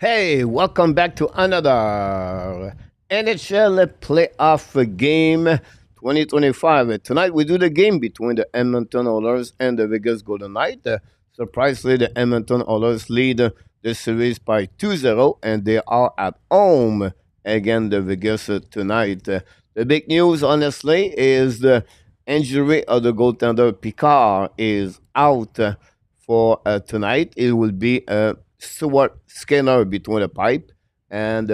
Hey, welcome back to another NHL playoff game 2025. Tonight we do the game between the Edmonton Oilers and the Vegas Golden Knight. Surprisingly, the Edmonton Oilers lead the series by 2-0, and they are at home against the Vegas tonight. The big news, honestly, is the injury of the goaltender Pickard is out for tonight. It will be Stuart Skinner between the pipe, and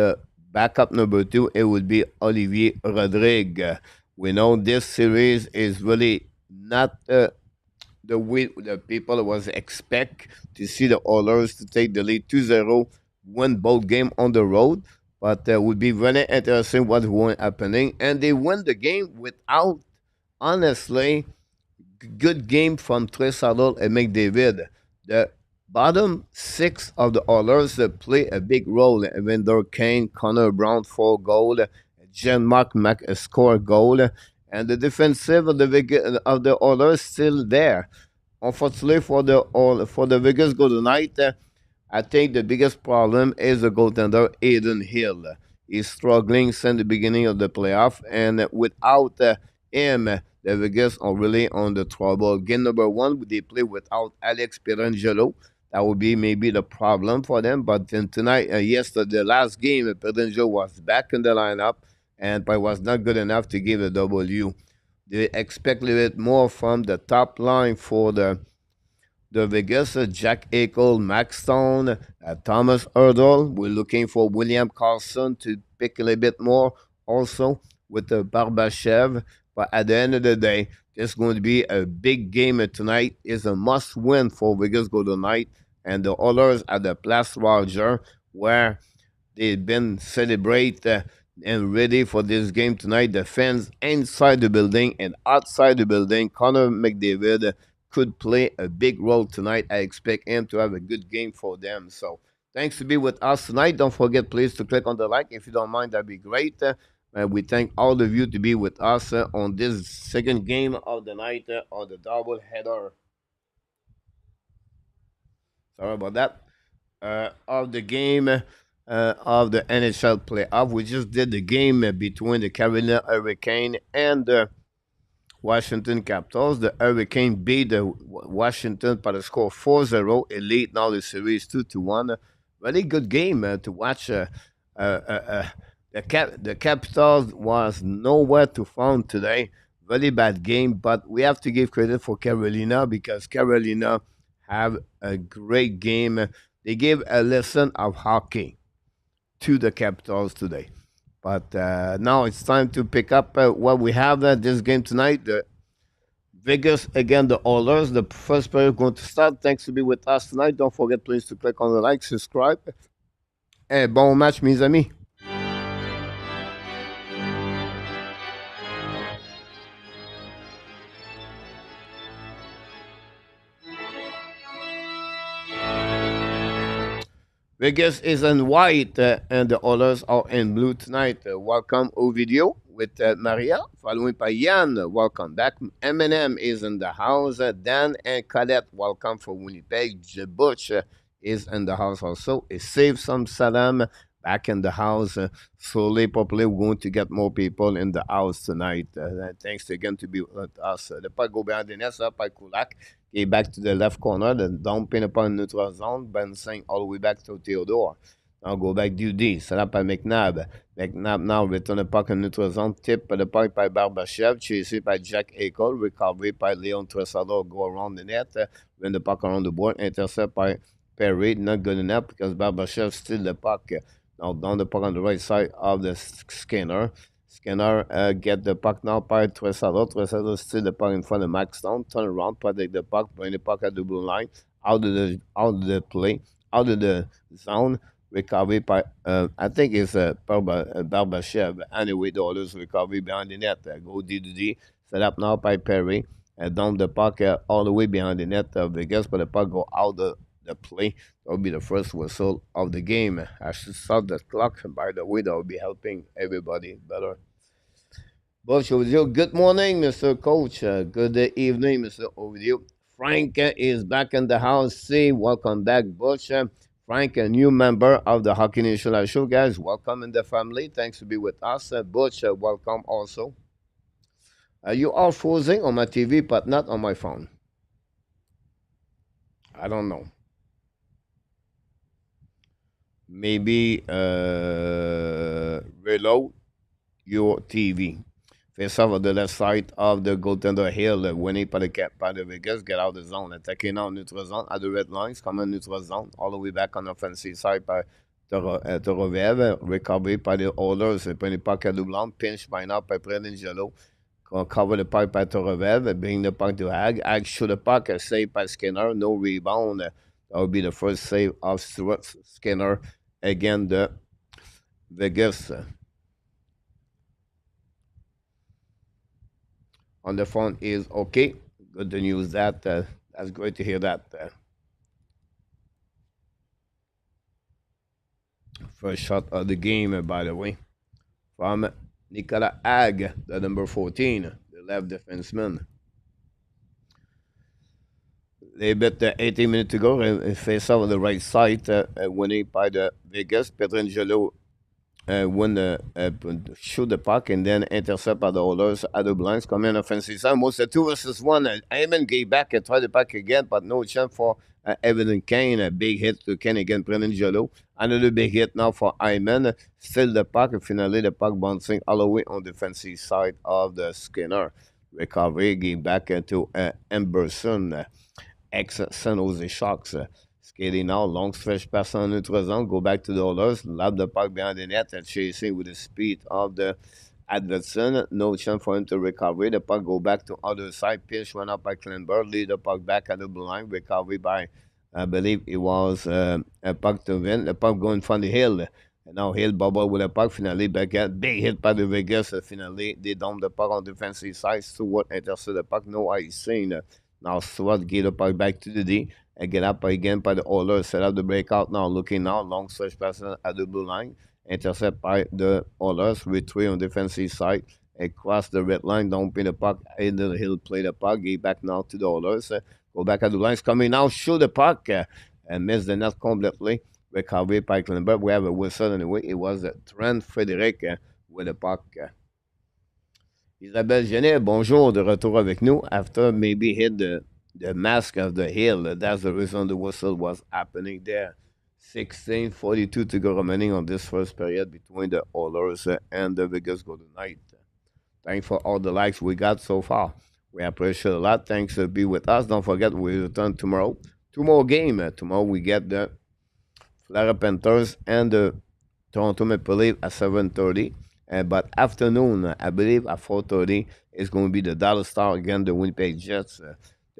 backup number two, it would be Olivier Rodrigue. We know this series is really not the way the people was expect to see the Oilers to take the lead 2-0, win both game on the road. But would be very interesting what will happening. And they win the game without, honestly, good game from Tomas Hertl and McDavid. The bottom six of the Oilers play a big role. Evander Kane, Connor Brown, 4 goal, Jean-Marc Mac score goal, and the defensive of the Oilers still there. Unfortunately for the Vegas Golden Knight, I think the biggest problem is the goaltender Adin Hill. He's struggling since the beginning of the playoff, and without him, the Vegas are really on the trouble. Game number one, they play without Alex Pirangelo. That would be maybe the problem for them. But then tonight, yesterday, the last game, Pirangelo was back in the lineup, but was not good enough to give a W. They expect a little bit more from the top line for the Vegas, Jack Eichel, Max Stone, Tomas Hertl. We're looking for William Carlson to pick a little bit more also with the Barbashev. But at the end of the day, it's going to be a big game tonight. It's a must win for Vegas Golden Knight and the Oilers at the Place Roger, where they've been celebrate and ready for this game tonight. The fans inside the building and outside the building. Connor McDavid could play a big role tonight. I expect him to have a good game for them. So thanks to be with us tonight. Don't forget, please, to click on the like. If you don't mind, that'd be great. We thank all of you to be with us on this second game of the night on the double header. Sorry about that. Of the game of the NHL playoff. We just did the game between the Carolina Hurricane and the Washington Capitals. The Hurricane beat the Washington by the score 4-0. It lead now the series 2-1. Very good game to watch. The Capitals was nowhere to find today. Very bad game, but we have to give credit for Carolina because Carolina have a great game. They gave a lesson of hockey to the Capitals today. But now it's time to pick up what we have this game tonight. The Vegas against the Oilers. The first player going to start. Thanks to be with us tonight. Don't forget, please, to click on the like, subscribe. Et bon match, mes amis. Vegas is in white and the Oilers are in blue tonight. Welcome au video with Maria, following by Yann. Welcome back. Eminem is in the house. Dan and Colette, welcome for Winnipeg. Butch is in the house also. Save some salam back in the house. Slowly, probably, we're going to get more people in the house tonight. Thanks again to be with us. The puck go behind the net, by Kulak. Okay, back to the left corner, then dumping upon neutral zone, Ben Singh all the way back to Theodore. Now go back to D, set up by McNabb. McNabb now return the puck in neutral zone, tip the puck by Barbashev, chased by Jack Eichel, recovery by Leon Tressador, go around the net, win the puck around the board, intercept by Perry, not good enough because Barbashev steal the puck. Now down the puck on the right side of the Skinner. Skinner get the puck now by Tressador. Tressador still the puck in front of Max Stone. Turn around, protect the puck, bring the puck at the blue line, out of the play, out of the zone. Recovery by I think it's Barbashev. Anyway, the Oilers recovery behind the net. Go D, set up now by Perry. Down the puck all the way behind the net of Vegas, but the puck go out of the play. That will be the first whistle of the game. I should stop the clock, by the way. That will be helping everybody better. Bush Ovidio, good morning, Mr. Coach. Good evening, Mr. Ovidio. Frank is back in the house. See, welcome back, Bush. Frank, a new member of the Hockey Nation Live Show. Guys, welcome in the family. Thanks to be with us. Butch, welcome also. You are frozen on my TV, but not on my phone. I don't know. Maybe reload your TV. Face off on the left side of the goaltender Hill, winning par the cap by the Vegas, get out of the zone, attacking now neutral zone at the red lines, common neutral zone, all the way back on the offensive side by Torovev, recovery by the Oilers, prenez pas Cadoublan, pinch by now by Predingelo, cover the puck by Torovev, bring the puck to Hag, Hag shoot the puck, save by Skinner, no rebound, that would be the first save of Stuart Skinner, again the Vegas. On the phone is okay. Good to news that. That's great to hear that. First shot of the game, by the way, from Nicolas Ag, the number 14, the left defenseman. They bet 18 minutes to go. Face off on the right side, winning by the Vegas. Pietrangelo shoot the puck and then intercept by the Oilers at the blinds. Come in offensive side. Most 2 versus 1. Ayman gave back and tried the puck again, but no chance for Evan Kane. A big hit to Kane again, Pietrangelo. Another big hit now for Ayman. Still the puck, and finally the puck bouncing all the way on the defensive side of the Skinner. Recovery, gave back to Emberson, ex-San Jose Sharks. Skating now, long stretch pass on neutral zone, go back to the Oilers, lob the puck behind the net and chasing with the speed of the adversary. No chance for him to recover. The puck go back to other side. Pinch went up by Klinberg, lead the puck back at the blue line. Recovery by, I believe it was a puck to win. The puck going from the Hill. And now Hill bubble with the puck. Finally back at big hit by the Vegas. Finally they dump the puck on the defensive side. Stewart intercept the puck. No icing. Now Stewart gave the puck back to the D. And get up again by the Oilers. Set up the breakout now. Looking now. Long stretch pass at the blue line. Intercept by the Oilers. Retreat on defensive side. Across the red line. Don't pin the puck. In the Hill play the puck. Give back now to the Oilers. Go back at the lines. Coming now. Shoot the puck. And miss the net completely. Recovery by Klinberg. We have a whistle anyway. It was Trent Frederic with the puck. Isabelle Genet, bonjour, de retour avec nous after maybe hit the mask of the Hill. That's the reason the whistle was happening there. 16:42 to go remaining on this first period between the Oilers and the Vegas Golden Knight. Thanks for all the likes we got so far. We appreciate a lot. Thanks for being with us. Don't forget, we return tomorrow. Two more games. Tomorrow we get the Florida Panthers and the Toronto Maple Leafs at 7:30. But afternoon, I believe at 4:30, is going to be the Dallas Star against the Winnipeg Jets.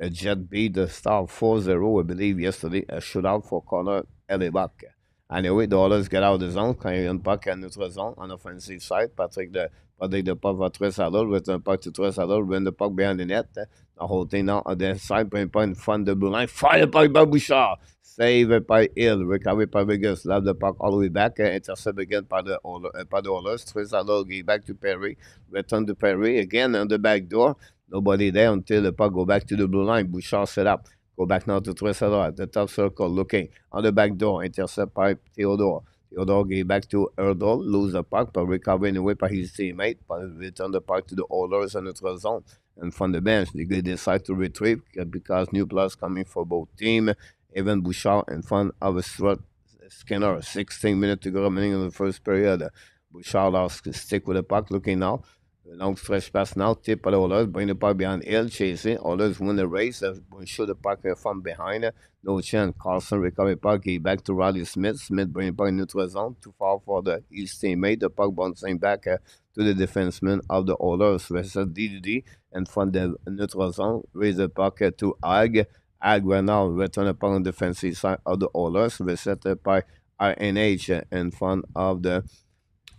The Jet beat the Star 4-0, I believe, yesterday. A shootout for Connor Hellebuck. Anyway, the Oilers get out of the zone. Carrion puck in neutral zone on the offensive side. Patrick the puck for Tressadol. Return puck to Tressadol. Win the puck behind the net. The whole thing now on the side. Bring puck in front of the blue line. Fire puck by Bouchard. Save by Hill. Recovery by Vegas. Love the puck all the way back. Intercept again by the Oilers. Tressadol give back to Perry. Return to Perry. Again on the back door. Nobody there until the puck go back to the blue line. Bouchard set up. Go back now to Tressadol at the top circle. Looking on the back door. Intercept by Theodore. Theodore gave back to Hertl. Lose the puck, but recover anyway by his teammate. But return the puck to the Oilers in neutral zone. And from the bench, they decide to retrieve because new players coming for both teams. Evan Bouchard in front of Stuart Skinner. 16 minutes to go remaining in the first period. Bouchard lost stick with the puck. Looking now. Long stretch pass now, tip by the Oilers, bring the puck behind Hill, chasing. Oilers win the race, shoot the puck from behind. No chance. Carlson recover puck, he back to Riley Smith. Smith bring the puck in neutral zone, too far for his teammate. The puck bouncing back to the defenseman of the Oilers. Versus DDD in front of the neutral zone, raise the puck to Ag. Ag right now return the puck on the defensive side of the Oilers. Reset by RNH in front of the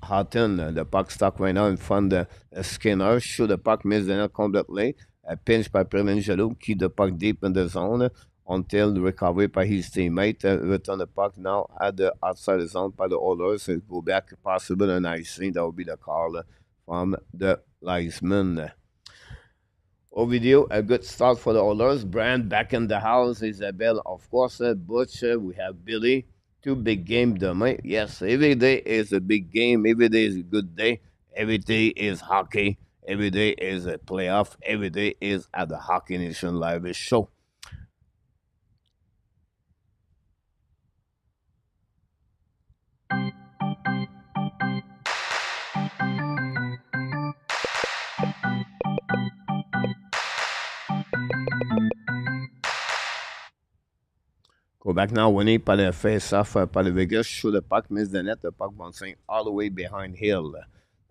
Houghton. The puck stuck right now in front of Skinner. Shoot the puck, miss the net completely. A pinch by Pietrangelo. Keep the puck deep in the zone until the recovery by his teammate. Return the puck now at the outside the zone by the Oilers. Go back, possible and icing. That will be the call from the linesman. Video, a good start for the Oilers. Brand back in the house. Isabel, of course. Butch. We have Billy. two big games demain. Yes, every day is a big game. Every day is a good day. Every day is hockey. Every day is a playoff. Every day is at the Hockey Nation Live show. Go back now, winning par le face-off par le Vegas. Shoot the puck, miss the net. The puck bouncing all the way behind Hill.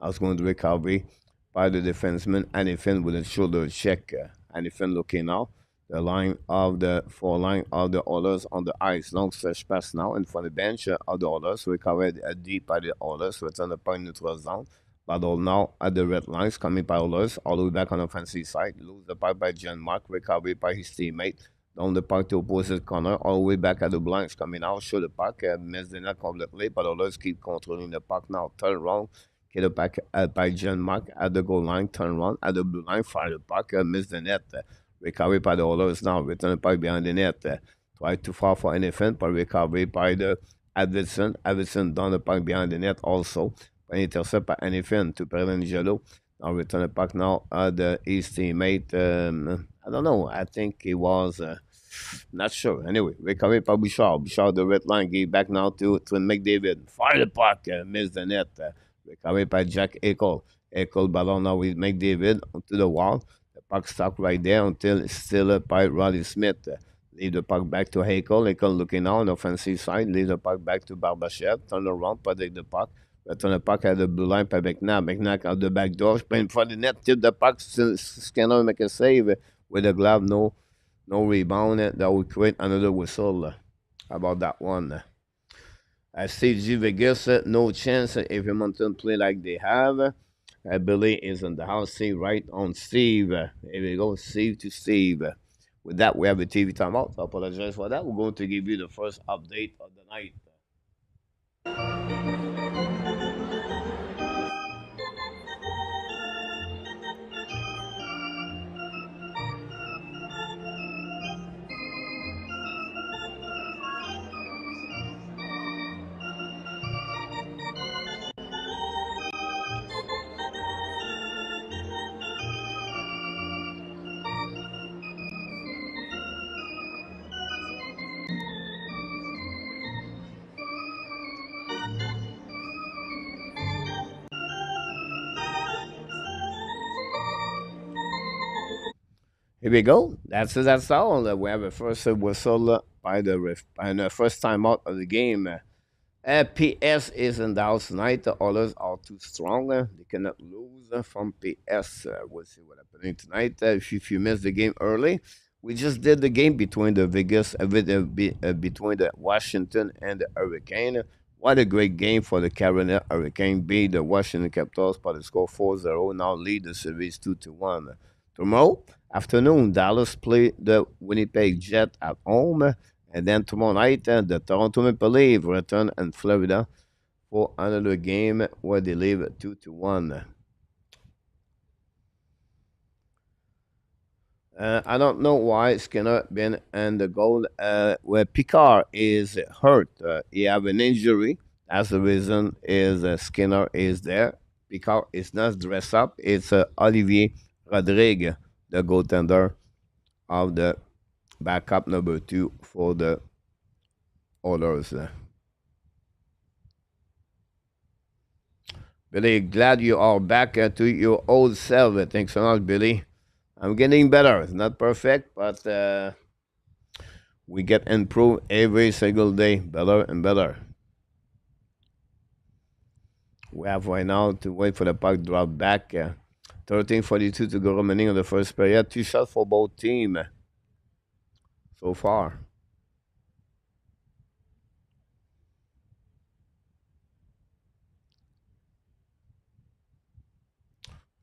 I was going to recovery by the defenseman. Adin Hill with a shoulder check. Adin Hill looking now. The line of the four line of the Oilers on the ice. Long stretch pass now in front of the bench of the Oilers. Recovered deep by the Oilers. Return the puck neutral zone. Battle now at the red lines. Coming by Oilers. All the way back on the offensive side. Lose the puck by John Mark. Recovery by his teammate. Down the puck to opposite corner, all the way back at the blinds. Coming out, show the puck, miss the net completely, but others keep controlling the puck now. Turn around, get it back by John Mark at the goal line, turn around at the blue line, fire the puck, miss the net. Recovery by the others now, return the puck behind the net. Try too far for anything, but recovery by the Edmonton. Edmonton down the puck behind the net also. But intercept by anything to Perlin. Now return the puck now at the East teammate. I don't know. I think it was. Not sure. Anyway, recovery by Bouchard. Bouchard, the red line, gave back now to McDavid. Fire the puck, missed the net. Recovery by Jack Eichel. Eichel ballon now with McDavid onto the wall. The puck stuck right there until it's still up by Roddy Smith. Leave the puck back to Eichel. Eichel looking now on the offensive side. Leave the puck back to Barbashev. Turn around, protect the puck. Return the puck at the blue line by McNabb. McNabb out the back door. Spin in front of the net. Tip the puck. Skinner make a save with a glove. No rebound. That would create another whistle. How about that one? CG Vegas, no chance if Edmonton play like they have. Billy is in the house. See right on Steve. Here we go. Steve to Steve. With that, we have a TV timeout. I apologize for that. We're going to give you the first update of the night. Here we go. That's all. We have a first whistle by the ref, and the first time out of the game. PS is in the house tonight. The Oilers are too strong. They cannot lose from PS. We'll see what happening tonight. If you missed the game early, we just did the game between the Vegas, between the Washington and the Hurricane. What a great game for the Carolina Hurricane. Beat the Washington Capitals by the score 4-0. Now lead the series 2-1. Tomorrow afternoon, Dallas play the Winnipeg Jet at home. And then tomorrow night, the Toronto Maple Leafs return in Florida for another game where they leave 2-1. I don't know why Skinner been in the goal where Pickard is hurt. He have an injury. That's the reason is Skinner is there. Pickard is not dressed up. It's Olivier Rodrigue, the goaltender of the backup number 2 for the Oilers. Billy, glad you are back to your old self. Thanks so much, Billy. I'm getting better. It's not perfect, but we get improved every single day, better and better. We have right now to wait for the puck drop back. 13:42 to go remaining in the first period. 2 shots for both teams so far.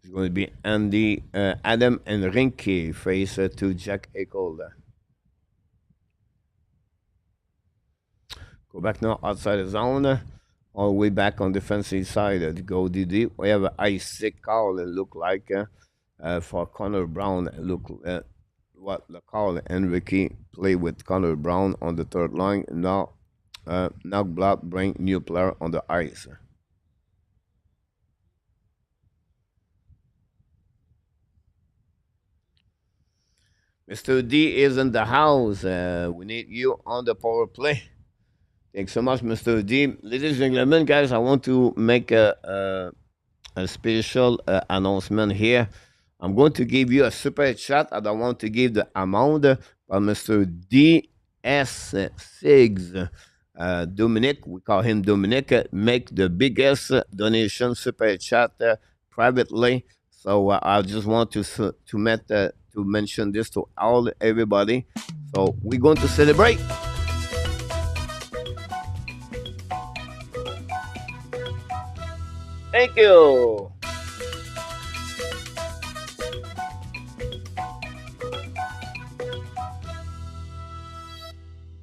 It's going to be Adam and Rinke face to Jack Eichel. Go back now outside the zone. All the way back on defensive side to go DD. We have an ice sick call. It look like for Connor Brown. Look what the call and Ricky play with Connor Brown on the third line. Now knock block, bring new player on the ice. Mr. D is in the house. We need you on the power play. Thanks so much, Mr. D. Ladies and gentlemen, guys, I want to make a special announcement here. I'm going to give you a super chat. I don't want to give the amount, but Mr. DS Sigs, Dominic, we call him Dominic, make the biggest donation super chat privately. So I just want to mention this to all everybody. So we're going to celebrate. Thank you.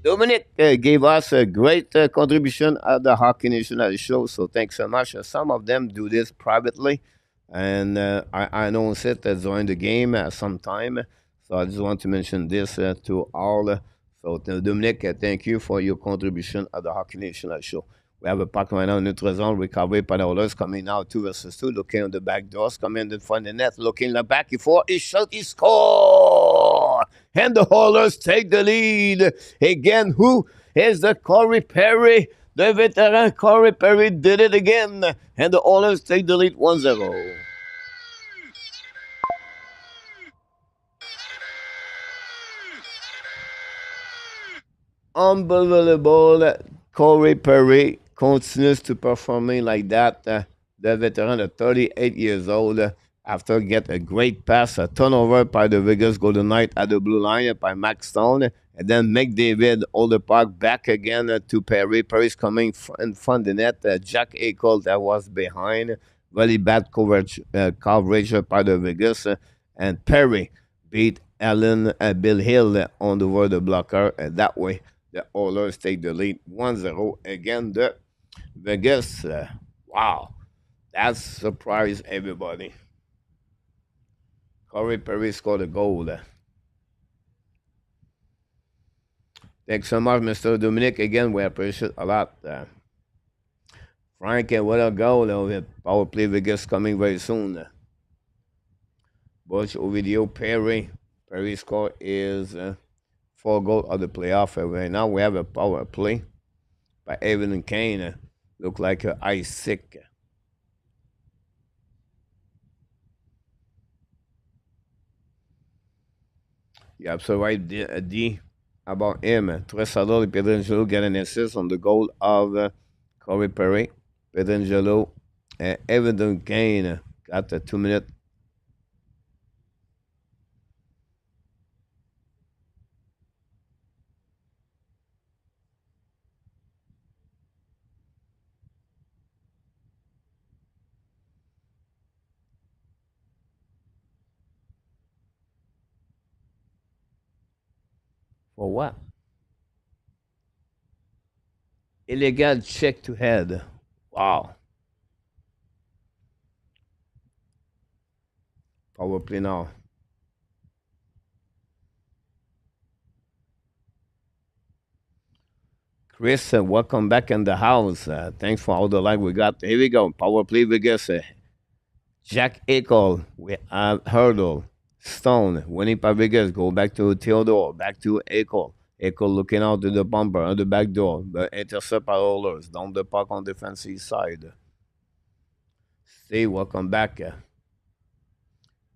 Dominic gave us a great contribution at the Hockey National show, so thanks so much. Some of them do this privately, and I announced it during the game sometime. So I just want to mention this to all. Dominic, thank you for your contribution at the Hockey National show. We have a puck right now in neutral zone, recovery by the Oilers, coming now 2 versus 2, looking on the back doors, coming in front of the net, looking the back, before he shot, he score! And the Oilers take the lead. Again, who is the Corey Perry? The veteran Corey Perry did it again. And the Oilers take the lead 1-0. Unbelievable. Corey Perry continues to performing like that. The veteran at 38 years old, after get a great pass, a turnover by the Vegas Golden Knight at the blue line by Max Stone, and then McDavid hold the puck back again to Perry. Perry's coming in front of the net. Jack Eichel that was behind. Very bad coverage by the Vegas. And Perry beat Bill Hill on the word blocker. That way, the Oilers take the lead 1-0 again. The Vegas. Wow. That surprised everybody. Corey Perry scored a goal. Thanks so much, Mr. Dominic. Again, we appreciate a lot. Frank, what a goal. Power play Vegas coming very soon. Butch, Ovidio, Perry. Perry's score is 4 goals of the playoff. Right now, we have a power play by Evan and Kane. Look like ice sick. You're absolutely right, D about him. Tresador and Pietrangelo get an assist on the goal of Corey Perry. Pietrangelo and Evan Kane got the 2 minute. For what? Illegal check to head. Wow. Power play now. Chris, welcome back in the house. Thanks for all the like we got. Here we go. Power play Vegas. Jack Eichel. We have Hertl. Stone. Winning by Vegas. Go back to Theodore. Back to Eichel. Eichel looking out to the bumper on the back door. The intercept by Oilers. Down the puck on defensive side. Steve, welcome back.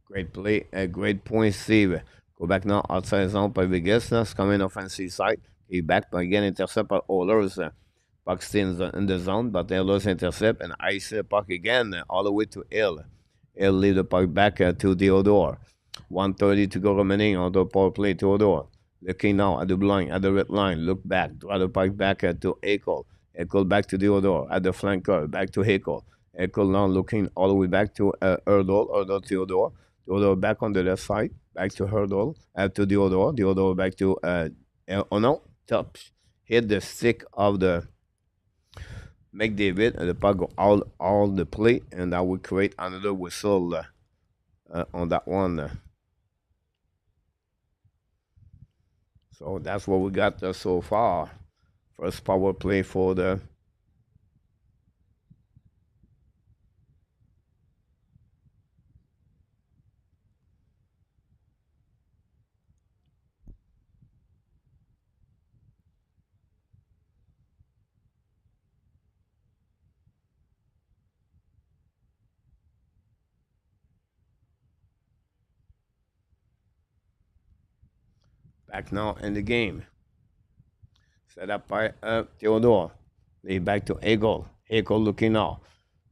Great play. Great point, Steve. Go back now outside zone by Vegas. Coming offensive side. He back again, intercept by Oilers. Puck stays in the zone, but the Oilers intercept and ice puck again all the way to Hill. Hill lead the puck back to Theodore. 1:30 to go remaining on the power play. Theodore looking now at the blind, at the red line. Look back, draw the puck back to Eichel. Eichel back to Theodore at the flanker, back to Eichel. Eichel now looking all the way back to Hertl, Theodore. Theodore back on the left side, back to Hertl, to Theodore. Theodore back to oh no, touch hit the stick of the McDavid, and the puck go all the play, and that would create another whistle on that one. So that's what we got so far First power play for the back now in the game. Set up by Theodore. Lay back to Eichel. Eichel looking now.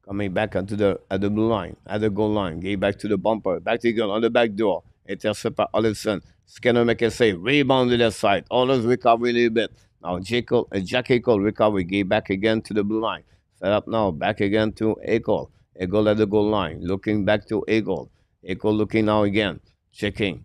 Coming back onto the at the blue line, at the goal line. Get back to the bumper. Back to Eichel on the back door. Intercept by Olsen. Skinner make a save. Rebound to the side. Oilers recover a little bit. Now Jack Eichel recover. Get back again to the blue line. Set up now. Back again to Eichel. Eichel at the goal line. Looking back to Eichel. Eichel looking now again. Checking.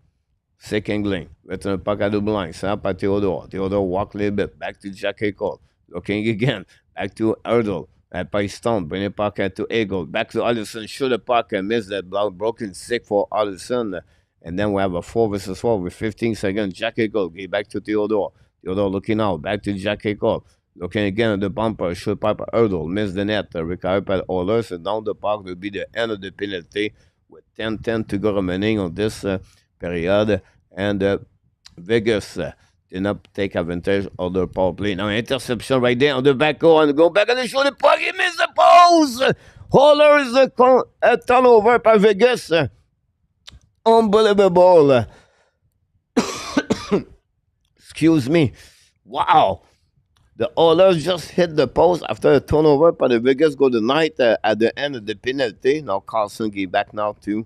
Second lane. Return the puck at the blind. Set up by Theodore. Theodore walk a little bit. Back to Jack Eichel. Looking again. Back to Hertl. At by Stone. Bring the puck to Eichel. Back to Allison. Shoot the puck and miss that broken stick for Allison. And then we have a 4 versus 4 with 15 seconds. Jack Eichel. Get back to Theodore. Theodore looking out. Back to Jack Eichel. Looking again at the bumper. Shoot puck by Hertl. Miss the net. Recovered by the Oilers. And down the puck will be the end of the penalty with 10-10 to go remaining on this period, and Vegas did not take advantage of the power play. Now, interception right there on the back goal, and go back on the show the puck, he missed the post! Holler is a turnover by Vegas. Unbelievable. Excuse me. Wow. The Oilers just hit the post after a turnover by the Vegas Golden Knight at the end of the penalty. Now Carlson get back now to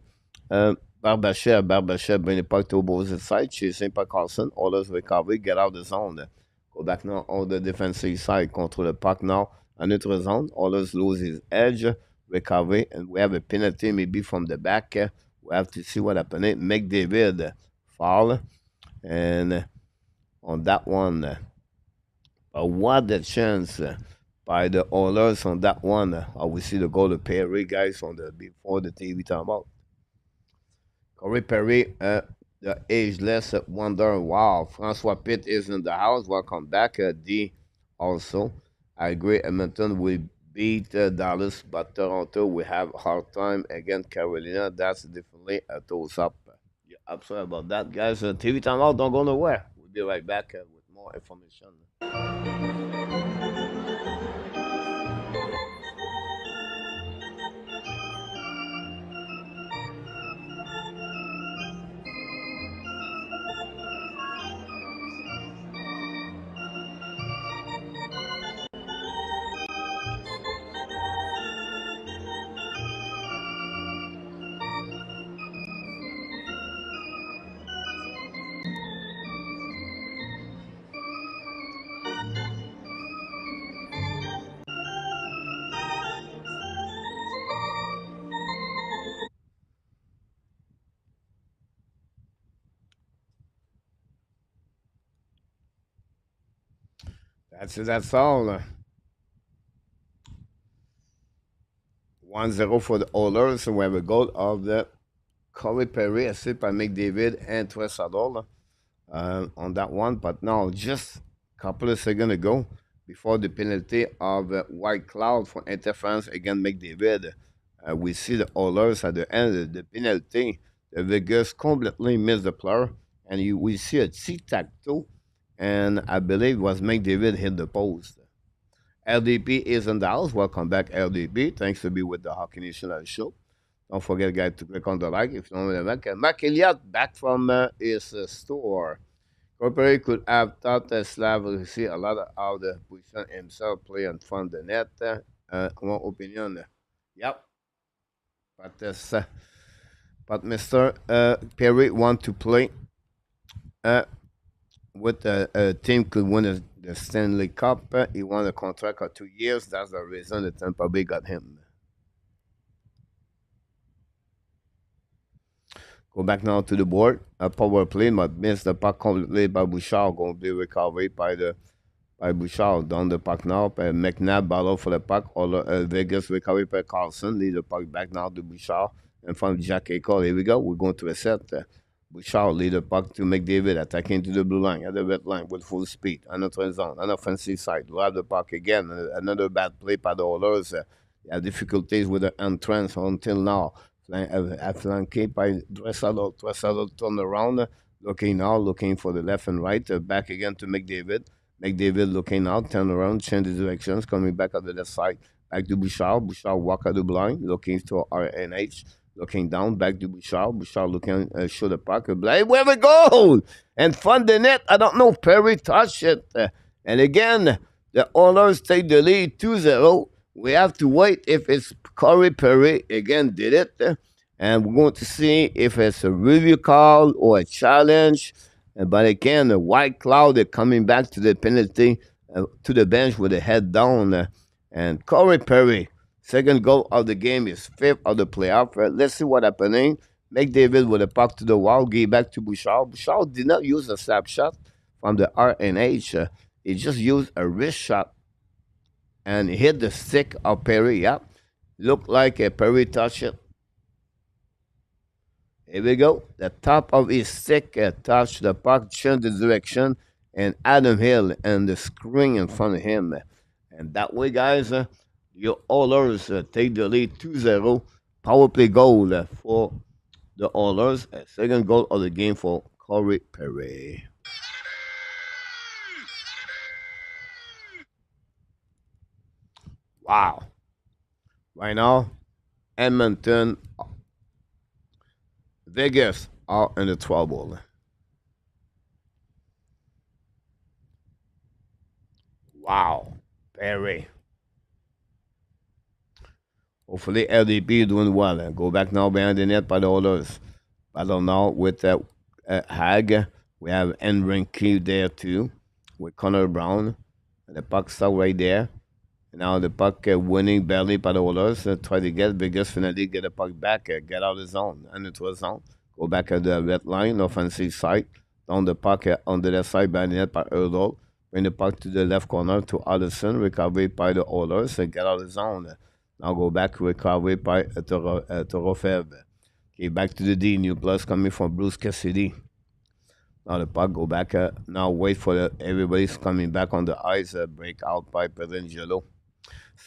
Barbashev. Barbashev bring the puck to opposite side. Chasing by Carlson. Oilers recover. Get out of the zone. Go back now on the defensive side. Control the puck now. En neutral zone. Oilers lose his edge. Recovery. And we have a penalty maybe from the back. We have to see what happened. McDavid foul. And on that one... what a chance by the Oilers on that one. We see the goal of Perry, guys, on the before the TV timeout. Corey Perry, the ageless wonder. Wow, Francois Pitt is in the house. Welcome back, D. Also, I agree. Edmonton will beat Dallas, but Toronto will have a hard time against Carolina. That's definitely a toss up. You're absolutely about that, guys. TV timeout. Don't go nowhere. We'll be right back with more information. That's all. 1-0 for the Oilers. So we have a goal of the Corey Perry, assisted by McDavid and Tresadol on that one. But now, just a couple of seconds ago, before the penalty of White Cloud for interference against McDavid, we see the Oilers at the end of the penalty. The Vegas completely missed the player, and we see a tic-tac-toe. And I believe it was McDavid hit the post. LDP is in the house. Welcome back, LDP. Thanks to be with the Hockey Nation show. Don't forget, guys, to click on the like if you don't want to. Mac Elliott back from his store. Corporate could have thought that Slav will see a lot of the position himself play in front of the net. One opinion. Yep. But Mr. Perry want to play with a team could win the Stanley Cup. He won a contract for 2 years. That's the reason the Tampa Bay got him. Go back now to the board. A power play, but missed the puck completely by Bouchard. Going to be recovered by Bouchard. Down the puck now. McNabb battle for the puck. Vegas recovered by Carlson. Lead the puck back now to Bouchard. And from Jack Eichel. Here we go. We're going to reset. Bouchard lead the puck to McDavid, attacking to the blue line, at the red line with full speed. Another zone, on offensive side. We have the puck again. Another bad play by the Oilers. They have difficulties with the entrance until now. Flanked by Dressalo. Dressalo turn around, looking now, looking for the left and right. Back again to McDavid. McDavid looking out, turn around, change the directions, coming back on the left side. Back to Bouchard. Bouchard walk at the blind, looking to RNH. Looking down, back to Bouchard. Bouchard looking, show the puck. Blade, where we go? And front the net. I don't know. Perry touched it. And again, the Oilers take the lead 2-0. We have to wait if it's Corey Perry again did it. And we're going to see if it's a review call or a challenge. But again, the White Cloud are coming back to the penalty, to the bench with the head down. And Corey Perry, second goal of the game, is fifth of the playoff. Let's see what's happening. McDavid with a puck to the wall, give back to Bouchard. Bouchard did not use a slap shot from the RNH. He just used a wrist shot and hit the stick of Perry. Yeah, looked like a Perry touched it. Here we go. The top of his stick touched the puck, changed the direction, and Adin Hill and the screen in front of him. And that way, guys, your Oilers take the lead 2-0. Power play goal for the Oilers. Second goal of the game for Corey Perry. Wow. Right now, Edmonton, Vegas are in the trouble. Wow. Perry. Hopefully LDP doing well. Go back now behind the net by the Oilers. Battle now with Hag. We have Enrique there too. With Connor Brown. And the puck stuck right there. And now the puck winning barely by the Oilers. Try to get Vegas finally get the puck back. Get out of the zone. And it was zone. Go back at the red line, offensive side. Down the puck on the left side by the net by Hertl. Bring the puck to the left corner to Allison. Recovery by the Oilers. Get out of the zone. Now go back, recovery by Torofev. Okay, back to the D. New plus coming from Bruce Cassidy. Now the puck go back. Now wait for everybody's coming back on the ice. Break out by Pedangelo.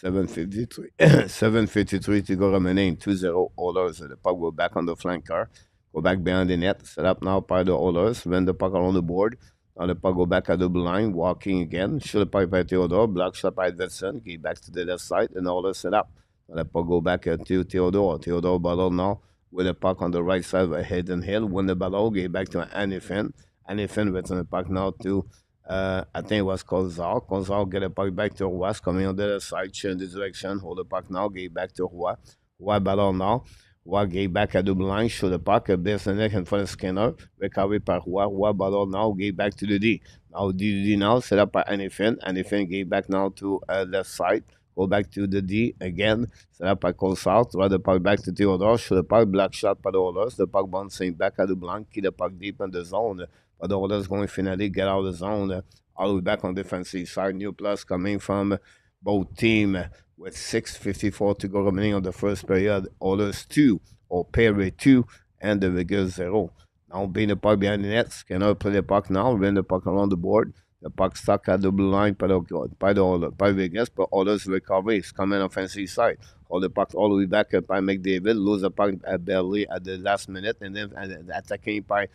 7:53. 7:53 to go remaining. 2-0 Oilers. The puck go back on the flanker. Go back behind the net. Set up now by the Oilers. Run the puck around the board. Now the puck go back at the blue line. Walking again. Shoot the puck by Theodore. Block shot by Vetson. Get back to the left side. And Oilers set up. Now the puck go back to Theodore. Theodore battle now with the puck on the right side by Adin Hill. Win the battle. Get back to Anifin. Anifin return the puck now to I think it was Kozal. Kozal get the puck back to Roy. Coming on the other side. Change the direction. Hold the puck now. Get back to Roy. Roy battle now. Roy get back at the line. Show the puck. Base the neck in front of Skinner. Recovery by Roy. Roy battle now. Get back to the D. Now D now. Set up by Anifin. Anifin get back now to left side. Go back to the D again. Set up by Cole South. Throw the puck back to Theodore. Shoot the puck. Black shot by the Oilers. The puck bouncing back at the blank. Keep the puck deep in the zone. But the Oilers going to finally get out of the zone. All the way back on defensive side. New plus coming from both teams with 6:54 to go remaining on the first period. Oilers 2 or Perry 2 and the Vegas 0. Now being the puck behind the net. Skinner play the puck now. Run the puck around the board. The puck stuck at the blue line by Vegas, but Oilers recovery is coming offensive side. Hold the puck all the way back by McDavid, lose the puck barely at the last minute, and then attacking by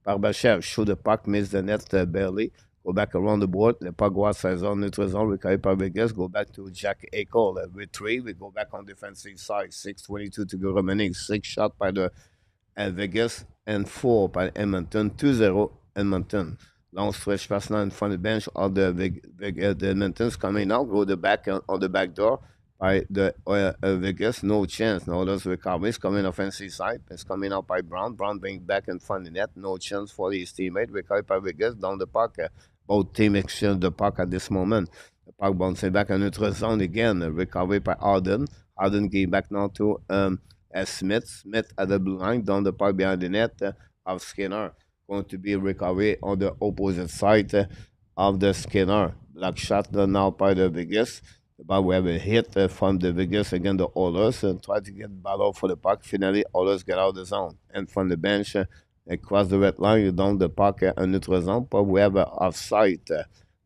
Barbachev. Shoot the puck, miss the net barely. Go back around the board. The puck go outside zone, neutral zone, recovery by Vegas. Go back to Jack Eichel. Retrieve. We go back on defensive side. 6:22 to go remaining. 6 shot by the Vegas and 4 by Edmonton. 2-0 Edmonton. Long stretch pass now in front of the bench. All the Edmonton's coming now. Go the back on the back door by the Vegas. No chance. No, those recoveries coming offensive side. It's coming out by Brown. Brown being back in front of the net. No chance for his teammate. Recovery by Vegas down the puck. Both teams exchange the puck at this moment. The puck bouncing back in neutral zone again. Recovery by Arden. Arden getting back now to Smith. Smith at the blue line. Down the puck behind the net of Skinner. Going to be a recovery on the opposite side of the Skinner. Black shot now by the Vegas. But we have a hit from the Vegas against the Oilers and try to get battle for the puck. Finally, Oilers get out of the zone. And from the bench, across the red line, you down the puck en notre zone, but we have an offside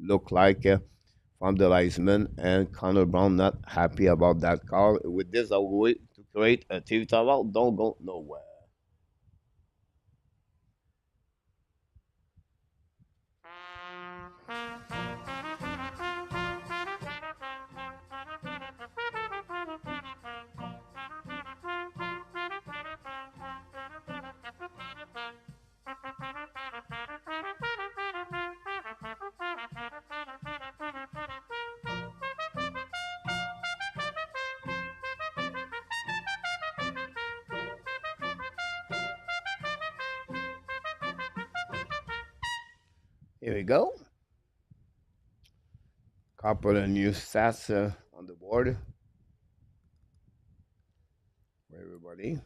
look like from the linesman, and Connor Brown not happy about that call. With this, a way to create a TV timeout, don't go nowhere. Here we go. Couple of new stats on the board for everybody.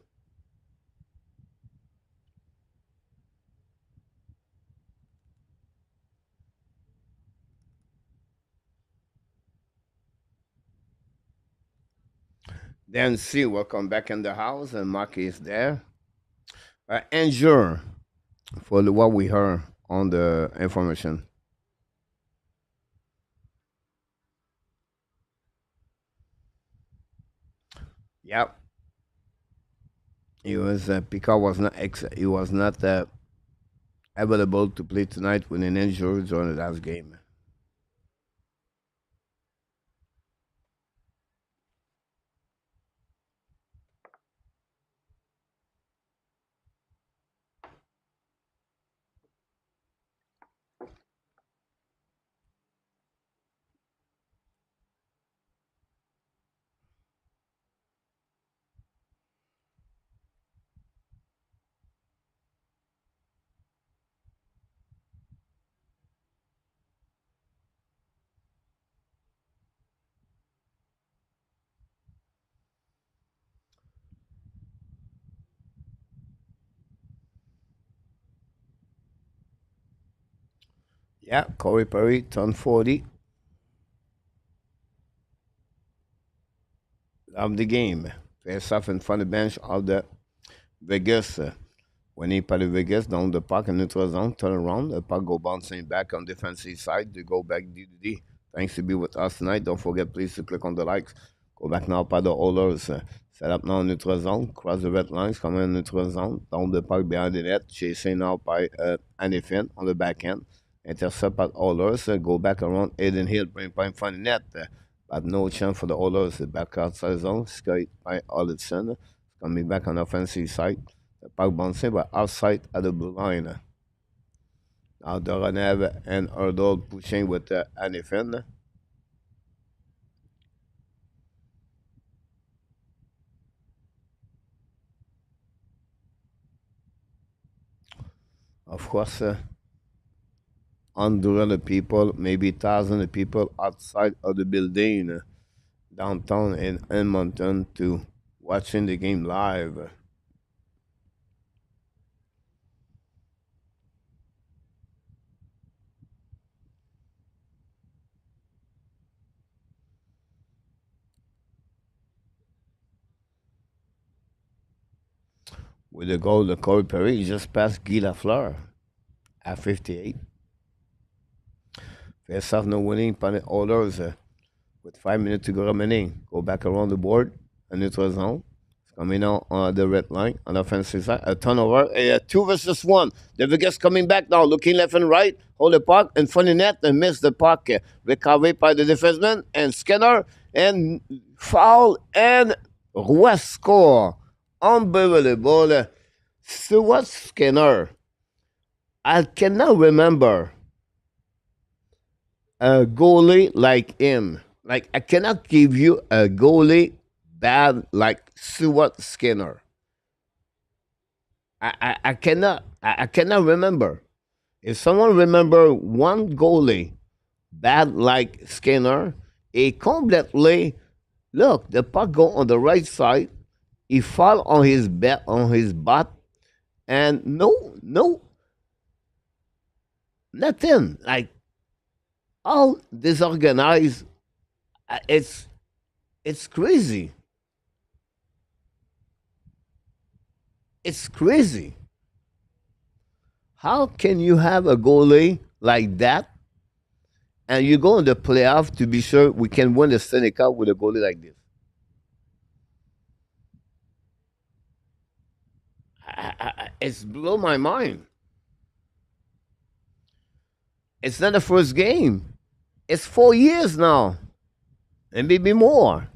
Then see, welcome back in the house, and Mark is there. Endure for what we heard on the information. Yep, he was Pickard was not he was not available to play tonight with an injury during the last game. Yeah, Corey Perry turned 40 of the game. Face off in front of the bench of the Vegas. When he played Vegas down the park in neutral zone, turn around, the puck go bouncing back on defensive side to go back D. Thanks to be with us tonight. Don't forget, please, to click on the likes. Go back now by the Oilers. Set up now in neutral zone. Cross the red lines, come in neutral zone. Down the park behind the net. Chasing now by Anifin on the back end. Intercept at Oilers. Go back around Adin Hill. Bring point front net. But no chance for the Oilers. Back outside zone. Skate by Olitson. Coming back on offensive side. The puck bouncing but outside at the blue line. Now Doronev and Hertl pushing with Anifin. Of course, hundreds of people, maybe thousands of people outside of the building downtown in Edmonton to watching the game live. With the goal of Corey Perry, he just passed Guy Lafleur at 58. Face off no winning, Planet Oilers with 5 minutes to go remaining. Go back around the board, and it was on. It's coming out on the red line on the offensive side. A turnover, a 2 versus 1. The Vegas coming back now, looking left and right. Hold the puck in front of the net and miss the puck. Recovered by the defenseman and Skinner, and foul, and Roy score. Unbelievable. Stuart Skinner. I cannot remember a goalie like him. Like, I cannot give you a goalie bad like Stuart Skinner. I cannot. I cannot remember. If someone remember one goalie bad like Skinner, he completely look the puck go on the right side. He fall on his butt, and no, nothing. Like, all disorganized. It's crazy. It's crazy. How can you have a goalie like that and you go in the playoff to be sure we can win the Stanley Cup with a goalie like this? It's blow my mind. It's not the first game. It's 4 years now, and maybe more.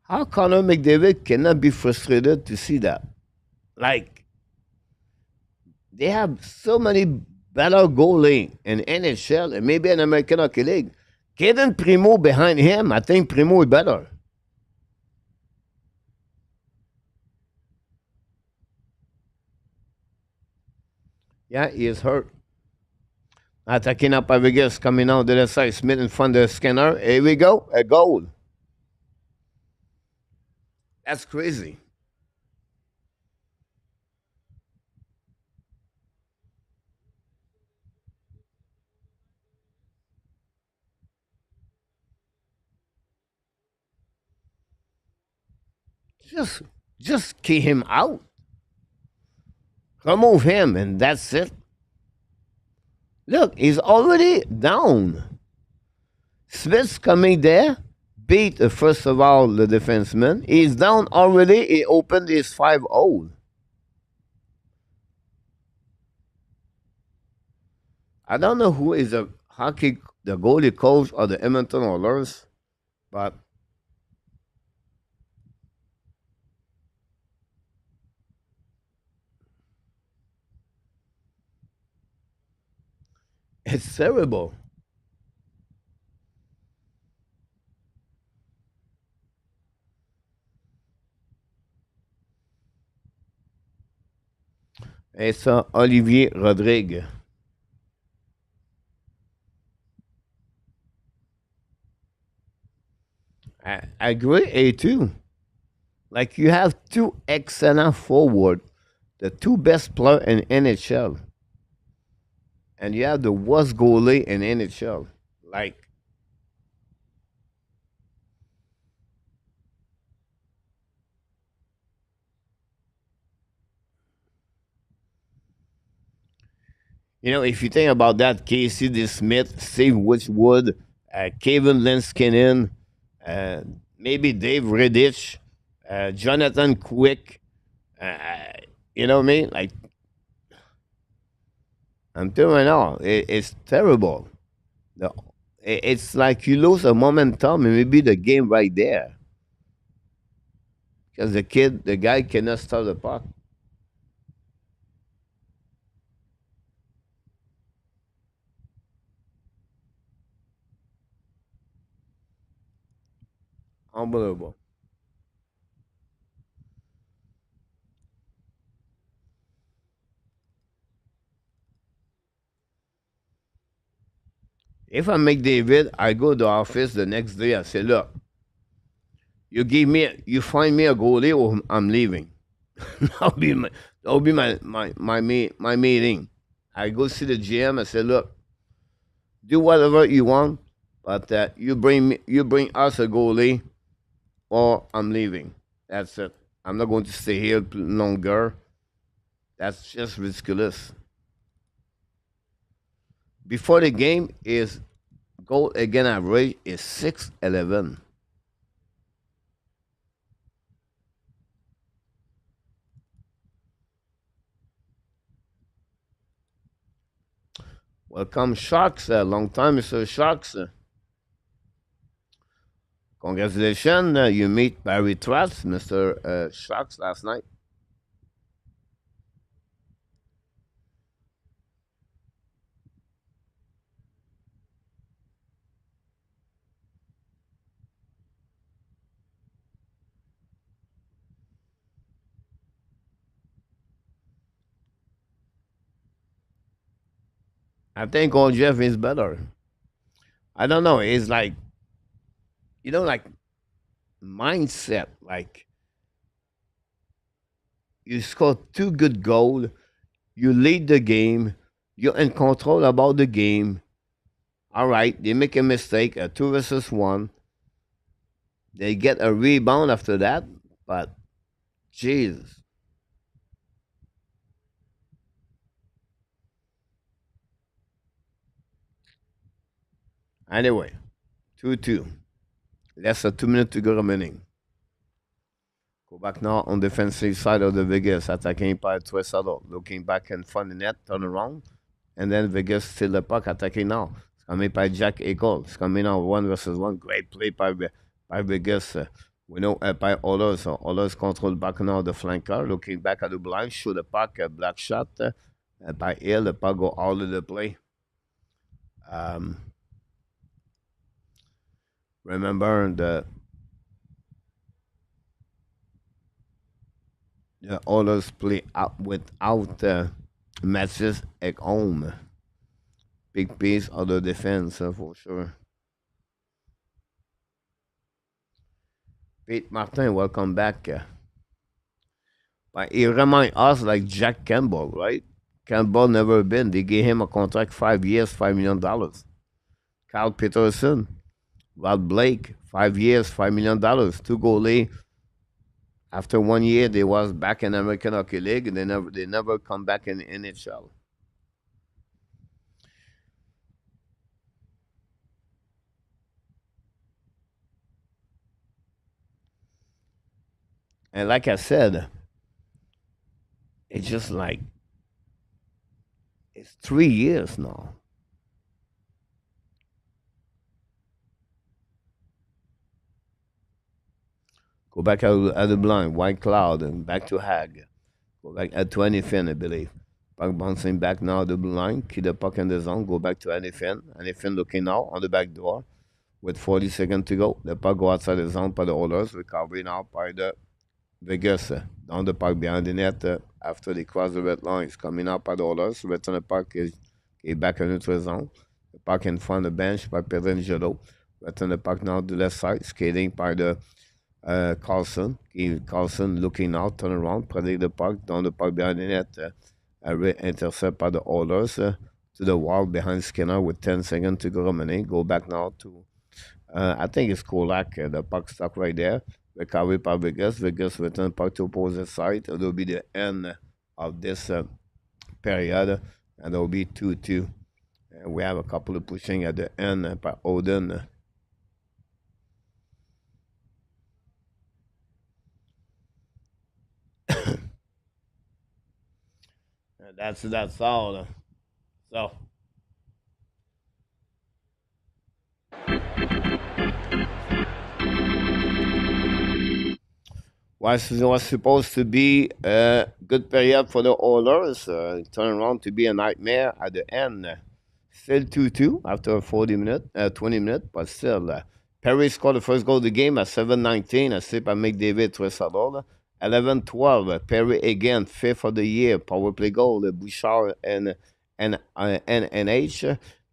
How Connor McDavid cannot be frustrated to see that? Like they have so many better goalie in NHL and maybe in American Hockey League. Caden Primo behind him, I think Primo is better. Yeah, he is hurt. Attacking up Vegas, coming out to the side. Smith in front of Skinner. Here we go. A goal. That's crazy. Just just key him out. Remove him and that's it. Look, he's already down. Smith's coming there. Beat first of all the defenseman. He's down already. He opened his 5-0. I don't know who is the goalie coach or the Edmonton Oilers, but it's terrible. It's Olivier Rodrigue. I agree, A2. Like you have two excellent forward, the two best player in NHL, and you have the worst goalie in NHL. Like if you think about that, Casey D. Smith, Steve Witchwood, Kevin Linskinen, uh, maybe Dave Riddich, Jonathan Quick. Uh, you know what I mean? Like I'm telling you right now, it's terrible. The, it's like you lose a momentum and maybe the game right there because the guy cannot stop the puck. Unbelievable. If I make David, I go to the office the next day. I say, look, you find me a goalie, or I'm leaving. That'll be my meeting. I go see the GM. I say, look, do whatever you want, but you bring us a goalie, or I'm leaving. That's it. I'm not going to stay here longer. That's just ridiculous. Before the game is goal again average is 611. Welcome, Sharks. Long time, Mr. Sharks. Congratulations. You meet Barry Trotz, Mr. Sharks, last night. I think old Jeff is better. I don't know. It's like, like mindset. Like, you score two good goals, you lead the game, you're in control about the game. All right, they make a mistake, a two versus one. They get a rebound after that, but Jesus. Anyway, 2-2. Less than 2 minutes to go remaining. Go back now on defensive side of the Vegas, attacking by Stuart Skinner, looking back in front of the net, turn around, and then Vegas still the puck, attacking now. It's coming by Jack Eichel. It's coming now 1 versus 1. Great play by Vegas. We know by Oilers. So Oilers control back now the flanker, looking back at the blind, shoot the puck, a black shot by Hill. The puck go out of the play. Um, remember the Oilers play out without matches at home. Big piece of the defense for sure. Pete Martin, welcome back. But he reminds us like Jack Campbell, right? Campbell never been. They gave him a contract 5 years, $5 million. Carl Peterson, Rod Blake, 5 years, $5 million. Two goalie. After 1 year, they was back in American Hockey League, and they never come back in NHL. And like I said, it's just like it's 3 years now. Go back at the blind, White Cloud, and back to Hag. Go back at 20 Finn, I believe. Puck bouncing back now, the blue line. Keep the puck in the zone. Go back to Andy Finn. Andy Finn looking now on the back door with 40 seconds to go. The puck go outside the zone by the Oilers. Recovery now by the Vegas. Down the puck behind the net after they cross the red line. It's coming up by the Oilers. Return the puck is back in neutral zone. The puck in front of the bench by Pedro Angelo. Return the puck now to the left side. Skating by the Carlson. Carlson looking out, turn around, protect the puck, down the puck behind the net. Intercept by the Oilers to the wall behind Skinner with 10 seconds to go remaining. Go back now to, I think it's Kolak. The puck stuck right there. Recovery by Vegas. Vegas return puck to opposite side. It will be the end of this period, and it will be 2-2. We have a couple of pushing at the end by Odin. That's all. So was supposed to be a good period for the Oilers. Turned around to be a nightmare at the end. Still 2-2 after 40 minutes, 20 minutes, but still. Perry scored the first goal of the game at 7:19. Assist by McDavid, Tressador. 11-12. Perry again, fifth of the year. Power play goal. Bouchard and H.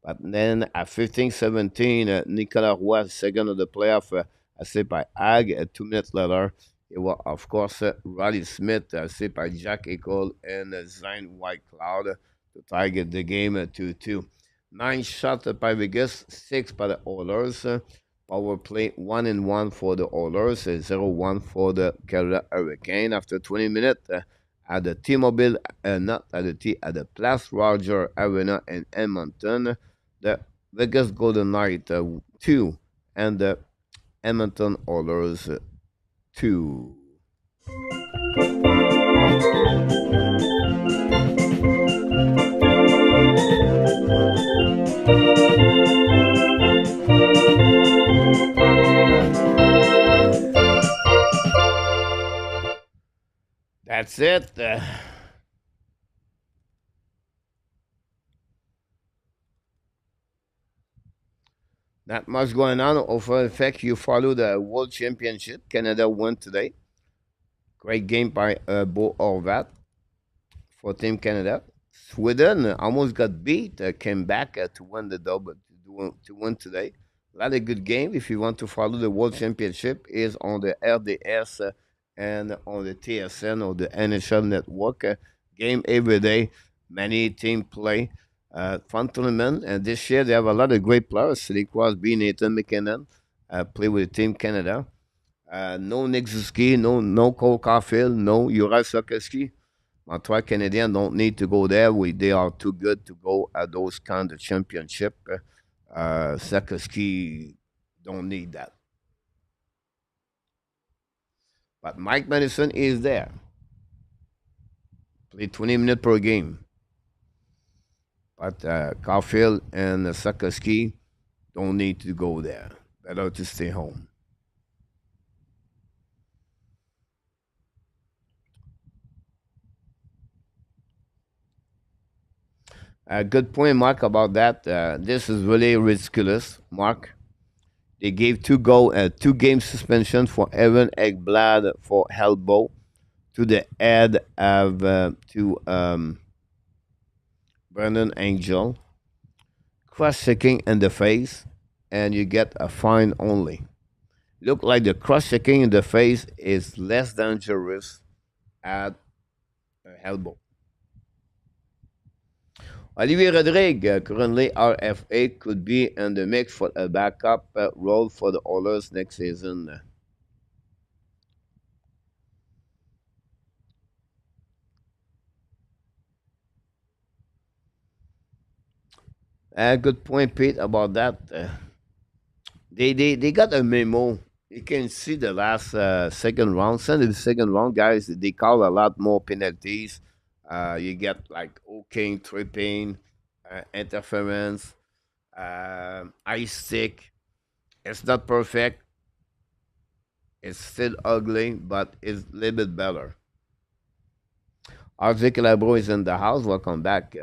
But then at 15-17, Nicolas Roy, second of the playoff, assist by Ag. 2 minutes later, it was, of course, Riley Smith, assist by Jack Eichel and Zine Whitecloud to target the game 2-2. 9 shots by Vegas, 6 by the Oilers. Power play 1-1 for the Oilers, 0-1 for the Canada Hurricane. After 20 minutes, at the T-Mobile, not at the Place Roger Arena in Edmonton, the Vegas Golden Knight 2 and the Edmonton Oilers 2. That's it. Not much going on. Over effect, you follow the World Championship. Canada won today. Great game by Bo Horvat for Team Canada. Sweden almost got beat. Came back to win the double to win today. A lot of good game. If you want to follow the World Championship, is on the RDS and on the TSN or the NHL Network. Game every day. Many team play. Fun tournament. And this year they have a lot of great players. Sidney Crosby, Nathan McKinnon play with Team Canada. No Nick Zuski, no Cole Caulfield, no Uri Sokoski. Montreal Canadiens don't need to go there. They are too good to go at those kind of championship. Sikorsky don't need that. But Mike Madison is there. Play 20 minutes per game. But Caulfield and Sikorsky don't need to go there. Better to stay home. Good point, Mark, about that. This is really ridiculous, Mark. They gave two game suspension for Evan Ekblad for elbow to the head of to Brendan Angel, cross checking in the face, and you get a fine only. Look like the cross checking in the face is less dangerous at elbow. Olivier Rodrigue, currently RFA, could be in the mix for a backup role for the Oilers next season. Good point, Pete, about that. They got a memo. You can see the last second round. Send the second round, guys. They call a lot more penalties. You get like hooking, tripping, interference, ice stick. It's not perfect. It's still ugly, but it's a little bit better. RJ Calabro is in the house. Welcome back.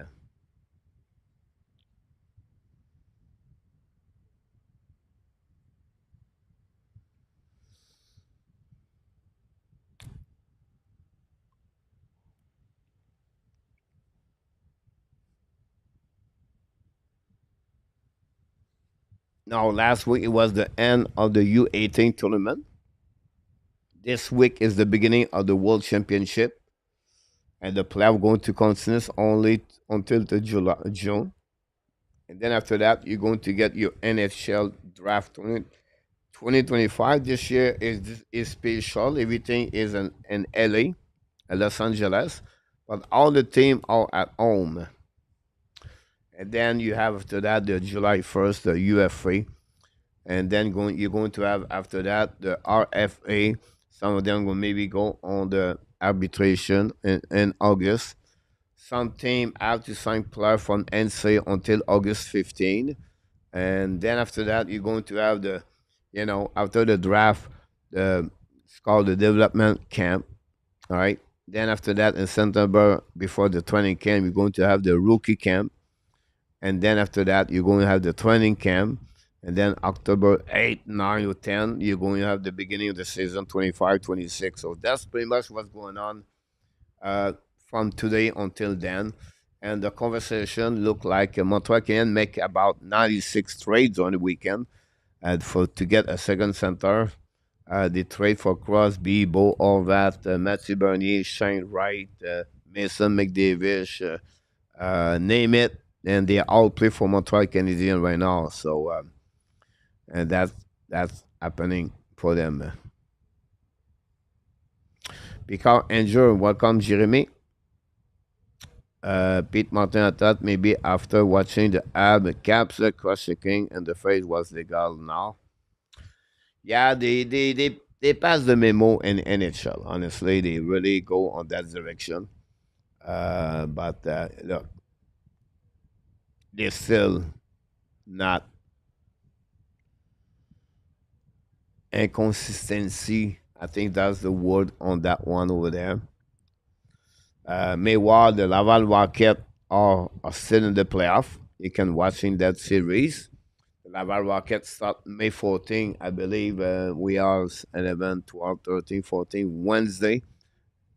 Now, last week it was the end of the U18 tournament. This week is the beginning of the World Championship, and the playoff going to continue only until the June. And then after that, you're going to get your NHL draft 2025. This year is special. Everything is in LA, Los Angeles, but all the team are at home. And then you have after that the July 1st, the UFA. And then you're going to have after that the RFA. Some of them will maybe go on the arbitration in August. Some team have to sign player from NCAA until August 15. And then after that, you're going to have after the draft, it's called the development camp. All right. Then after that, in September, before the training camp, you're going to have the rookie camp. And then after that, you're going to have the training camp. And then October 8, 9, or 10, you're going to have the beginning of the season, 25, 26. So that's pretty much what's going on from today until then. And the conversation look like Montreal can make about 96 trades on the weekend to get a second center. They trade for Crosby, Bo Horvat, Matthew Bernier, Shane Wright, Mason McDavid, name it. And they all play for Montreal Canadiens right now. So and that's happening for them. Pickard injured. Welcome, Jeremy. Pete Martin thought maybe after watching the ad, caps cross checking and the face was legal now. Yeah, they passed the memo in NHL. Honestly, they really go on that direction. But look, they're still not inconsistency. I think that's the word on that one over there. Meanwhile, the Laval Rocket are still in the playoff. You can watch in that series. The Laval Rocket start May 14, I believe. We are 11, 12, 13, 14, Wednesday.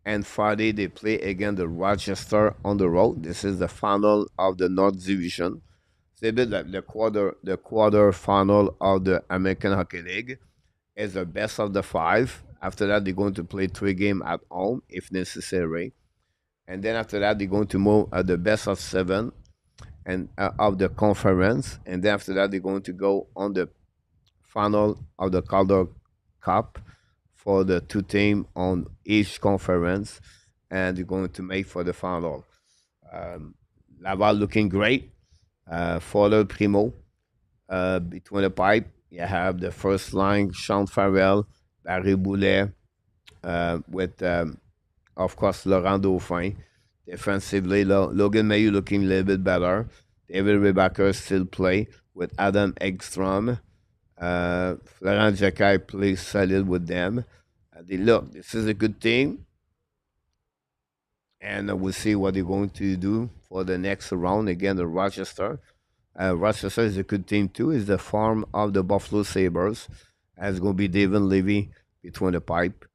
And Friday, they play again the Rochester on the road. This is the final of the North Division. It's a bit like the quarter final of the American Hockey League. It's the best of the five. After that, they're going to play 3 games at home if necessary. And then after that, they're going to move at the best of 7 and of the conference. And then after that, they're going to go on the final of the Calder Cup for the 2 teams on each conference. And they're going to make for the final. Laval looking great. Fowler Primo. Between the pipe, you have the first line, Sean Farrell, Barry Boulet, with, of course, Laurent Dauphin. Defensively, Logan Mayu looking a little bit better. David Rebacker still play with Adam Egstrom. Florent Jacquet plays solid with them. Look, this is a good team, and we'll see what they're going to do for the next round. Again, the Rochester. Rochester is a good team too. Is the farm of the Buffalo Sabres. It's going to be David Levy between the pipe,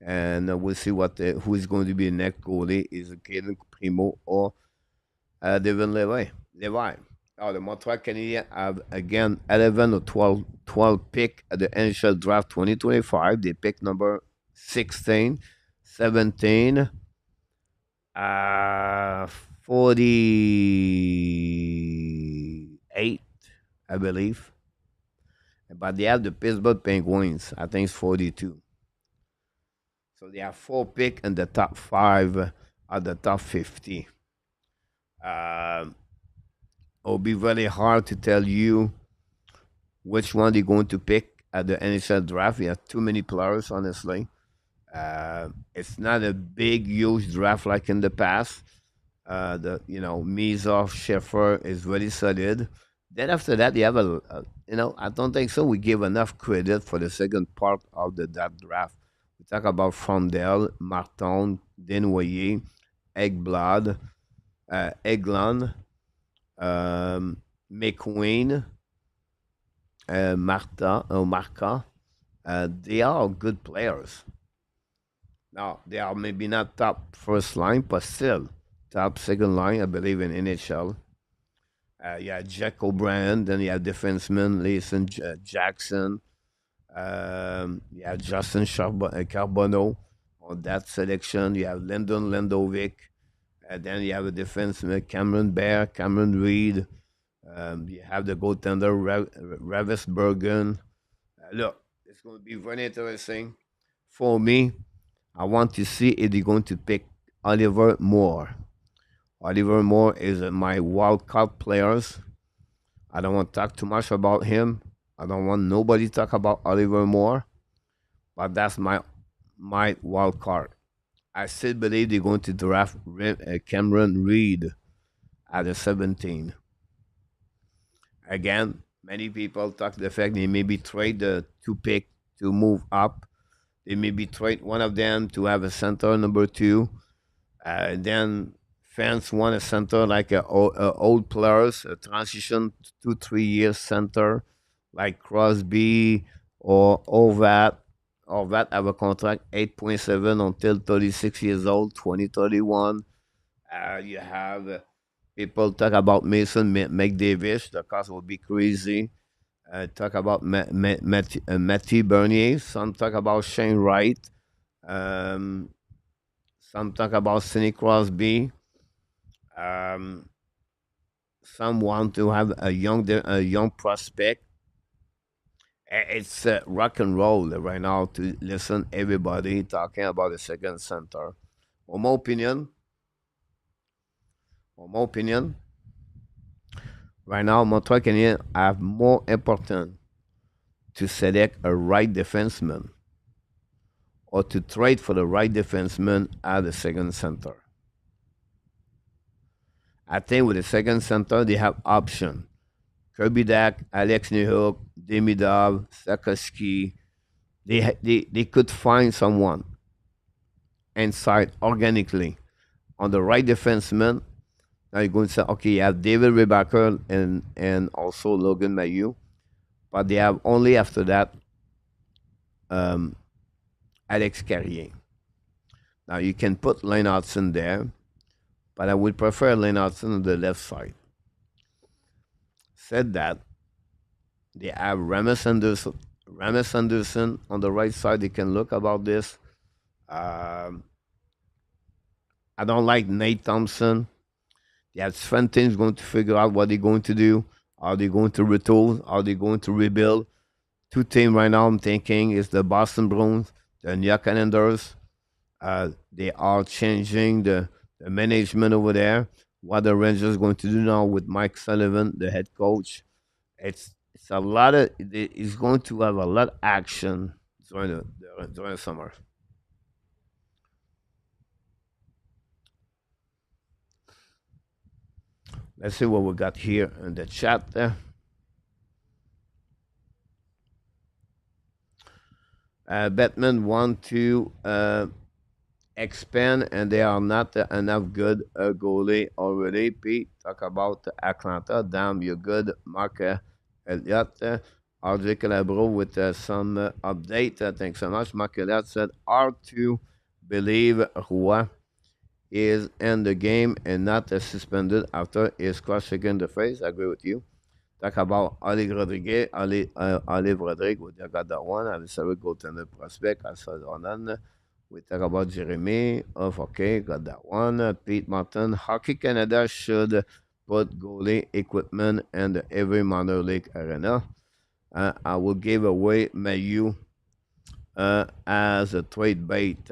and we'll see who is going to be the next goalie. Is it Caden Primo or David Levy? Levi. Oh, the Montreal Canadiens have again 11 or 12 pick at the NHL draft 2025. They pick number 16, 17, 48, I believe. But they have the Pittsburgh Penguins. I think it's 42. So they have 4 pick in the top 5 of the top 50. It'll be very hard to tell you which one they're going to pick at the NHL draft. We have too many players, honestly. It's not a big, huge draft like in the past. Mizov, Sheffer is very solid. Then after that, you have I don't think so. We give enough credit for the second part of that draft. We talk about Frondel, Martin, Desnoyers, Eggblad, Eglon, McQueen, Marca. They are all good players. Now, they are maybe not top first line, but still top second line, I believe, in NHL. You have Jack O'Brien, then you have defenseman Leeson Jackson. You have Justin Carbonneau on that selection. You have Lyndon Lendovic. Then you have a defenseman Cameron Bear, Cameron Reed. You have the goaltender Ravis Bergen. Look, it's going to be very interesting. For me, I want to see if they're going to pick Oliver Moore. Oliver Moore is my wild card players. I don't want to talk too much about him. I don't want nobody to talk about Oliver Moore. But that's my wild card. I still believe they're going to draft Cameron Reed at the 17. Again, many people talk the fact they maybe trade the 2 pick to move up. They maybe trade one of them to have a center number 2. Then fans want a center like old players, a transition 2-3 years center like Crosby or Orvat. Orvat have a contract 8.7 until 36 years old, 2031. You have people talk about Mason McDavid. The cost will be crazy. Talk about Matthew Bernier. Some talk about Shane Wright. Some talk about Sidney Crosby. Some want to have a young prospect. It's rock and roll right now to listen everybody talking about the second center. For my opinion, right now Montreal Canadiens have more important to select a right defenseman or to trade for the right defenseman at the second center. I think with the second center, they have option. Kirby Dak, Alex Newhook, Demidov, Sakaski. They could find someone inside organically on the right defenseman. Now you're going to say, okay, you have David Rebacker and also Logan Mayu. But they have only after that Alex Carrier. Now you can put Lane Hudson there, but I would prefer Lane Hudson on the left side. Said that, they have Ramis Anderson. Ramis Anderson on the right side. They can look about this. I don't like Nate Thompson. They have Sventon's going to figure out what they're going to do. Are they going to retool? Are they going to rebuild? 2 teams right now I'm thinking is the Boston Bruins, the New York Islanders. They are changing the management over there. What the Rangers going to do now with Mike Sullivan, the head coach. It's It's a lot of. It's going to have a lot of action during the summer. Let's see what we got here in the chat. There, Batman want to expand, and they are not enough good goalie already. Pete, talk about Atlanta. Damn, you're good. Mark Elliott. RJ Calabro with some update. Thanks so much. Mark Elliott said, hard to believe Roy is in the game and not suspended after his crush in the face. I agree with you. Talk about Olive Rodriguez, Olive Rodriguez, we got that one. I decided goaltender prospect. I saw that one. We talk about Jeremy. Of okay, got that one. Pete Martin. Hockey Canada should put goalie equipment in every minor league arena. I will give away Mayu as a trade bait.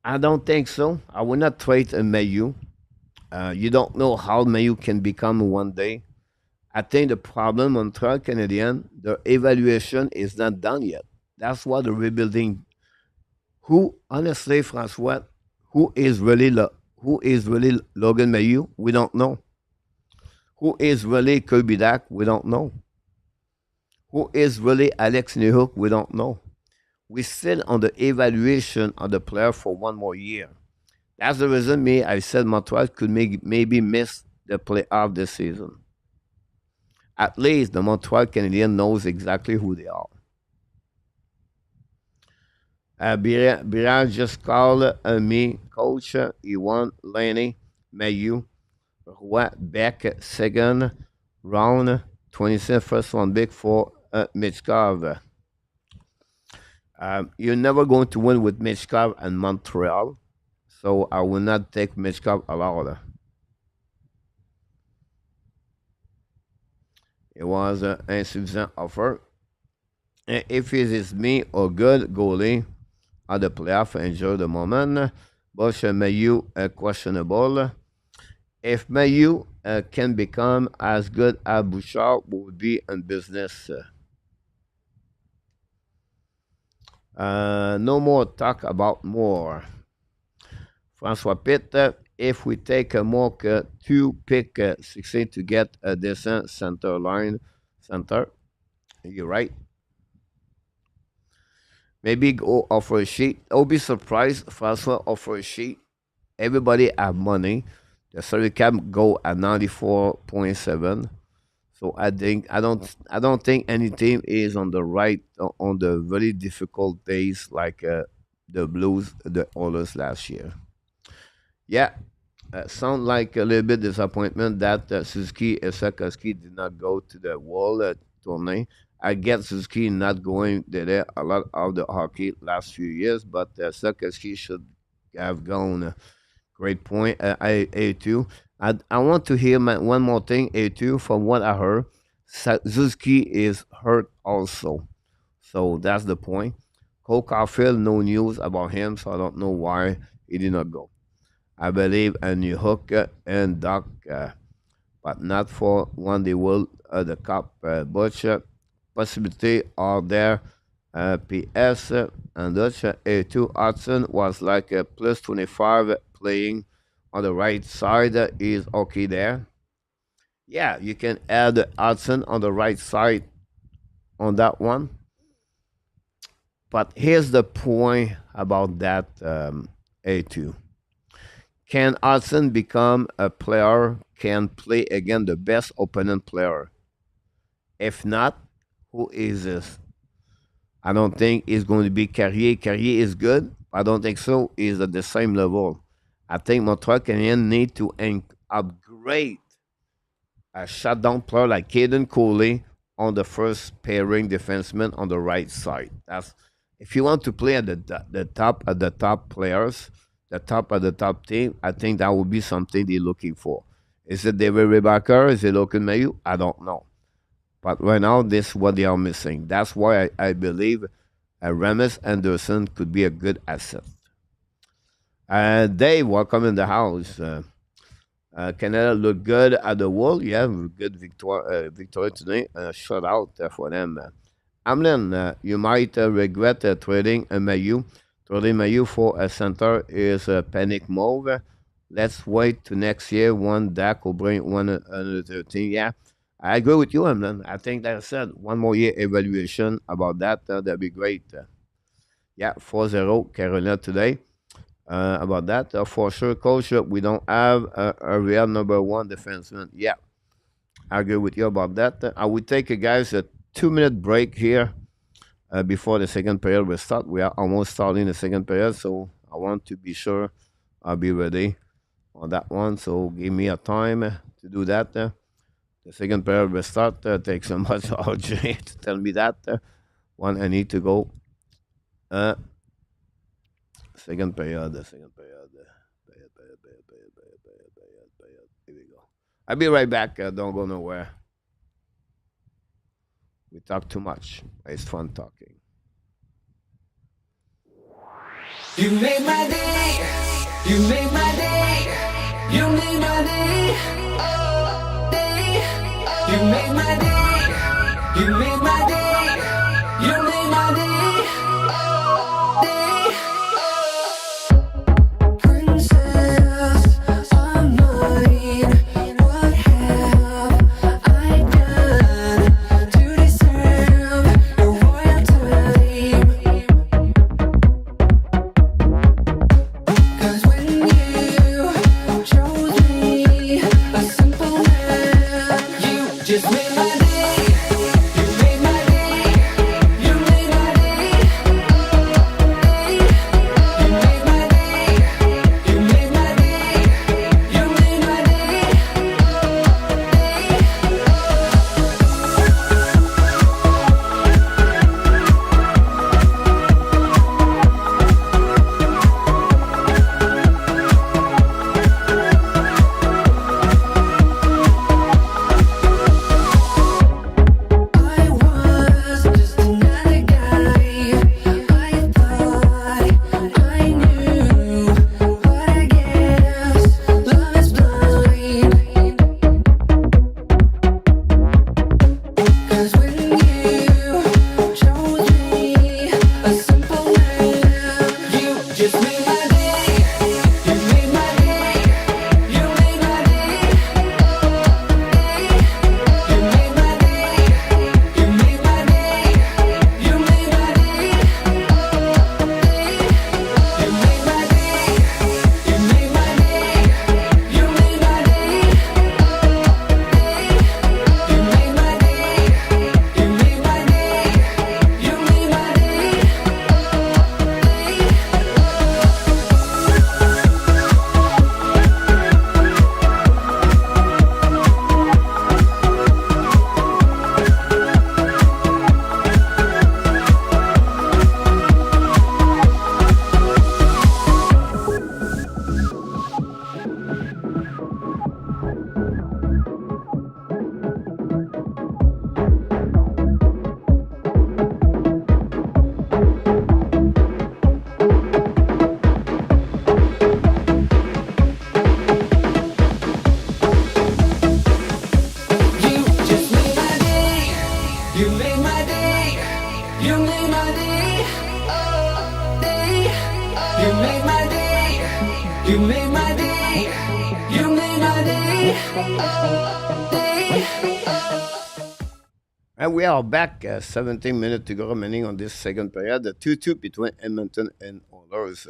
I don't think so. I will not trade a Mayu. You don't know how Mayu can become one day. I think the problem on Montreal Canadian, the evaluation is not done yet. That's why the rebuilding. Who, honestly, Francois, who is really Logan Mayu? We don't know. Who is really Kirby Dak? We don't know. Who is really Alex Newhook? We don't know. We're still on the evaluation of the player for one more year. That's the reason I said Montreal could maybe miss the playoff this season. At least the Montreal Canadian knows exactly who they are. Biraj just called me, coach. He won Laney, Mayu, Roy, Beck, second round, 27th, first one big for Michkov. You're never going to win with Michkov and Montreal, so I will not take Michkov allowed. It was an insufficient offer. And if it is me or good goalie at the playoff, enjoy the moment. Bush and Mayu questionable. If Mayu can become as good as Bouchard, we would be in business. No more talk about more. Francois Pitt, if we take a mock 2 pick 16 to get a decent center line center, you're right. Maybe go offer a sheet. I'll be surprised Francois offer a sheet. Everybody have money. The salary cap go at 94.7. So I don't think any team is on the right on the very difficult days like the Blues, the Oilers last year. Yeah, sound like a little bit disappointment that Suzuki Sakaski did not go to the World Tournament. I get Suzuki not going there a lot of the hockey last few years, but Sakaski should have gone. Great point, A2. I want to hear one more thing, A2. From what I heard, Suzuki is hurt also. So that's the point. Cole Caulfield, no news about him, so I don't know why he did not go. I believe a new hook and Doc, but not for one they will the cup. Butcher possibility are there. PS and Dutch A2 Hudson was like a plus 25 playing on the right side. Is okay there. Yeah, you can add Hudson on the right side on that one. But here's the point about that A2. Can Hudson become a player, can play against the best opponent player? If not, who is this? I don't think it's going to be Carrier. Carrier is good. I don't think so. He's at the same level. I think Montreal Canadiens need to upgrade a shutdown player like Caden Cooley on the first pairing defenseman on the right side. That's if you want to play at the top players, the top of the top team. I think that would be something they're looking for. Is it David Rebacker? Is it Logan Mayu? I don't know. But right now, this is what they are missing. That's why I believe Ramis Anderson could be a good asset. Dave, welcome in the house. Canada looked good at the wall. Yeah, good victory today. Shutout for them. Hamlin, you might regret trading a Mayu. Trading Mayu for a center is a panic move. Let's wait to next year. One Dak will bring one another team. Yeah, I agree with you, Hamlin. I think that I said one more year evaluation about that. That'd be great. Yeah, 4-0 Carolina today. About that, for sure, coach, we don't have a real number one defenseman. Yeah, I agree with you about that. I would take, guys, a 2 minute break here before the second period will start. We are almost starting the second period, so I want to be sure I'll be ready on that one. So give me a time to do that. The second period will start. Takes so much RJ to tell me that. One, I need to go. Uh, second period, second period. Period. Here we go. I'll be right back. Don't go nowhere. We talk too much. It's fun talking. You made my day. You made my day. You made my day. Oh, day. You made my day. You made my day. You made my day. Oh, day. Princess of mine, what have I done to deserve your royalty? 'Cause when you chose me, a simple man, you just made my day. You made my day. You made my day. Day. You made my day. You made my day. You made my day. I was just another guy. I thought I knew, but I guess love is blind. 'Cause when you chose me, a simple man, you just made my day. You made my day. You made my day. Day. You made my day. You made my day. You made my day. Day. You made my day. You made my day. You made my day. Day. You made my day. You made my day. You made my You just made my day. You made my day. You made my day. Oh, day. You made my day. You made my day. You made my day. Oh, day. And we are back. 17 minutes to go remaining on this second period. The 2-2 between Edmonton and Oilers.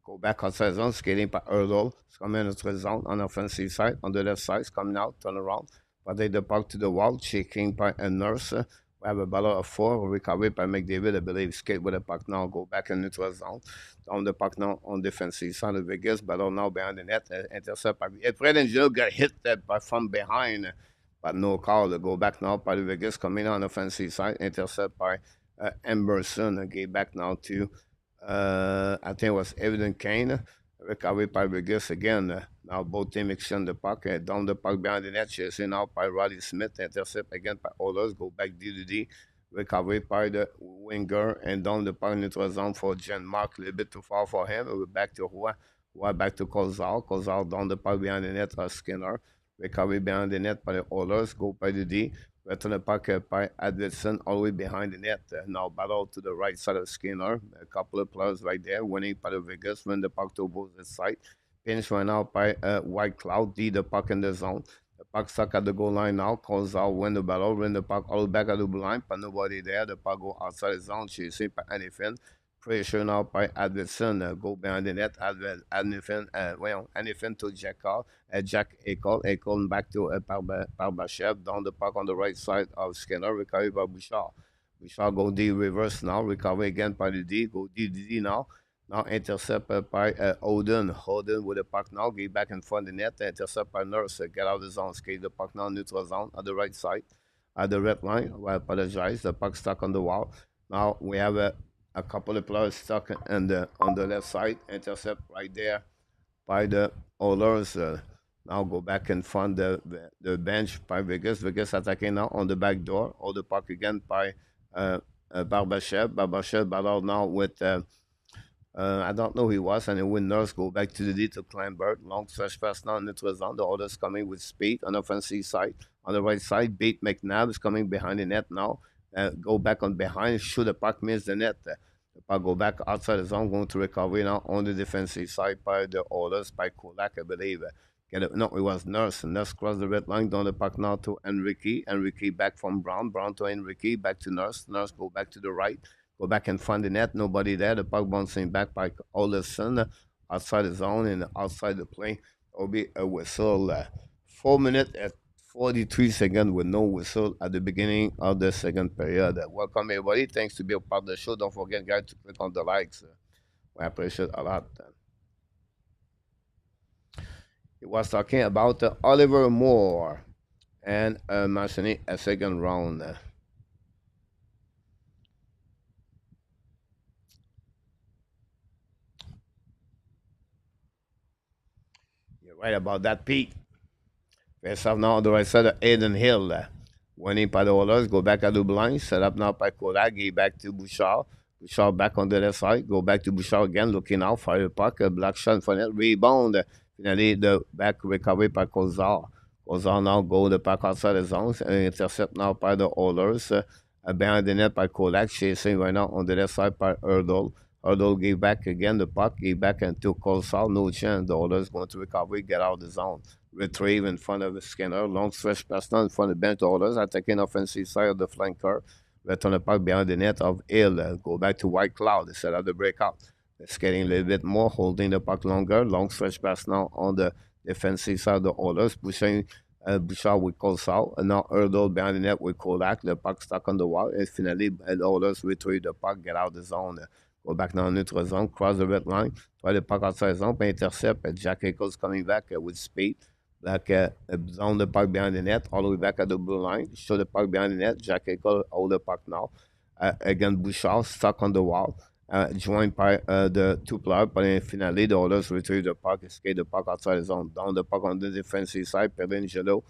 Go back outside zone, skating by Hertl. It's coming into the zone on the offensive side. On the left side, it's coming out, turn around. Paday the puck to the wall, shaking by a nurse. We have a battle of four, recovered by McDavid. I believe skate with the puck now, go back in neutral zone. Down the puck now on defensive side of Vegas. Battle now behind the net. Intercept by Fred and Gino got hit from behind. But no call to go back now. By Vegas coming on offensive side. Intercept by Emerson. Get back now to I think it was Evident Kane. Recovered by Vegas again. Now both teams exchange the puck. Down the puck behind the net. Chasing out by Roddy Smith. Intercept again by Oilers. Go back D2D. Recovered by the winger. And down the puck neutral zone for Jen Mark. A little bit too far for him. We're back to Roy. Right back to Kozal. Kozal down the puck behind the net. Skinner. Recovery behind the net by the Oilers. Go by the D. Return the puck by Edmonton all the way behind the net. Now battle to the right side of Skinner. A couple of players right there winning by the Vegas. Win the puck to opposite side. Pinch right now by White Cloud. D the puck in the zone. The puck stuck at the goal line now. Calls out, win the battle, win the puck all back at the blue line, but nobody there. The puck go outside the zone. Chasing by anything. Pressure now by Advison. Go behind the net. Anything, anything to Jack Eichel. Eichel back to Barbashev. Down the puck on the right side of Skinner. Recovery by Bouchard. Bouchard go D reverse now. Recovery again by the D. Go D now. Now intercept by Odin. Odin with the puck now. Get back in front of the net. Intercept by Nurse. Get out of the zone. Skate the puck now. Neutral zone at the right side. At the red line. I apologize. The puck stuck on the wall. Now we have a couple of players stuck on the left side. Intercept right there by the Oilers. Now go back in front of the bench by Vegas. Vegas attacking now on the back door. Hold the puck again by Barbashev. Barbashev battled now with I don't know who he was, and the winners go back to the D to Kleinberg. Long stretch pass now in the zone. The others coming with speed on the offensive side. On the right side, Beat McNabb is coming behind the net now. Go back on behind, shoot the puck, miss the net. The puck go back outside the zone, going to recovery now on the defensive side by the Oilers, by Kulak, I believe. No, it was Nurse. Nurse crossed the red line, down the puck now to Enrique. Enrique back from Brown. Brown to Enrique, back to Nurse. Nurse go back to the right. Go back and find the net. Nobody there. The puck bouncing back by Olsen outside the zone and outside the plane. There will be a whistle. 4 minutes and 43 seconds with no whistle at the beginning of the second period. Welcome, everybody. Thanks to be a part of the show. Don't forget, guys, to click on the likes. We appreciate a lot. He was talking about Oliver Moore and mentioning a second round. You're right about that, Pete. Face off now on the right side of Adin Hill. Winning by the Oilers. Go back at the blind. Set up now by Kolagi. Back to Bouchard. Bouchard back on the left side. Go back to Bouchard again. Looking out. Fire the puck. Black shot for net. Rebound. Finally, the back recovery by Kozar. Kozar now go the puck outside the zone. Intercept now by the Oilers. Behind the net by Kolak. Chasing right now on the left side by Hertl. Hertl gave back again the puck. Gave back into Kozar. No chance. The Oilers going to recover. Get out of the zone. Retrieve in front of Skinner. Long stretch pass now in front of the bench. The Oilers attacking offensive side of the flanker. Return the puck behind the net of Hill. Go back to White Cloud. Set up the breakout. Skating a little bit more, holding the puck longer. Long stretch pass now on the defensive side of the Oilers. Pushing Bouchard with Colsal. And now Hertl behind the net with Kolak. The puck stuck on the wall. And finally, the Oilers retrieve the puck, get out of the zone. Go back now in neutral zone, cross the red line. Try the puck outside the zone, intercept. Jack Eichel's coming back with speed. Back down the puck behind the net, all the way back at the blue line. Show the puck behind the net. Jack Eichel hold the puck now. Again, Bouchard stuck on the wall. Joined by the two players, but then finally the Oilers retrieve the puck, skate the puck outside the zone, down the puck on the defensive side. Pelangelo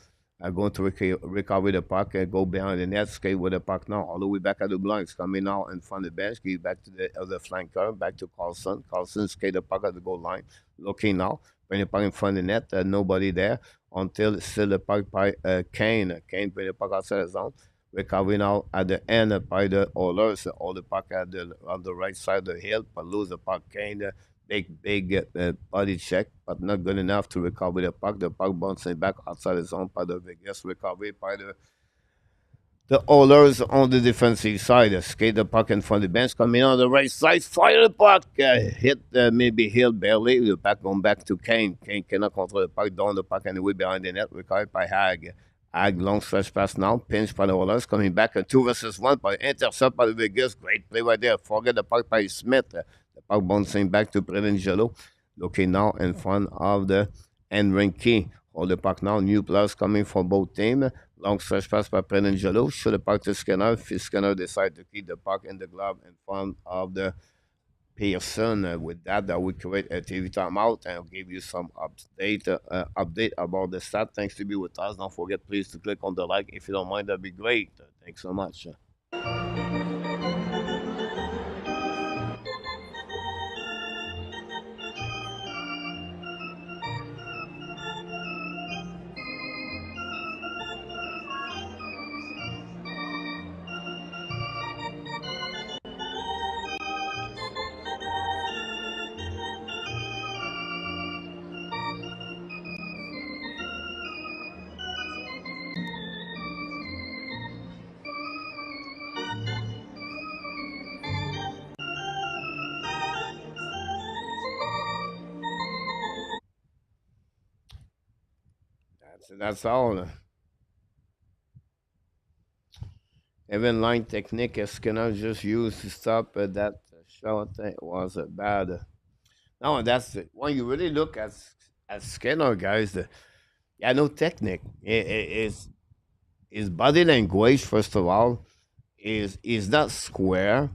going to recover the puck, go behind the net, skate with the puck now, all the way back at the blinds, coming now in front of the bench, give back to the other flanker, back to Carlson. Carlson skate the puck at the goal line, looking now, bring the puck in front of the net, nobody there, until still the puck by Kane. Kane bring the puck outside the zone. Recovery now at the end by the Oilers. All the puck on the right side of the hill, but lose the puck. Kane, big body check, but not good enough to recover the puck. The puck bouncing back outside the zone by the Vegas. Recovery by the Oilers on the defensive side. Skate the puck in front of the bench. Coming on the right side. Fire the puck. Hit maybe Hill barely. The puck going back to Kane. Kane cannot control the puck. Down the puck anyway behind the net. Recovered by Hag. Ag long stretch pass now, pinch by the Oilers, coming back a 2 versus 1, by intercept by the Vegas. Great play right there. Forget the puck by Smith. The puck bouncing back to Pelangelo. Looking now in front of the Enrique. Hold the puck now. New players coming from both teams. Long stretch pass by Pelangelo. Show the puck to Skinner. Skinner decide to keep the puck in the glove in front of the Pearson. With that will create a TV timeout and I'll give you some update about the stat. Thanks to be with us. Don't forget, please, to click on the like. If you don't mind, that'd be great. Thanks so much. That's all. Even line technique Skinner just used to stop that shot was bad. No, that's it. When you really look at Skinner, guys, yeah, no technique. It's his body language, first of all, is not square.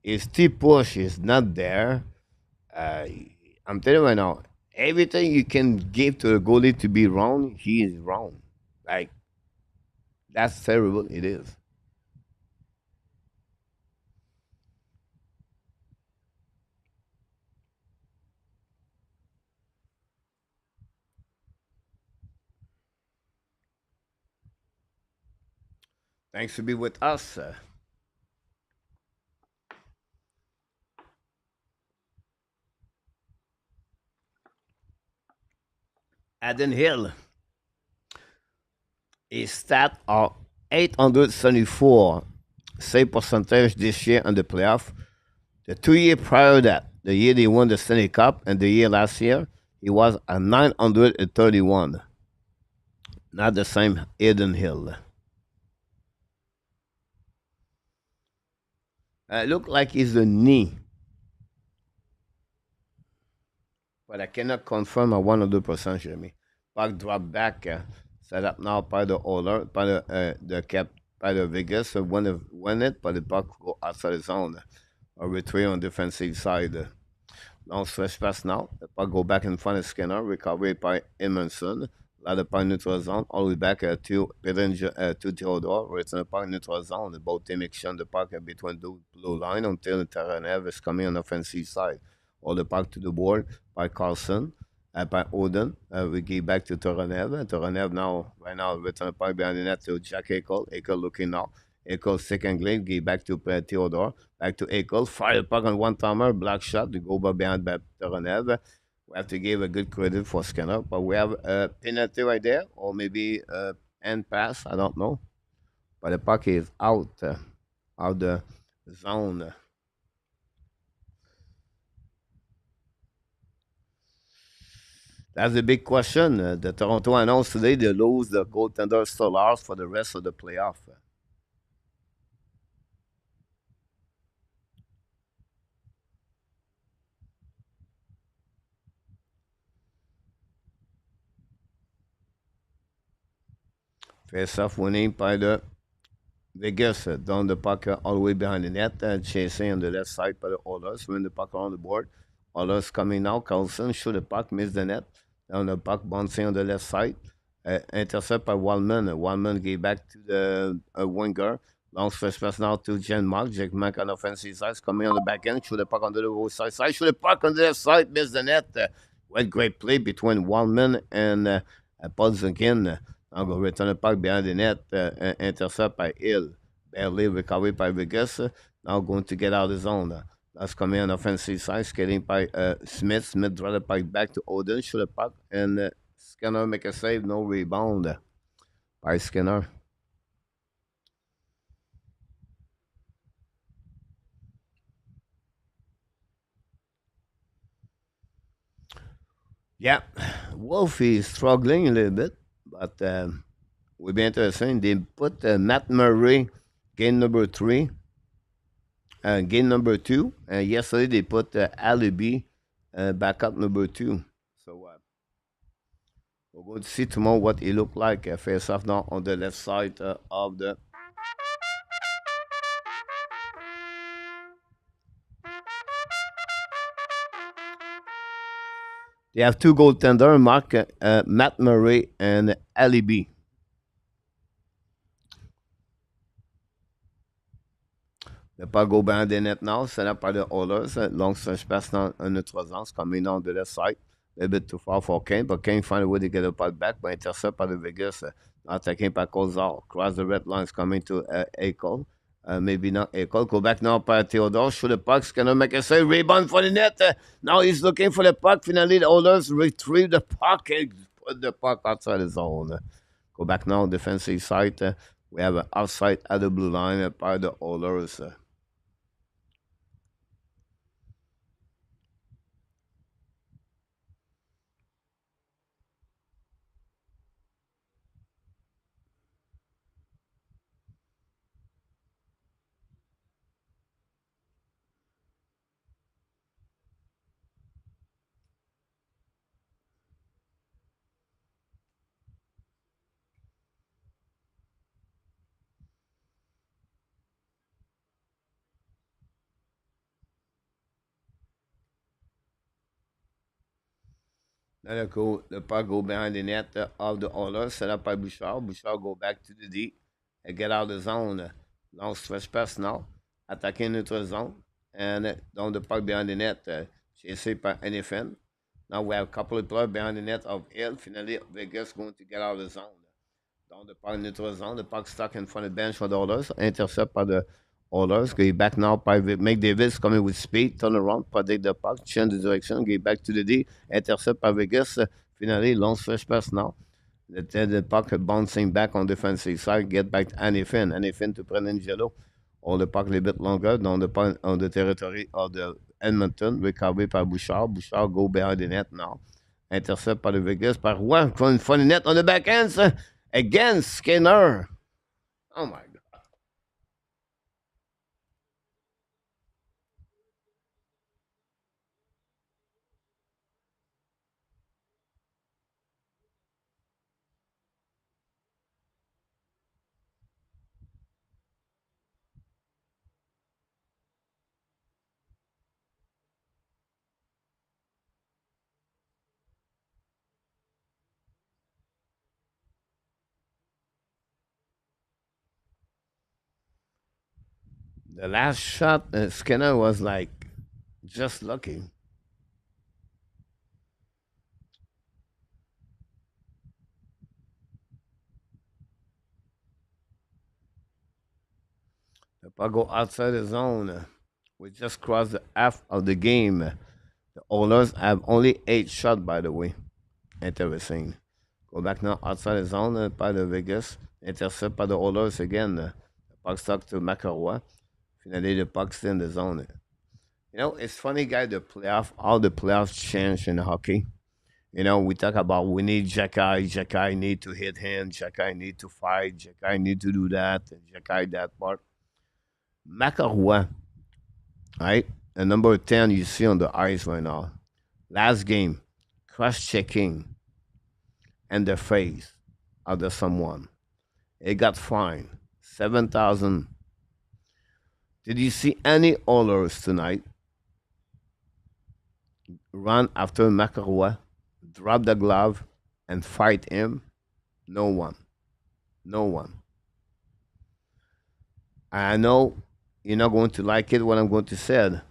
His T push is not there. Uh, I'm telling you right now, everything you can give to the goalie to be wrong, he is wrong. Like that's terrible. It is. Thanks to be with us, Adin Hill. His stat are 874 save percentage this year in the playoff. The 2 year prior to that, the year they won the Stanley Cup and the year last year, he was a 931. Not the same Adin Hill. Look like he's a knee, but I cannot confirm a 100%, Jeremy. Puck drop back, set up now by the Oilers, by the cap, by the Vegas, so win it, but the puck go outside the zone. A retreat on defensive side. Long stretch pass now. The puck go back in front of Skinner. Recovery by Emerson. Ladder by neutral zone. All the way back to Piringer, to Theodore. Return the puck neutral zone. Both team exchange the puck between the blue line until Taranev is coming on the offensive side. All the puck to the board by Carlson. By Odin. We give back to Taranev. Taranev now, right now, return the puck behind the net to Jack Eichel. Eichel looking now. Eichel second glade. Give back to Theodore. Back to Eichel. Fire the puck on one timer. Black shot to go behind by Taranev. We have to give a good credit for Skinner, but we have a penalty right there, or maybe a end pass. I don't know. But the puck is out of the zone. That's the big question. The Toronto announced today they lose the goaltender Stolars for the rest of the playoff. Face off winning by the Vegas down the puck all the way behind the net, chasing on the left side by the Oilers. Win the puck on the board. Oilers coming now. Carlson shoot the puck, miss the net. Down the puck bouncing on the left side. Intercept by Wallman. Wallman gave back to the winger. Long stretch pass now to Jen Mark. Jack Mack on the offensive side. Coming on the back end. Shoot the puck on the right side. Shoot the puck on the left side. Miss the net. Well, great play between Wallman and Paul Zunkin. Now go return the puck behind the net, intercept by Hill. Barely recovered by Vegas. Now going to get out of the zone. That's coming on offensive side, skating by Smith. Smith draw the puck back to Odin, shoot the puck, and Skinner make a save, no rebound by Skinner. Yeah, Wolf is struggling a little bit, but will be interesting. They put Matt Murray, game number 3, game number 2. Yesterday they put Alibi, backup number 2. So we're going to see tomorrow what he look like. Face off now on the left side of the. They have two goaltender, Matt Murray and Alibi. The puck go behind the net now, set up by the Oilers. Long stretch pass now on the Trozans coming on the left side. A little bit too far for Kane, but Kane find a way to get the puck back, but intercept by the Vegas. Now taking back Ozal. Cross the red lines coming to Eichel. Maybe not Eichel. Go back now by Theodore. Shoot the puck. Skinner make a save. Rebound for the net. Now he's looking for the puck. Finally, the Oilers retrieve the puck and put the puck outside the zone. Go back now, defensive side. We have an outside at the blue line by the Oilers. Now the puck go behind the net of the Oilers, set up by Bouchard. Bouchard go back to the D and get out of the zone. Long stretch pass now, attacking into zone. And down the puck behind the net, chased by anything. Now we have a couple of players behind the net of Hill. Finally, Vegas going to get out of the zone. Down the puck into the zone. The puck stuck in front of the bench for the Oilers. Intercept by the Oilers. Get back now by McDavis coming with speed. Turn around, protect the puck, change the direction. Get back to the D. Intercept by Vegas. Finally, long stretch pass now. The puck bouncing back on defensive side. Get back to Anyfin. Anyfin to Prenangelo. All the puck a little bit longer down the puck on the territory of the Edmonton. Recovered by Bouchard. Bouchard go behind the net now. Intercept par the Vegas. Par Roy. Une funny net on the backhand. Again, Skinner. Oh my God. The last shot, Skinner was like just lucky. The puck go outside the zone. We just crossed the half of the game. The Oilers have only 8 shots, by the way. Interesting. Go back now outside the zone by the Vegas. Intercept by the Oilers again. The puck stuck to McElroy. Finally, the puck's in the zone. You know, it's funny, guy, the playoff, all the playoffs change in hockey. You know, we talk about we need Jack Eye need to hit him, Jack Eye need to fight, Jack Eye need to do that, and Jack Eye that part. McElroy, right? The number 10 you see on the ice right now. Last game, cross checking and the face of the someone. It got fined 7,000. Did you see any Oilers tonight run after McElroy, drop the glove, and fight him? No one. No one. I know you're not going to like it what I'm going to say.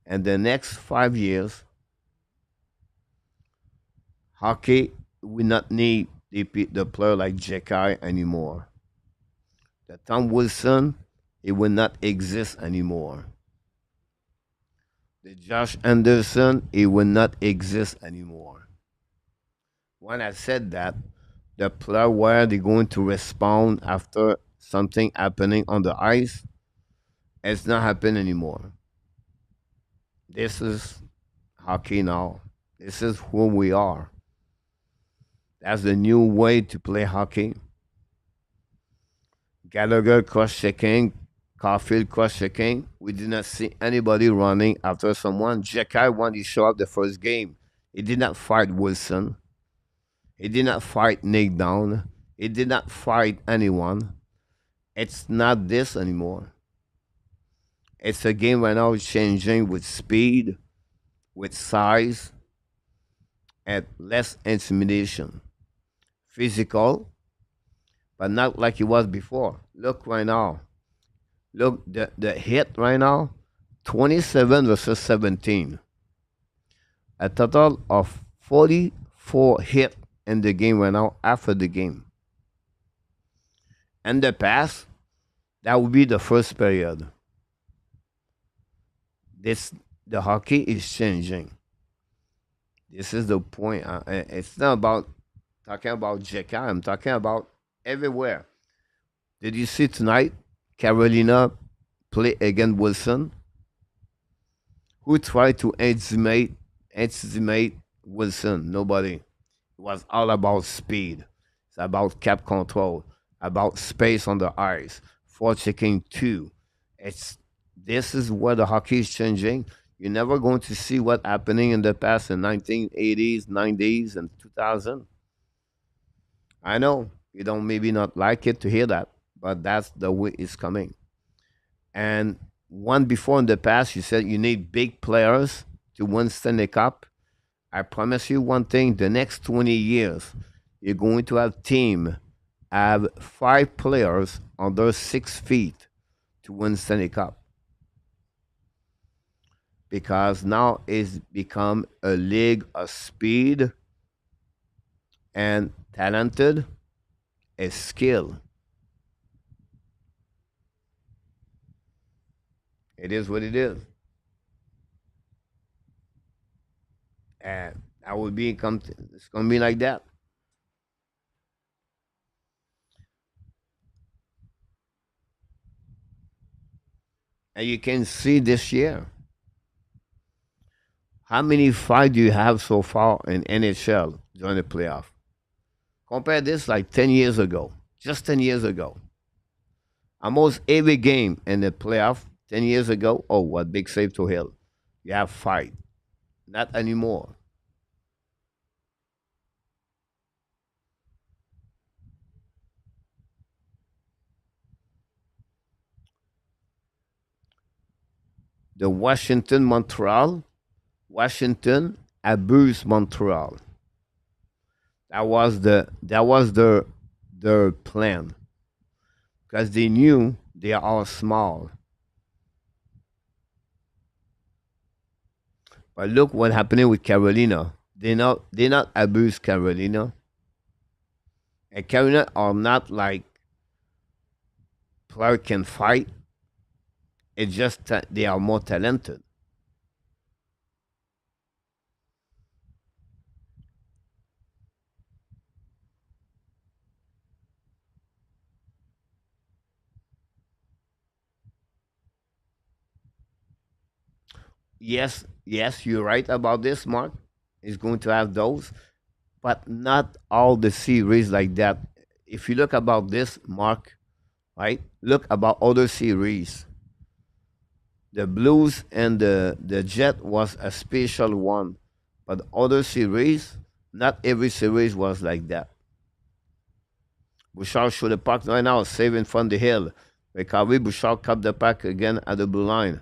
And the next 5 years, hockey will not need the player like Jekai anymore. The Tom Wilson, it will not exist anymore. The Josh Anderson, it will not exist anymore. When I said that, the player where they're going to respond after something happening on the ice, it's not happening anymore. This is hockey now. This is who we are. That's the new way to play hockey. Gallagher cross checking, Caulfield cross checking. We did not see anybody running after someone. Jekai, when he showed up the first game, he did not fight Wilson. He did not fight Nick Down. He did not fight anyone. It's not this anymore. It's a game right now changing with speed, with size, and less intimidation. Physical, but not like it was before. Look right now. Look, the hit right now, 27 versus 17. A total of 44 hit in the game right now after the game. In the past, that would be the first period. The hockey is changing. This is the point. It's not about talking about Jacka. I'm talking about everywhere. Did you see tonight Carolina play against Wilson? Who tried to intimidate Wilson? Nobody. It was all about speed. It's about cap control, about space on the ice, for checking two. It's This is where the hockey is changing. You're never going to see what happening in the past in 1980s, 90s, and 2000. I know you don't maybe not like it to hear that, but that's the way it's coming. And one before in the past, you said you need big players to win Stanley Cup. I promise you one thing: the next 20 years, you're going to have team have 5 players under 6 feet to win Stanley Cup because now it's become a league of speed and talented and skill. It is what it is, and I will be it's gonna be like that. And you can see this year how many fights do you have so far in NHL during the playoff. Compare this like 10 years ago, just 10 years ago. Almost every game in the playoff 10 years ago. Oh, what big save to Hill! You have fight. Not anymore. The Washington Montreal, Washington abused Montreal. That was their plan because they knew they are all small. But look what happening with Carolina. They not abuse Carolina, and Carolina are not like player can fight. It's just that they are more talented. Yes, yes, you're right about this, Mark. Is going to have those, but not all the series like that. If you look about this, Mark, right? Look about other series. The Blues and the Jet was a special one, but other series, not every series was like that. Bouchard should the puck right now, saving from the hill. Recovery, Bouchard cup the puck again at the blue line.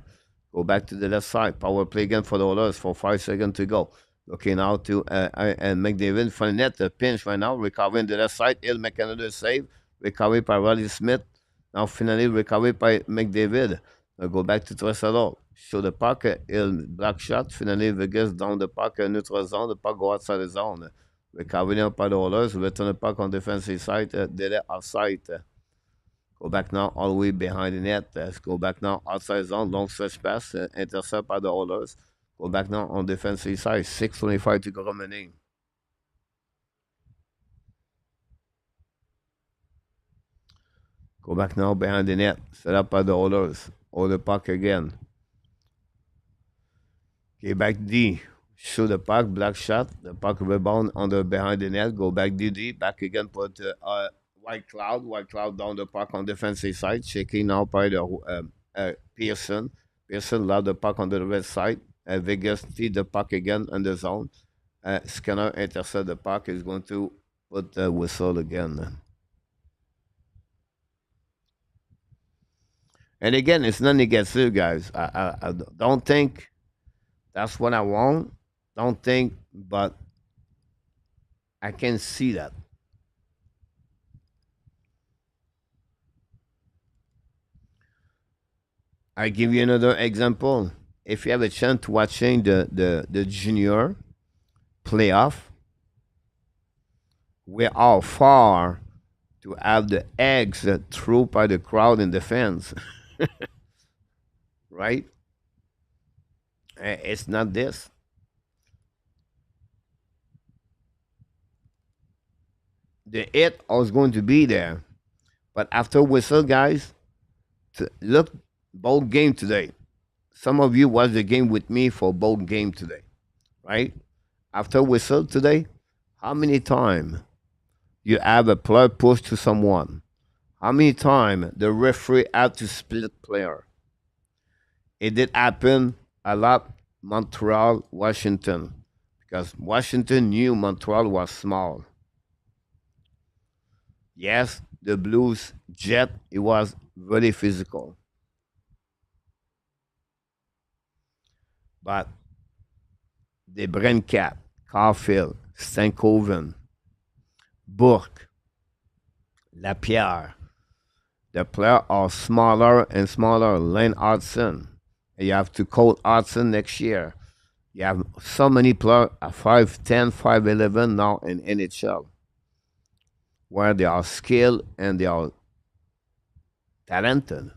Go back to the left side. Power play again for the Oilers for 5 seconds to go. Looking now to and McDavid for the net. The pinch right now. Recovering the left side. Hill make another save. Recovery by Riley Smith. Now finally recovery by McDavid. Now go back to Tressador. Show the puck. Hill black shot. Finally Vegas down the puck. Neutral zone. The puck go outside the zone. Recovery now by the Oilers. Return the puck on defensive side. Did offside. Go back now all the way behind the net. Let's go back now outside zone. Long stretch pass. Intercept by the Oilers. Go back now on defensive side. 6:25 to go remaining. Go back now behind the net. Set up by the Oilers. Hold the puck again. Okay, back D. Shoot the puck. Black shot. The puck rebound under behind the net. Go back DD. Back again. Put White Cloud. White Cloud down the puck on defensive side. Shaking now by the Pearson. Pearson loud the puck on the red side. Vegas see the puck again in the zone. Skinner intercept the puck. Is going to put the whistle again. And again, it's nothing against you guys. I don't think that's what I want. Don't think, but I can see that. I give you another example. If you have a chance to watching the junior playoff, we are far to have the eggs thrown by the crowd in the fans, right? It's not this. The it was going to be there, but after whistle, guys, look both game today. Some of you watched the game with me for both game today, right? After whistle today, how many time you have a player push to someone? How many time the referee had to split player? It did happen a lot. Montreal, Washington, because Washington knew Montreal was small. Yes, the Blues Jet, it was very physical, but the brain cap Caulfield, Stankoven, Bourque, Lapierre. The players are smaller and smaller. Lane Hudson. You have to call Hudson next year. You have so many players at 5'10", 5'11" now in NHL, where they are skilled and they are talented.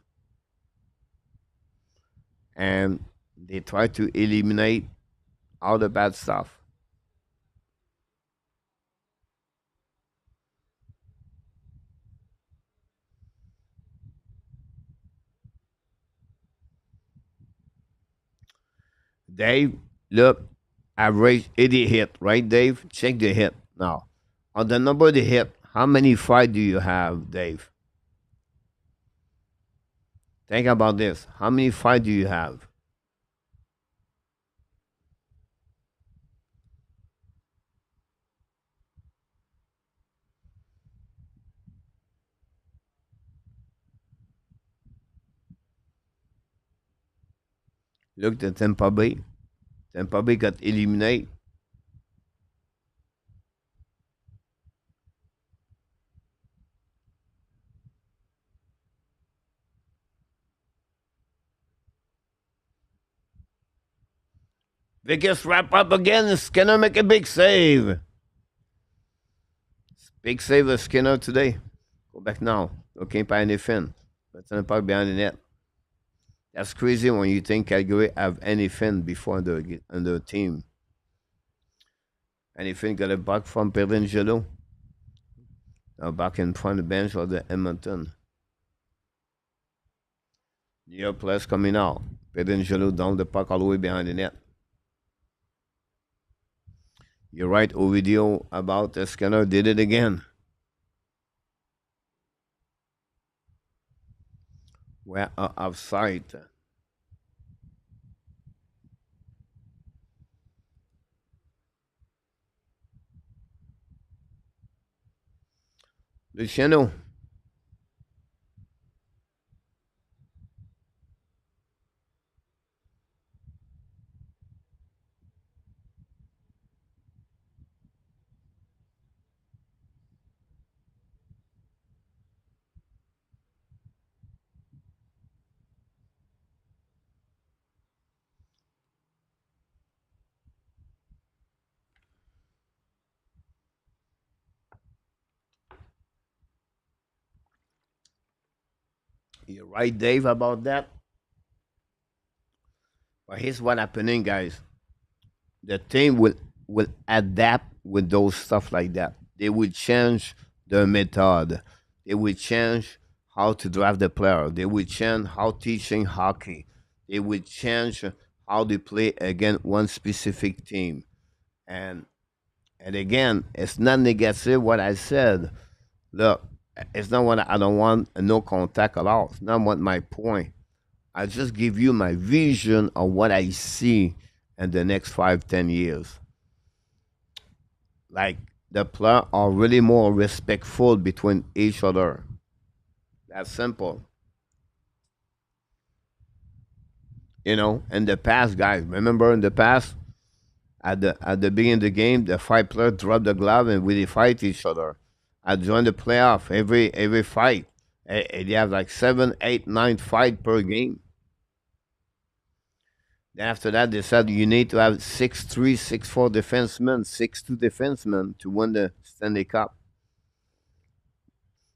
And they try to eliminate all the bad stuff. Dave, look, average 80 hit, right, Dave? Check the hit now. On the number of the hit, how many fight do you have, Dave? Think about this. How many fight do you have? Look at Tampa Bay. Tampa Bay got eliminated. Vegas wrap up again. Skinner make a big save. Big save of Skinner today. Go back now. Looking by anything. But in the park behind the net. That's crazy when you think Calgary have anything before the team. Anything got a buck from Pelingelo. Now back in front of the bench of the Edmonton. New York players coming out. Pelingelo down the puck all the way behind the net. You're right, Ovidio, about Skinner did it again. We're offside. Luciano. You're right, Dave, about that. But here's what happening, guys. The team will adapt with those stuff like that. They will change the method. They will change how to draft the player. They will change how teaching hockey. They will change how they play against one specific team. And and again, it's not negative what I said. Look, it's not what I don't want no contact at all. It's not what my point. I just give you my vision of what I see in the next 5, 10 years. Like the players are really more respectful between each other. That's simple. In the past, guys, remember in the past, at the beginning of the game, the five players drop the glove and really fight each other. I joined the playoff every fight. You have like 7, 8, 9 fight per game. Then after that, they said you need to have 6'3", 6'4" defensemen, 6'2" defensemen to win the Stanley Cup.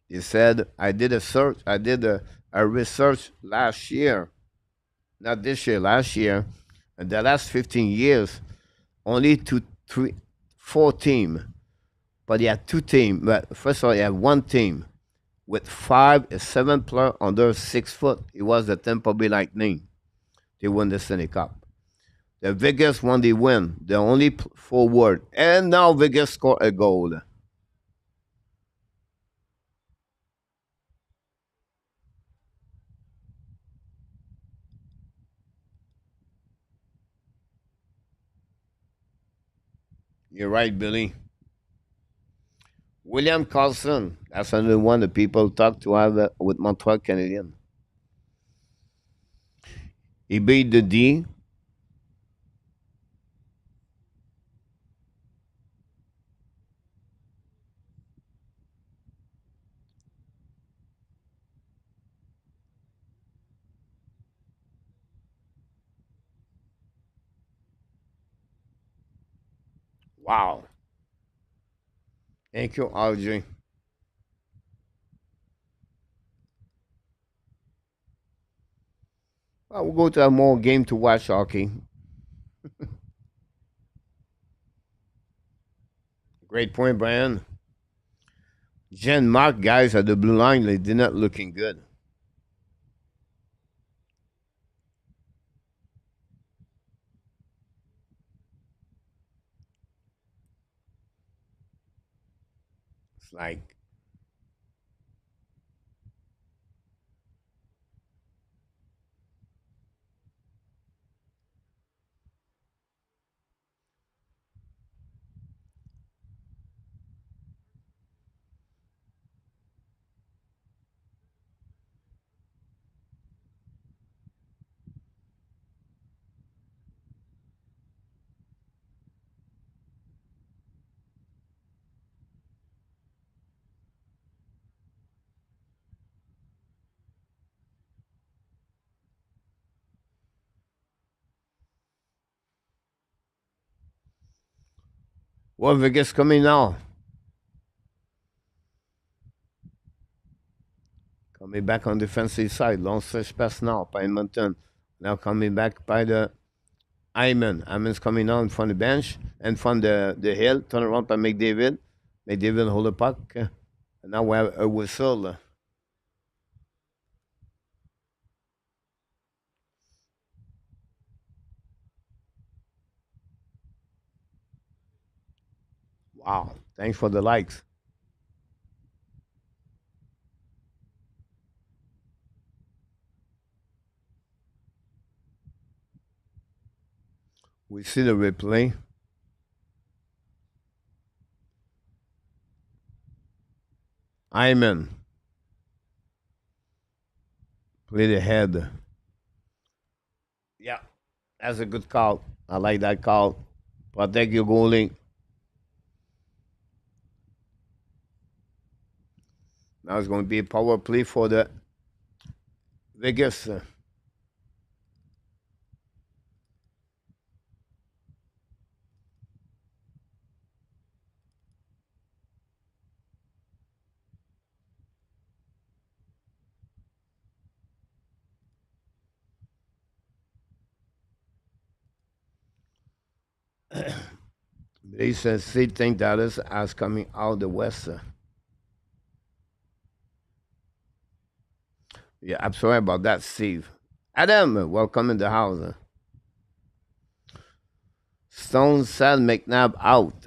They said I did a search. I did a research last year, not this year, last year. In the last 15 years, only two, three, 4 teams. But you had 2 teams. But first of all, you have one team with 5 or 7 players under 6 foot. It was the Tampa Bay Lightning. They won the Stanley Cup. The Vegas won the win. The only forward. And now Vegas scored a goal. You're right, Billy. William Carlson. That's another one that people talk to have with Montreal Canadiens. He beat the D. Wow. Thank you, RJ. Well, we'll go to a more game to watch hockey. Great point, Brian. Jen Mark guys at the blue line, they did not looking good. It's like, well, Vegas coming now. Coming back on defensive side. Long stretch pass now by Edmonton. Now coming back by the Hyman. Hyman's coming now in front of the bench and from the hill. Turn around by McDavid. McDavid hold the puck. And now we have a whistle. Wow. Thanks for the likes. We see the replay. Hyman. Play the head. Yeah. That's a good call. I like that call. Protect your goalie. Now it's going to be a power play for the Vegas. They said they think Dallas as coming out the west. Yeah, I'm sorry about that, Steve. Adam, welcome in the house. Stone said McNabb out.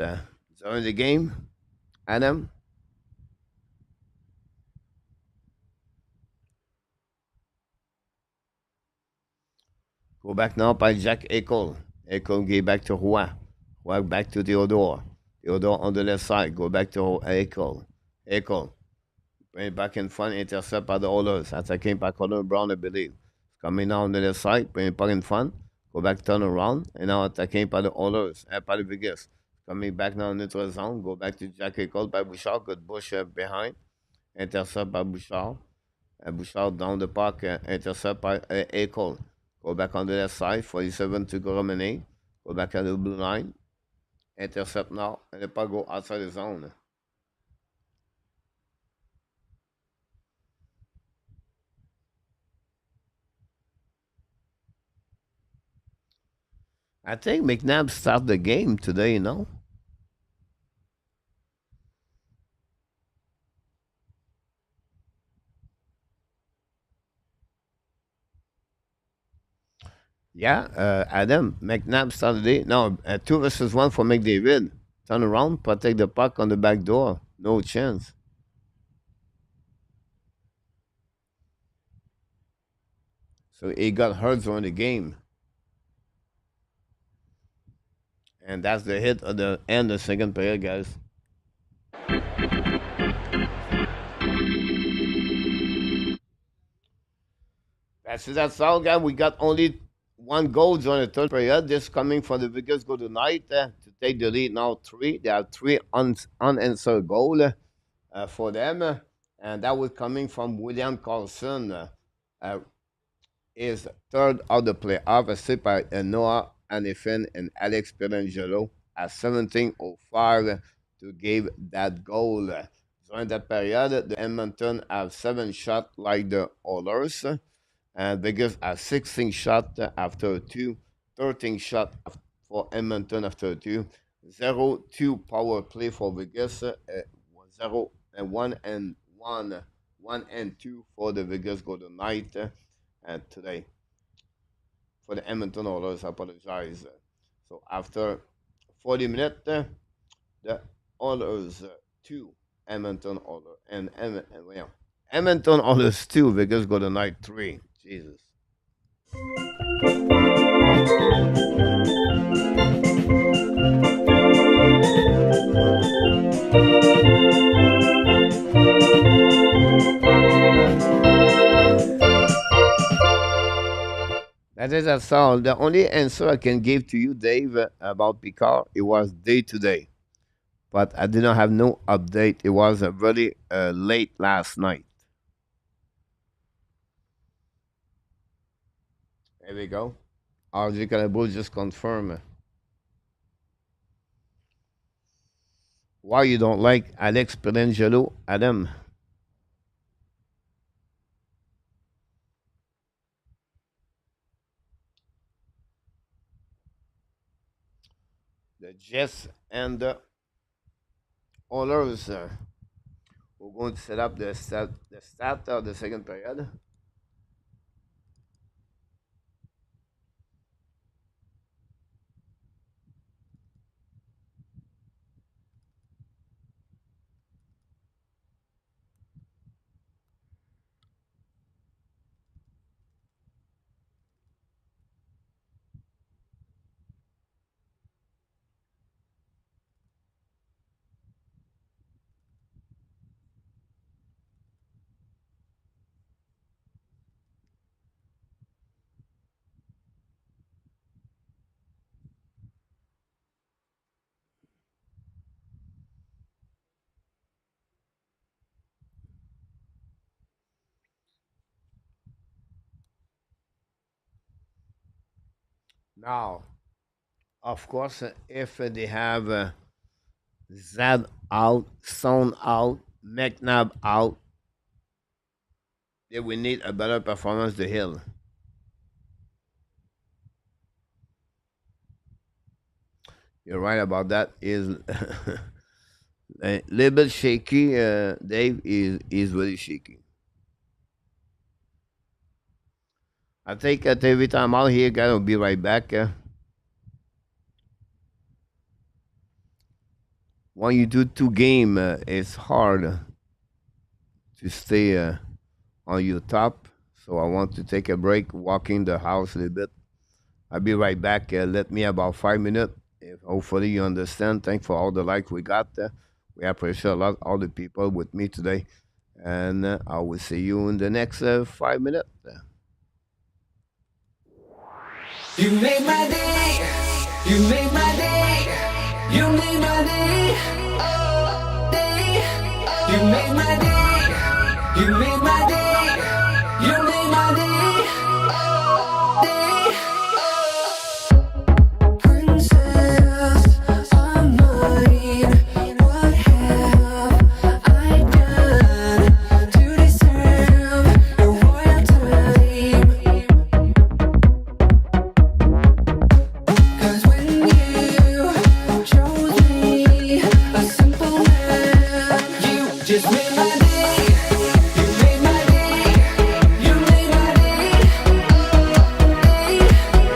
During the game, Adam. Go back now by Jack Eichel. Eichel gave back to Roy. Roy back to Theodore. Theodore on the left side. Go back to Eichel. Eichel. Bring it back in front. Intercept by the Oilers. Attacking by Connor Brown, I believe. Coming now on the left side. Bring it back in front. Go back, turn around. And now attacking by the Oilers. By the Vegas. Coming back now in neutral zone. Go back to Jack Eichel by Bouchard. Good Bush behind. Intercept by Bouchard. Bouchard down the park. Intercept by Eichel. Go back on the left side. 47 to go Romani. Go back at the blue line. Intercept now. And the puck go outside the zone. I think McNabb started the game today, you know? Yeah, Adam, McNabb started it. No, 2 versus 1 for McDavid. Turn around, protect the puck on the back door. No chance. So he got hurt during the game. And that's the hit of the end of the second period, guys. That's all, guys. We got only one goal during the third period. This coming from the Vegas Golden Knight to take the lead now 3. They have 3 unanswered goals for them. And that was coming from William Carlson. Is third of the playoff, assisted by Noah Anifin and Alex Perangelo at 17:05 to give that goal. During that period, the Edmonton have 7 shots like the Oilers, and Vegas has 16 shots after 2, 13 shots for Edmonton after 2, 0-2 power play for Vegas, 0 and 1 and 1, 1 and 2 for the Vegas Golden Knight today. For the Edmonton Oilers, I apologize. So after 40 minutes, the Oilers 2, Edmonton Oilers, and Edmonton Oilers 2, Vegas Golden Knight 3. Jesus. That is that's all. The only answer I can give to you, Dave, about Pickard, it was day to day. But I did not have no update. It was very late last night. There we go. RJ Calabo just confirm. Why you don't like Alex Pelangelo, Adam? The Jets and the Oilers we're going to set up the start of the second period. Now, of course, if they have Zad out, Son out, McNabb out, they will need a better performance to Hill. You're right about that. Is a little bit shaky. Dave is really shaky. I think at every time out here, guys, will be right back. When you do 2 games, it's hard to stay on your top. So I want to take a break, walk in the house a little bit. I'll be right back. Let me about 5 minutes. If hopefully you understand. Thanks for all the likes we got. We appreciate a lot all the people with me today. And I will see you in the next 5 minutes. You made my day. You made my day. You made my day. Oh, day. You made my day. You made my day. You made my day. Oh, day. Oh. Princess of mine, what have I done to deserve your royalty? 'Cause when you chose me, a simple man, you just made my day. You made my day. You made my day. Oh, day.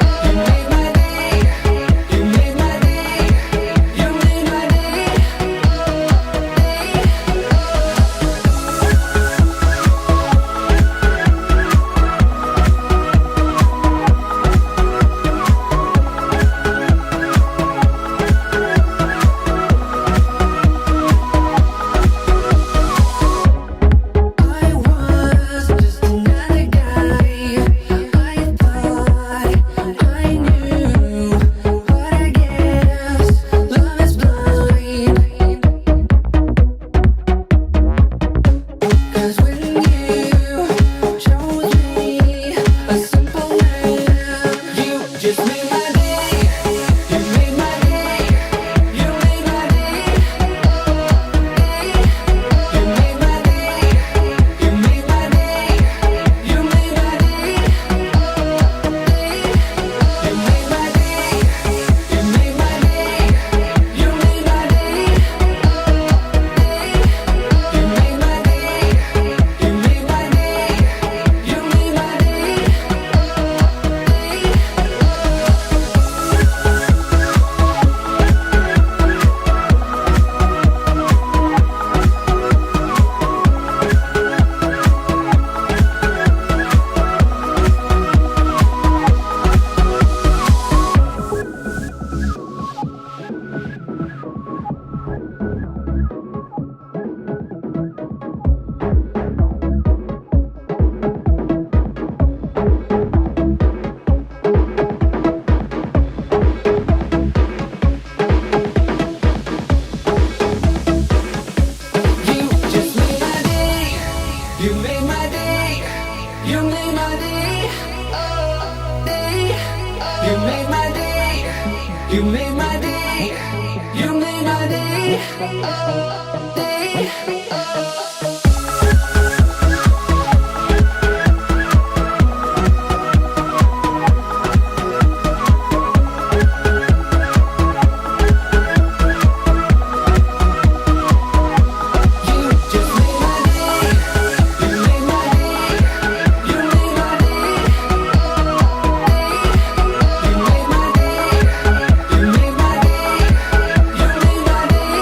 You made my day, day. You made my day. You made my day. You made my day, day. You just made my day. You made my day. You made my day, day. You made my day. You made my day. You made my day,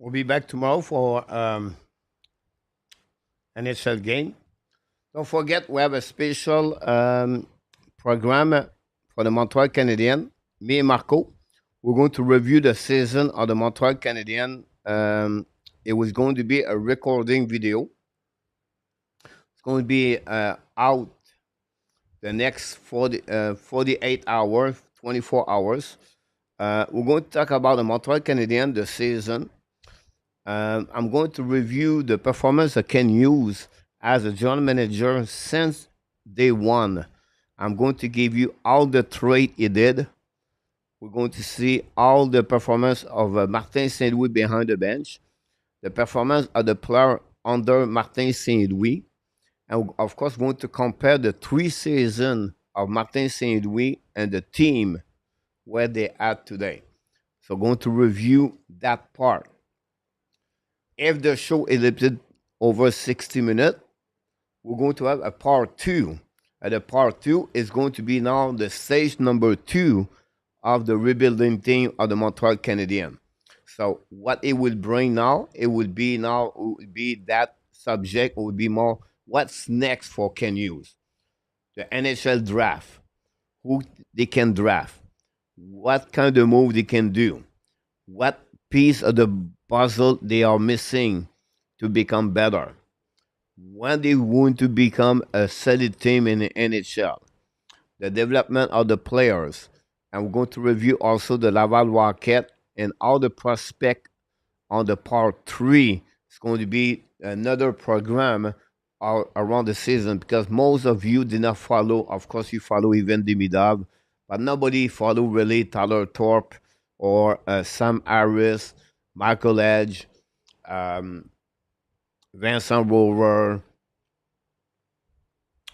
We'll be back tomorrow for NHL game. Don't forget, we have a special program for the Montreal Canadiens. Me and Marco, we're going to review the season of the Montreal Canadiens it was going to be a recording video. It's going to be out the next 48 hours, 24 hours. We're going to talk about the Montreal Canadiens, the season. I'm going to review the performance I can use as a general manager since day one. I'm going to give you all the trade he did. We're going to see all the performance of Martin Saint Louis behind the bench, the performance of the player under Martin Saint Louis, and of course, we're going to compare the 3 seasons of Martin Saint Louis and the team where they at today. So, going to review that part. If the show is limited over 60 minutes, we're going to have a part two. And the part two is going to be now the stage number 2 of the rebuilding team of the Montreal Canadiens. So what it will bring now, it would be that subject, it would be more what's next for Ken Hughes. The NHL draft, who they can draft, what kind of move they can do, what piece of the puzzle they are missing to become better, when they want to become a solid team in the NHL, the development of the players, and we're going to review also the Laval Rocket and all the prospect on the part 3. It's going to be another program around the season because most of you did not follow. Of course, you follow even Demidov, but nobody follow really Tyler Thorpe or Sam Harris, Michael Edge, um, Vincent Rover,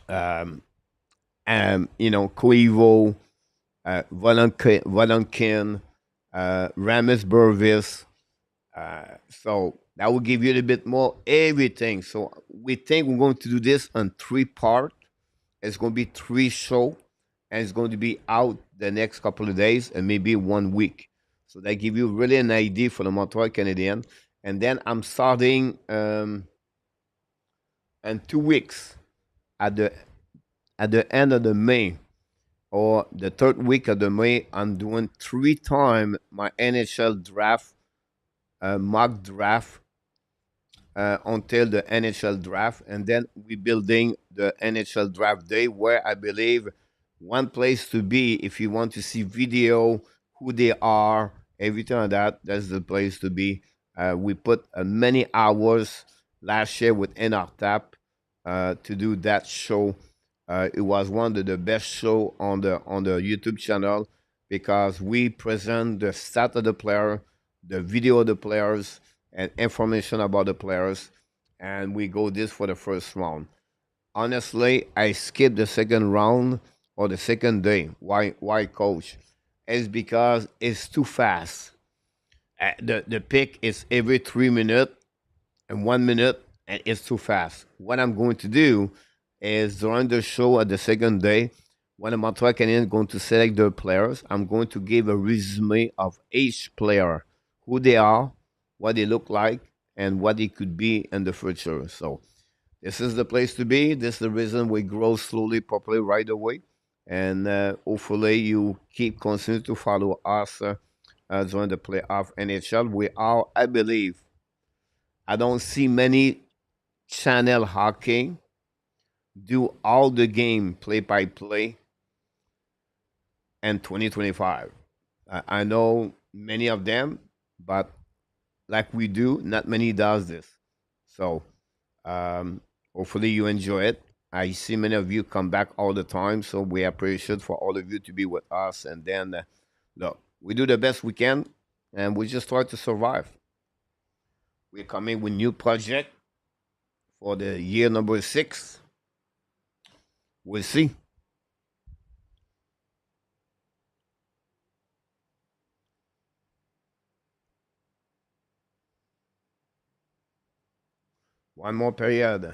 um, Cuevo, Volankin, Ramis Burvis. So that will give you a little bit more everything. So we think we're going to do this on 3 parts. It's going to be 3 show, and it's going to be out the next couple of days and maybe 1 week. So that give you really an idea for the Montreal Canadiens. And then I'm starting in 2 weeks at the end of the May or the 3rd week of the May. I'm doing 3 times my NHL draft, mock draft until the NHL draft, and then we building the NHL draft day, where I believe one place to be if you want to see video, who they are, everything like that. That's the place to be. We put many hours last year with NRTAP to do that show. It was one of the best show on the YouTube channel because we present the stat of the player, the video of the players, and information about the players, and we go this for the first round. Honestly, I skipped the second round or the second day. Why, coach? It's because it's too fast. The pick is every 3 minutes and 1 minute, and it's too fast. What I'm going to do is during the show at the second day, when the Montreal Canadiens is going to select their players, I'm going to give a resume of each player, who they are, what they look like, and what they could be in the future. So this is the place to be. This is the reason we grow slowly, properly, right away. And hopefully you keep continuing to follow us during the playoff NHL. We are, I believe, I don't see many channel hockey do all the game play by play in 2025. I know many of them, but like we do, not many does this. So hopefully you enjoy it. I see many of you come back all the time, so we appreciate for all of you to be with us. And then, look, we do the best we can, and we just try to survive. We're coming with new project for the year number 6. We'll see. One more period.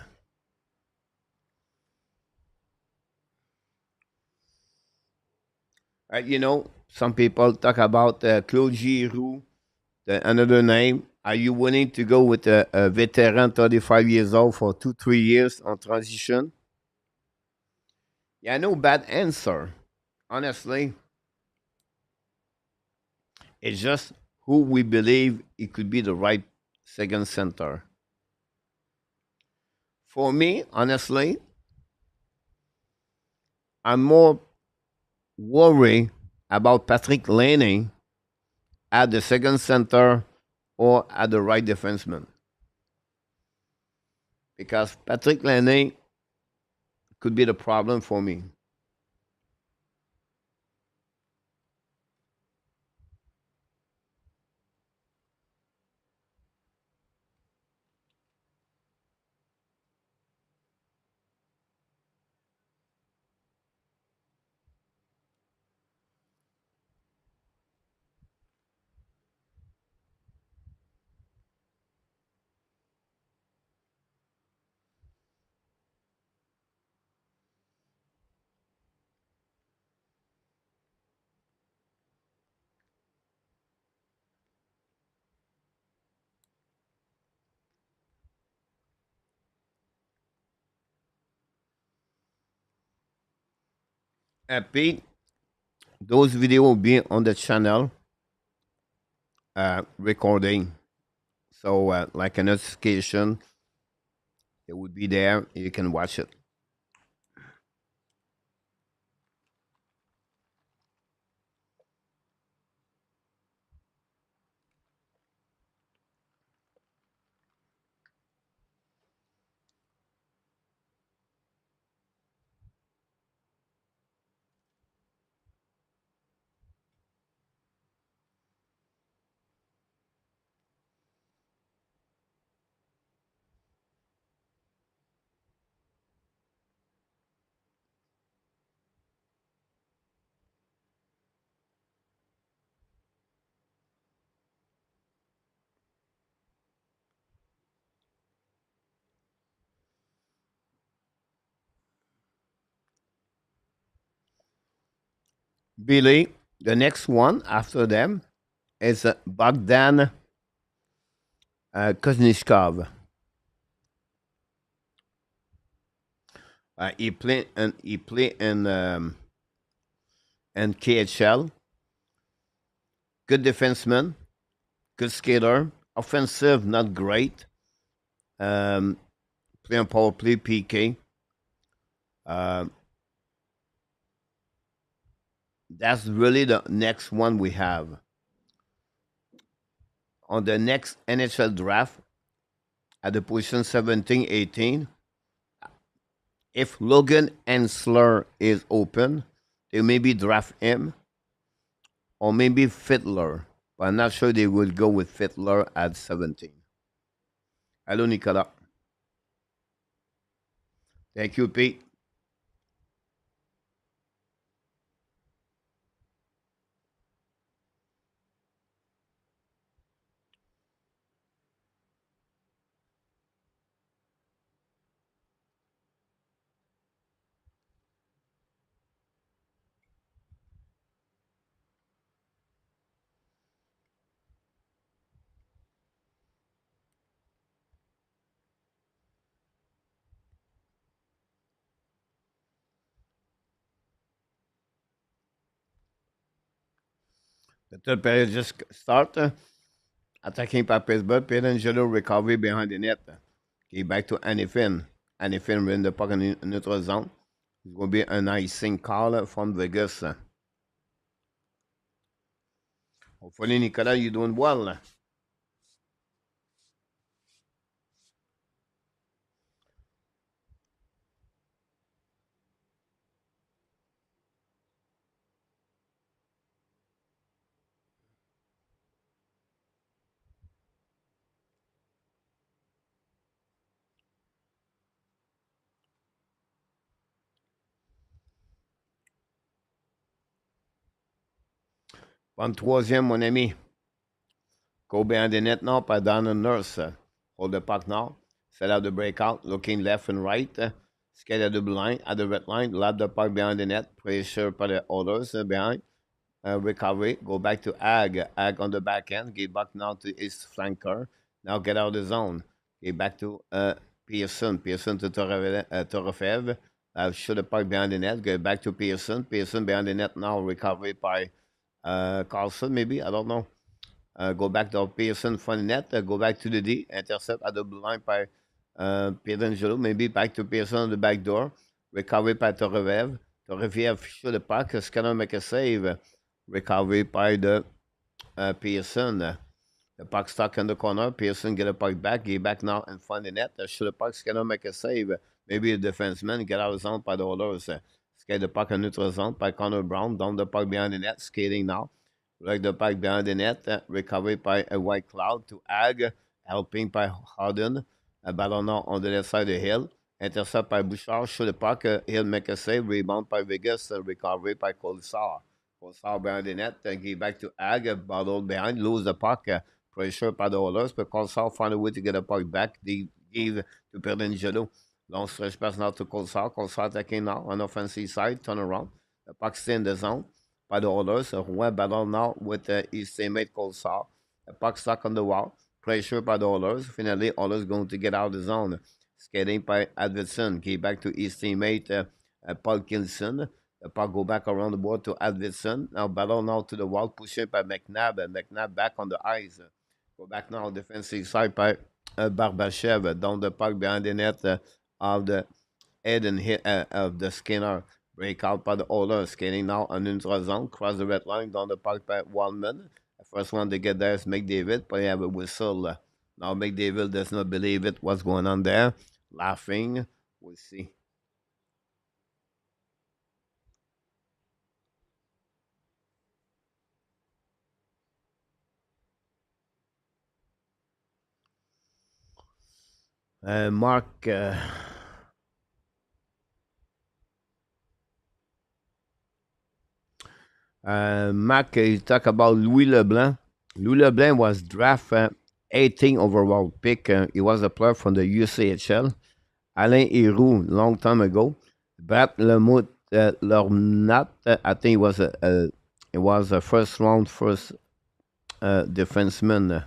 Some people talk about Claude Giroux, another name. Are you willing to go with a veteran, 35 years old, for 2, 3 years on transition? Yeah, no bad answer. Honestly, it's just who we believe it could be the right second center. For me, honestly, I'm more worried about Patrick Laney at the second center or at the right defenseman because Patrick Laney could be the problem for me. Pete, those videos will be on the channel recording. So, like a notification, it would be there. You can watch it. Billy, the next one after them is Bogdan Koznishkov. He play in KHL. Good defenseman, good skater, offensive not great. Um, Play on power play PK. Uh, that's really the next one we have on the next NHL draft at the position 17, 18. If Logan Ensler is open, they maybe draft him or maybe Fittler. But I'm not sure they will go with Fittler at 17. Hello, Nicolas. Thank you, Pete. The third period just start. Attacking par Pittsburgh. Angelo recovery behind the net. Okay, back to Anifin. Anifin win the puck in neutral zone. It's going to be an icing call from Vegas. Hopefully, Nicolas, you're doing well. En troisième, mon ami. Go behind the net now by Don and Nurse. Hold the puck now. Set out the breakout. Looking left and right. Skate at the blue line, at the red line. Lap the puck behind the net. Pressure by the others behind. Recovery. Go back to Ag. Ag on the back end. Get back now to his flanker. Now get out of the zone. Get back to Pearson. Pearson to Torofev. Shoot the puck behind the net. Get back to Pearson. Pearson behind the net now. Recovery by Carlson, maybe. I don't know. Go back to Pearson, front net, go back to the D, intercept at the blue line by Pietrangelo, maybe back to Pearson on the back door, recovery by Torrevev. Torrevev shoot the puck, Skinner make a save, recovery by the Pearson. The puck stuck in the corner. Pearson get a puck back. Get back now in front of the net. Shoot the puck. Skinner make a save. Maybe a defenseman get out of zone by the Oilers. Skate the puck in neutral zone by Connor Brown. Down the puck behind the net. Skating now. Like the puck behind the net. Recovery by a White Cloud to Ag. Helping by Harden. A ballon now on the left side of Hill. Intercept by Bouchard. Shoot the puck. Hill make a save. Rebound by Vegas. Recovery by Colisar. Colisar behind the net. Give back to Ag. Bottle behind. Lose the puck. Pressure by the Oilers, but Colsar found a way to get a puck back. They gave to Perdangelo. Long stretch pass now to Colsar. Colsar attacking now on offensive side. Turn around. The puck stay in the zone by the Oilers. Rouen battle now with his teammate Colsar. The puck stuck on the wall. Pressure by the Oilers. Finally, Oilers going to get out of the zone. Skating by Advidson. Give back to his teammate Paul Kilson. The puck go back around the board to Advidson. Now battle now to the wall. Pushing by McNabb. And McNabb back on the ice. Go back now defensive side by Barbachev down the puck behind the net of the Adin Hill of the Skinner. Breakout by the Oilers. Skating now on neutral zone. Cross the red line down the puck by Wallman. The first one to get there is McDavid, but he have a whistle. Now McDavid does not believe it. What's going on there? Laughing. We'll see. Mark. Mark, you talk about Louis Leblanc. Louis Leblanc was drafted 18 overall pick. He was a player from the UCHL. Alain Héroux, long time ago. Brad Lemouth, Lornat, I think it was a first round defenseman.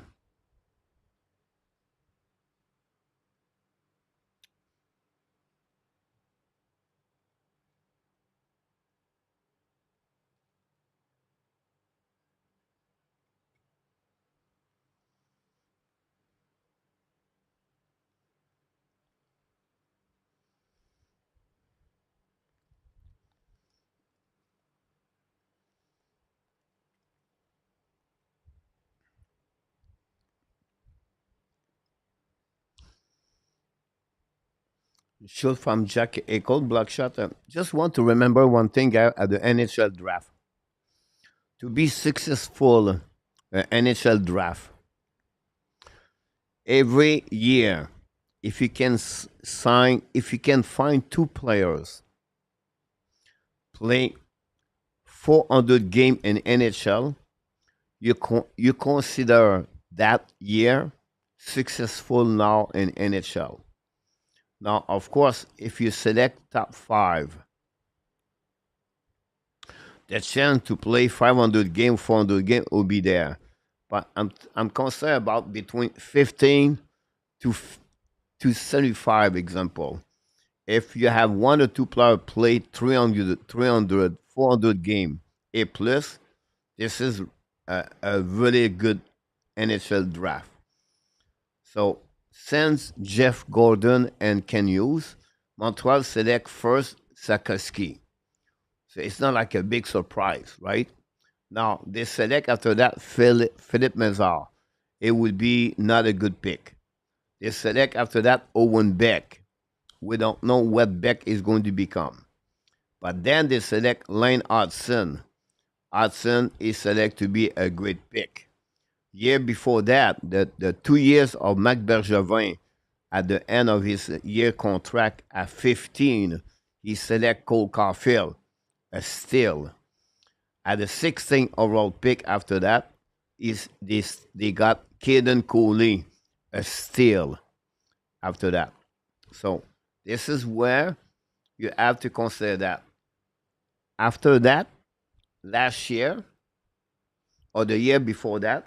Shoot from Jack Eichel, block shot. Just want to remember one thing at the NHL draft. To be successful, NHL draft, every year, if you can if you can find two players play 400 game in NHL, you consider that year successful now in NHL. Now, of course, if you select top five, the chance to play 500 game, 400 game will be there. But I'm concerned about between 15 to 75 example. If you have one or two players play 300, 400 game A plus, this is a really good NHL draft. So since Jeff Gordon and Ken Hughes, Montreal select first Sakoski. So it's not like a big surprise, right? Now they select after that Philippe Mazar. It would be not a good pick. They select after that Owen Beck. We don't know what Beck is going to become. But then they select Lane Hudson. Hudson is selected to be a great pick. Year before that, the 2 years of Mac Bergevin at the end of his year contract at 15, he select Cole Caulfield, a steal. At the 16th overall pick after that, they got Caden Cooley, a steal after that. So this is where you have to consider that. After that, last year or the year before that,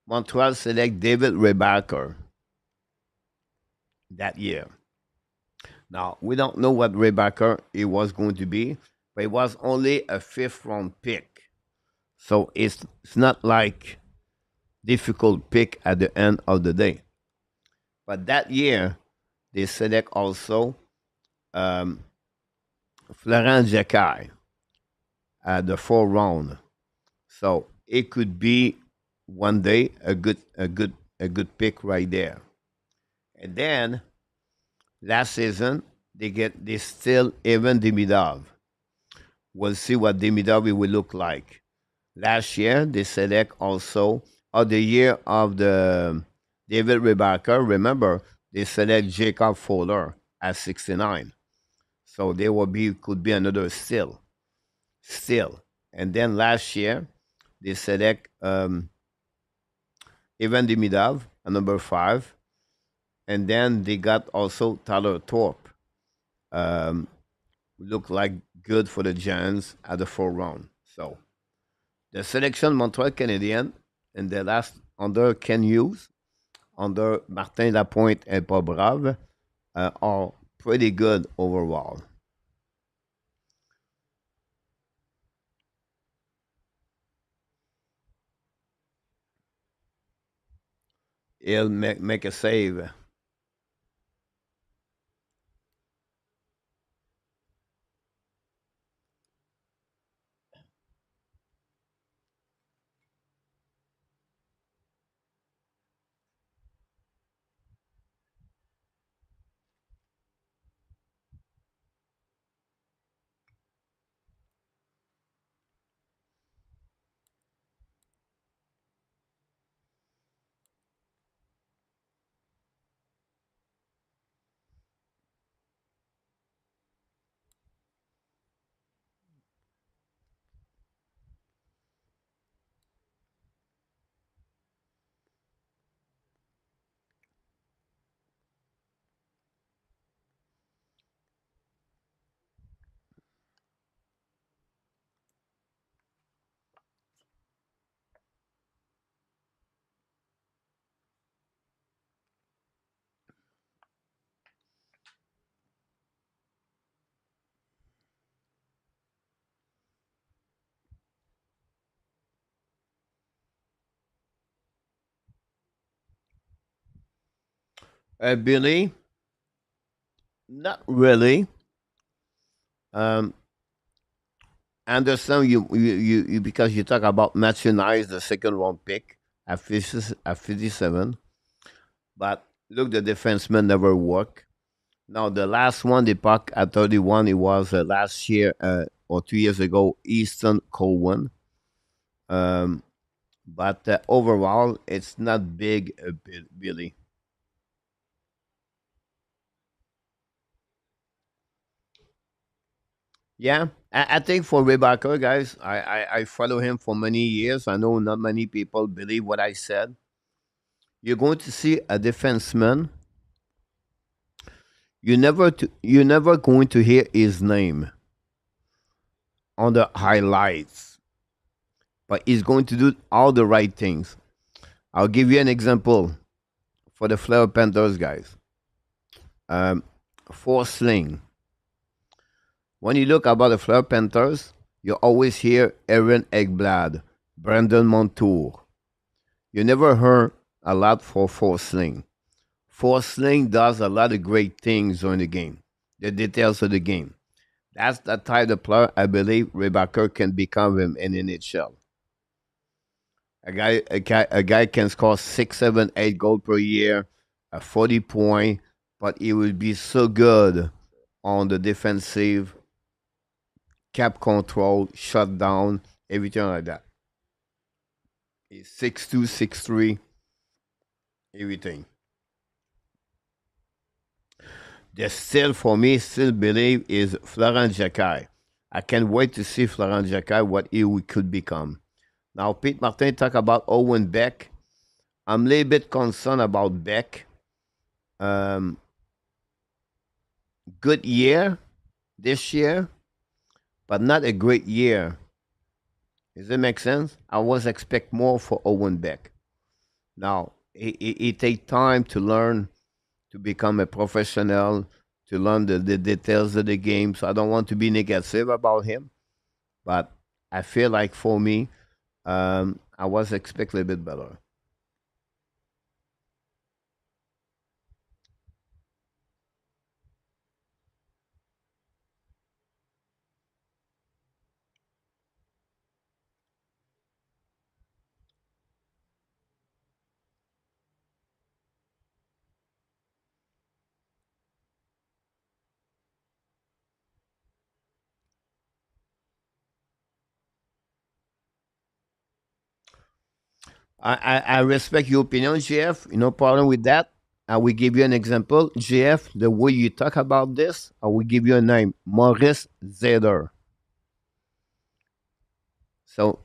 Montreal select David Rebacker that year. Now, we don't know what Rebacker it was going to be, but it was only a fifth round pick. So it's not like difficult pick at the end of the day. But that year, they select also um, Florent Jacquet at the fourth round. So it could be one day a good pick right there. And then last season they still even Demidov. We'll see what Demidov will look like. Last year they select also of the year of the David Rebecca. Remember they select Jacob Fowler at 69. So there will be could be another still. And then last year they select Ivan Demidov at number 5, and then they got also Tyler Thorpe. Um, Looked like good for the Giants at the 4th round. So the selection Montreal Canadiens and the last under Ken Hughes, under Martin Lapointe and Paul Brave are pretty good overall. He'll make a save. Billy, not really. Um, I understand you because you talk about Matthew Nice, the 2nd round pick at 57. But look, the defenseman never work. Now the last one they packed at 31, it was last year or 2 years ago, Easton Cowan. Um, but overall, it's not big, Billy. Yeah, I think for Rebecca, guys, I follow him for many years. I know not many people believe what I said. You're going to see a defenseman. You're never going to hear his name on the highlights, but he's going to do all the right things. I'll give you an example for the Fleur Panthers guys. Um, for Sling, when you look about the Fleur Panthers, you always hear Aaron Eggblad, Brandon Montour. You never heard a lot for Sling. Sling does a lot of great things during the game, the details of the game. That's the type of player I believe Rebecca can become in NHL. A guy can score 6, 7, 8 goals per year, a 40 point, but he will be so good on the defensive, cap control, shutdown, everything like that. He's 6'2", 6'3", everything. The still for me, still believe is Florent Jacquet. I can't wait to see Florent Jacquet what he could become. Now, Pete Martin talk about Owen Beck. I'm a little bit concerned about Beck. Um, Good year this year, but not a great year. Does that make sense? I was expect more for Owen Beck. Now, it take time to learn to become a professional, to learn the details of the game. So I don't want to be negative about him, but I feel like for me, I was expect a little bit better. I respect your opinion, GF. No problem with that. I will give you an example. GF, the way you talk about this, I will give you a name. Maurice Zeder. So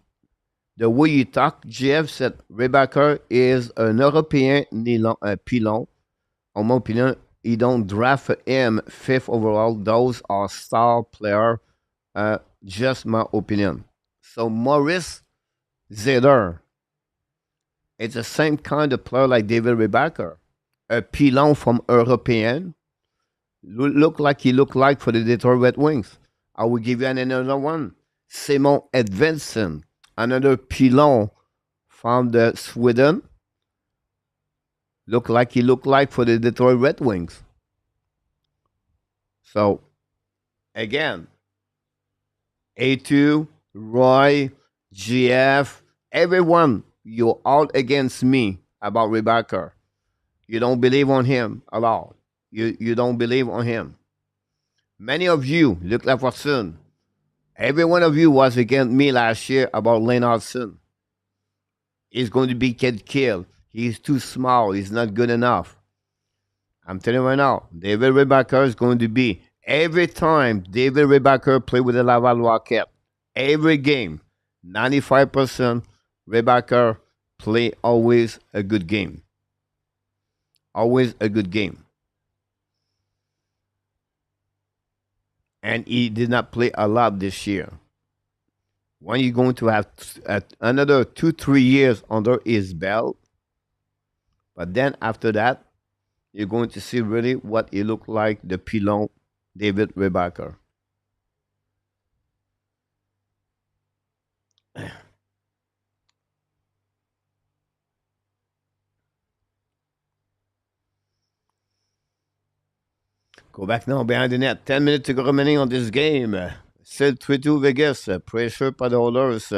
the way you talk, GF said Rebecca is an European pilon. In my opinion, you don't draft him fifth overall. Those are star player. Just my opinion. So Maurice Zeder, it's the same kind of player like David Rebecca. A pilon from European. Look like he looked like for the Detroit Red Wings. I will give you another one. Simon Edvinsson, another pilon from the Sweden. Look like for the Detroit Red Wings. So again, A2, Roy, GF, everyone, you're all against me about Rebecca. You don't believe on him at all. You don't believe on him. Many of you, Luc Lafortune, every one of you was against me last year about Lennartson. He's going to be killed. He's too small. He's not good enough. I'm telling you right now, David Rebecca is going to be every time David Rebecca play with the Laval Rocket, every game, 95% Rebecca play always a good game. Always a good game. And he did not play a lot this year. When you're going to have another 2-3 years under his belt, but then after that, you're going to see really what he looked like, the pilon David Rebecca. Go back now behind the net. 10 minutes to go remaining on this game. Still 3-2 Vegas. Pressure par the Oilers.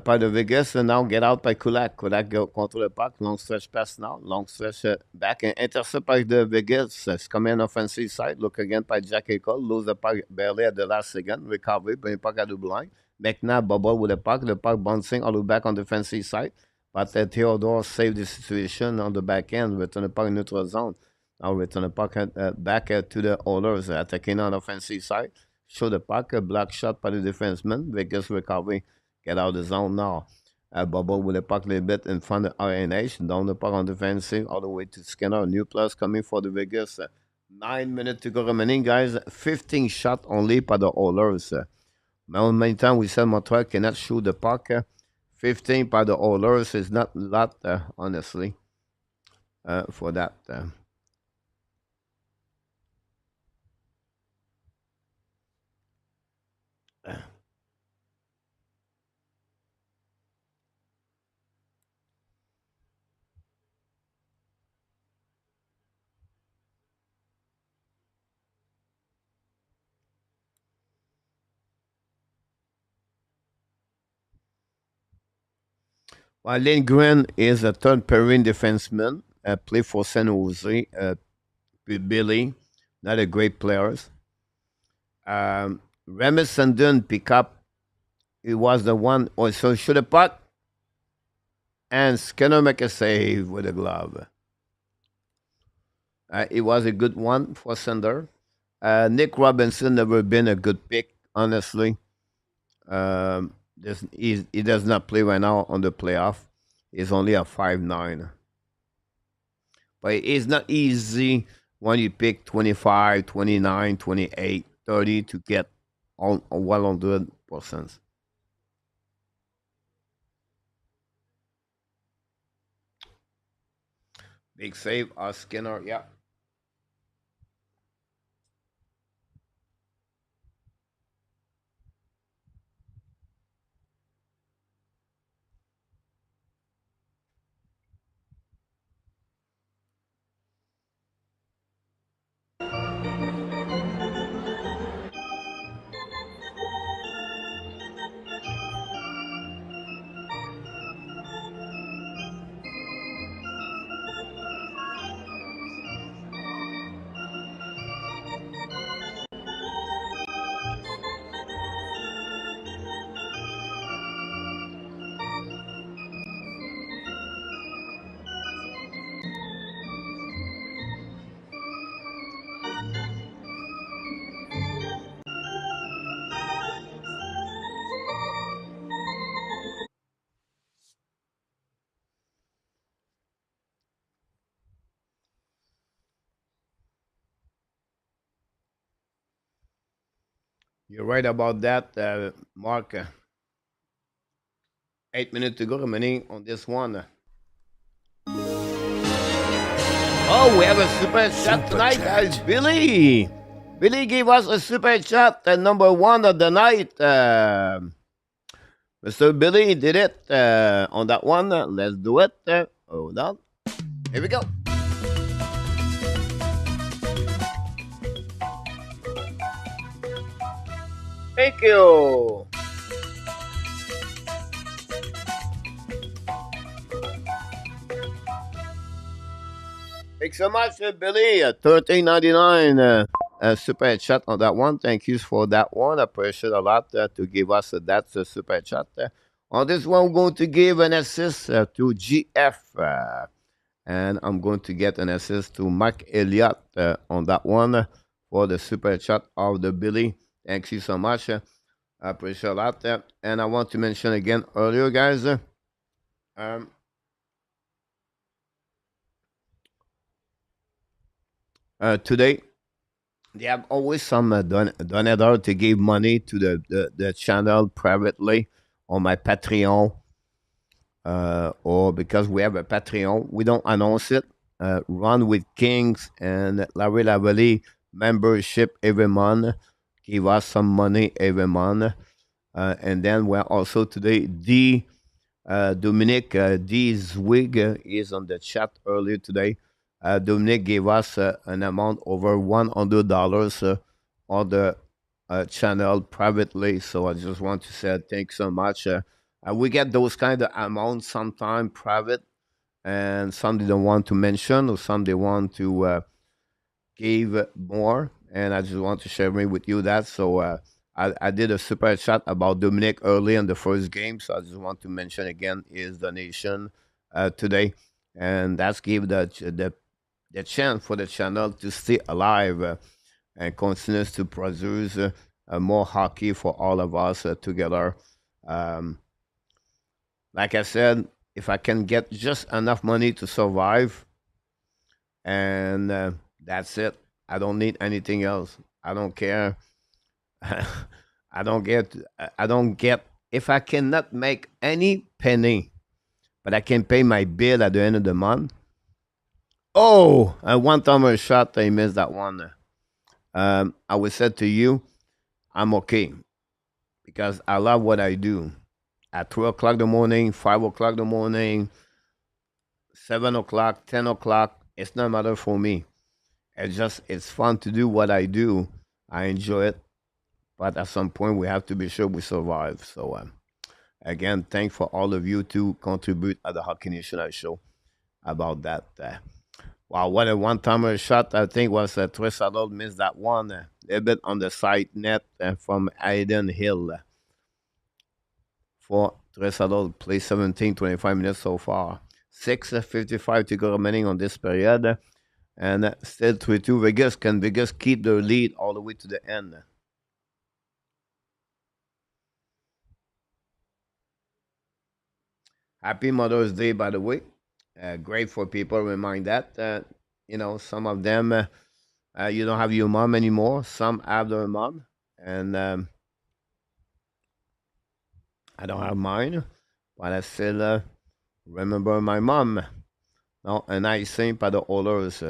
Par de Vegas. Now get out by Kulak. Kulak contre le puck. Long stretch pass now. Long stretch back. Intercept by the Vegas. Coming on offensive side. Look again by Jack Eichel. Lose the puck barely at the last second. Recovery. Bring the puck at the blind. McNabb bubble with the puck. The puck bouncing all the way back on the defensive side. But Theodore saved the situation on the back end. Return the puck in neutral zone. Now return the puck back to the Oilers, attacking on offensive side. Show the puck, a block shot by the defenseman. Vegas recovery, get out of the zone now. Bubble with the puck a little bit in front of RNH. Down the puck on defensive, all the way to Skinner. New plus coming for the Vegas. 9 minutes to go remaining, guys. 15 shot only by the Oilers. Now, many times we said Montreal cannot shoot the puck. 15 by the Oilers is not a lot, honestly, for that. Well, Lindgren is a third pairing defenseman. Play for San Jose. Billy, not a great players. Remus Sandin pick up. He was the one also shoot a puck. And Skinner make a save with a glove. It was a good one for Sander. Nick Robinson never been a good pick, honestly. He does not play right now on the playoff. He's only a 5'9". But it's not easy when you pick 25, 29, 28, 30 to get on 100%. Big save, Skinner, yeah. You're right about that, Mark. 8 minutes to go remaining on this one. Oh, we have a super chat Super tonight, guys. chat. Billy. Billy gave us a super chat, number one of the night. Mr. Billy did it on that one. Let's do it. Hold on. Here we go. Thank you. Thanks so much, Billy. 13.99 super chat on that one. Thank you for that one. I appreciate a lot to give us that super chat. On this one, we're going to give an assist to GF. And I'm going to get an assist to Mark Elliott on that one for the super chat of the Billy. Thank you so much. I appreciate a lot. And I want to mention again earlier, guys. Um, Today, they have always some donator to give money to the channel privately on my Patreon, or because we have a Patreon, we don't announce it. Run with Kings and Larry Lavalley membership every month. Give us some money every month. And then we're also today, Dominic D. Zwig is on the chat earlier today. Dominic gave us an amount over $100 on the channel privately. So I just want to say thanks so much. We get those kind of amounts sometime private, and some they don't want to mention, or some they want to give more. And I just want to share with you that. So I did a super chat about Dominic early in the first game. So I just want to mention again his donation today, and that's give the chance for the channel to stay alive and continues to produce more hockey for all of us together. Um, like I said, if I can get just enough money to survive, and that's it. I don't need anything else. I don't care. I don't get. I don't get. If I cannot make any penny, but I can pay my bill at the end of the month. Oh, a one-timer shot. I missed that one. I will say to you, I'm okay because I love what I do. At 2 o'clock in the morning, 5 o'clock in the morning, 7 o'clock, 10 o'clock, it's not matter for me. It's fun to do what I do. I enjoy it, but at some point we have to be sure we survive. So again, thanks for all of you to contribute at the Hockey National show about that. Wow, what a one-timer shot! I think was Tomas Hertl missed that one a bit on the side net from Adin Hill. For Tomas Hertl play 17, 25 minutes so far. 6:55 to go remaining on this period. And still 3-2 Vegas. Can Vegas keep their lead all the way to the end? Happy Mother's Day, by the way. Great for people. Remind that. Some of them, you don't have your mom anymore. Some have their mom. And I don't have mine. But I still remember my mom. No, and I sing by the Oilers.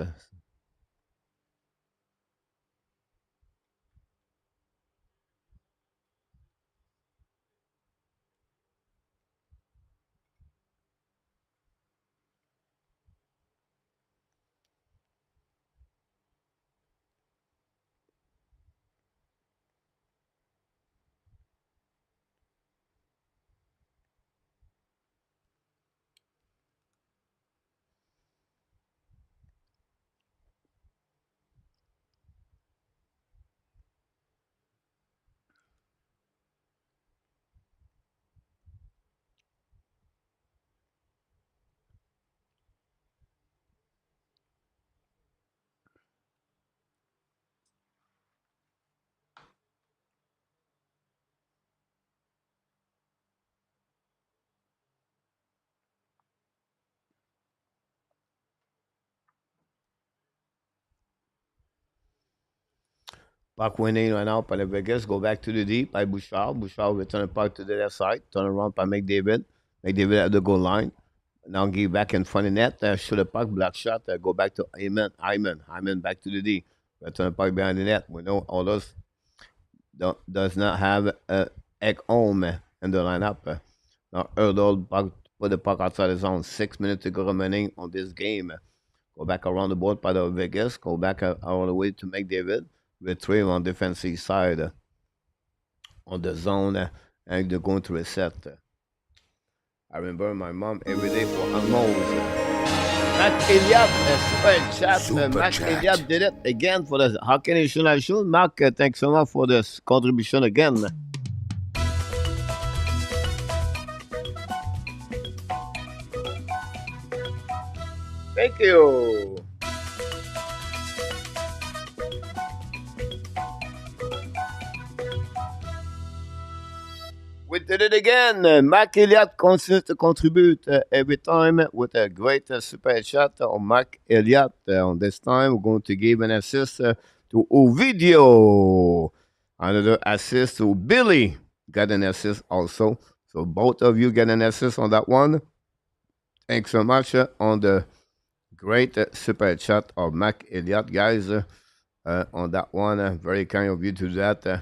Puck winning right now by the Vegas. Go back to the deep by Bouchard. Bouchard return the puck to the left side. Turn around by McDavid. McDavid at the goal line. Now give back in front of net. Shoot the puck. Black shot. Go back to Hyman. Hyman back to the D. Return the puck behind the net. We know all those does not have Egg home in the lineup. Now Hertl put the puck outside the zone. 6 minutes to go remaining on this game. Go back around the board by the Vegas. Go back all the way to McDavid. Retrieve on defensive side on the zone and they're going to reset. I remember my mom every day for almost. Mac Elliott, super chat. Super Mac chat. Elliott did it again for the Hockey National Show. Mark, thanks so much for this contribution again. Thank you. We did it again. Mac Elliott continues to contribute every time with a great super chat on Mac Elliott. On this time, we're going to give an assist to Ovidio. Another assist to Billy. Got an assist also. So both of you get an assist on that one. Thanks so much on the great super chat of Mac Elliott, guys. On that one, very kind of you to do that.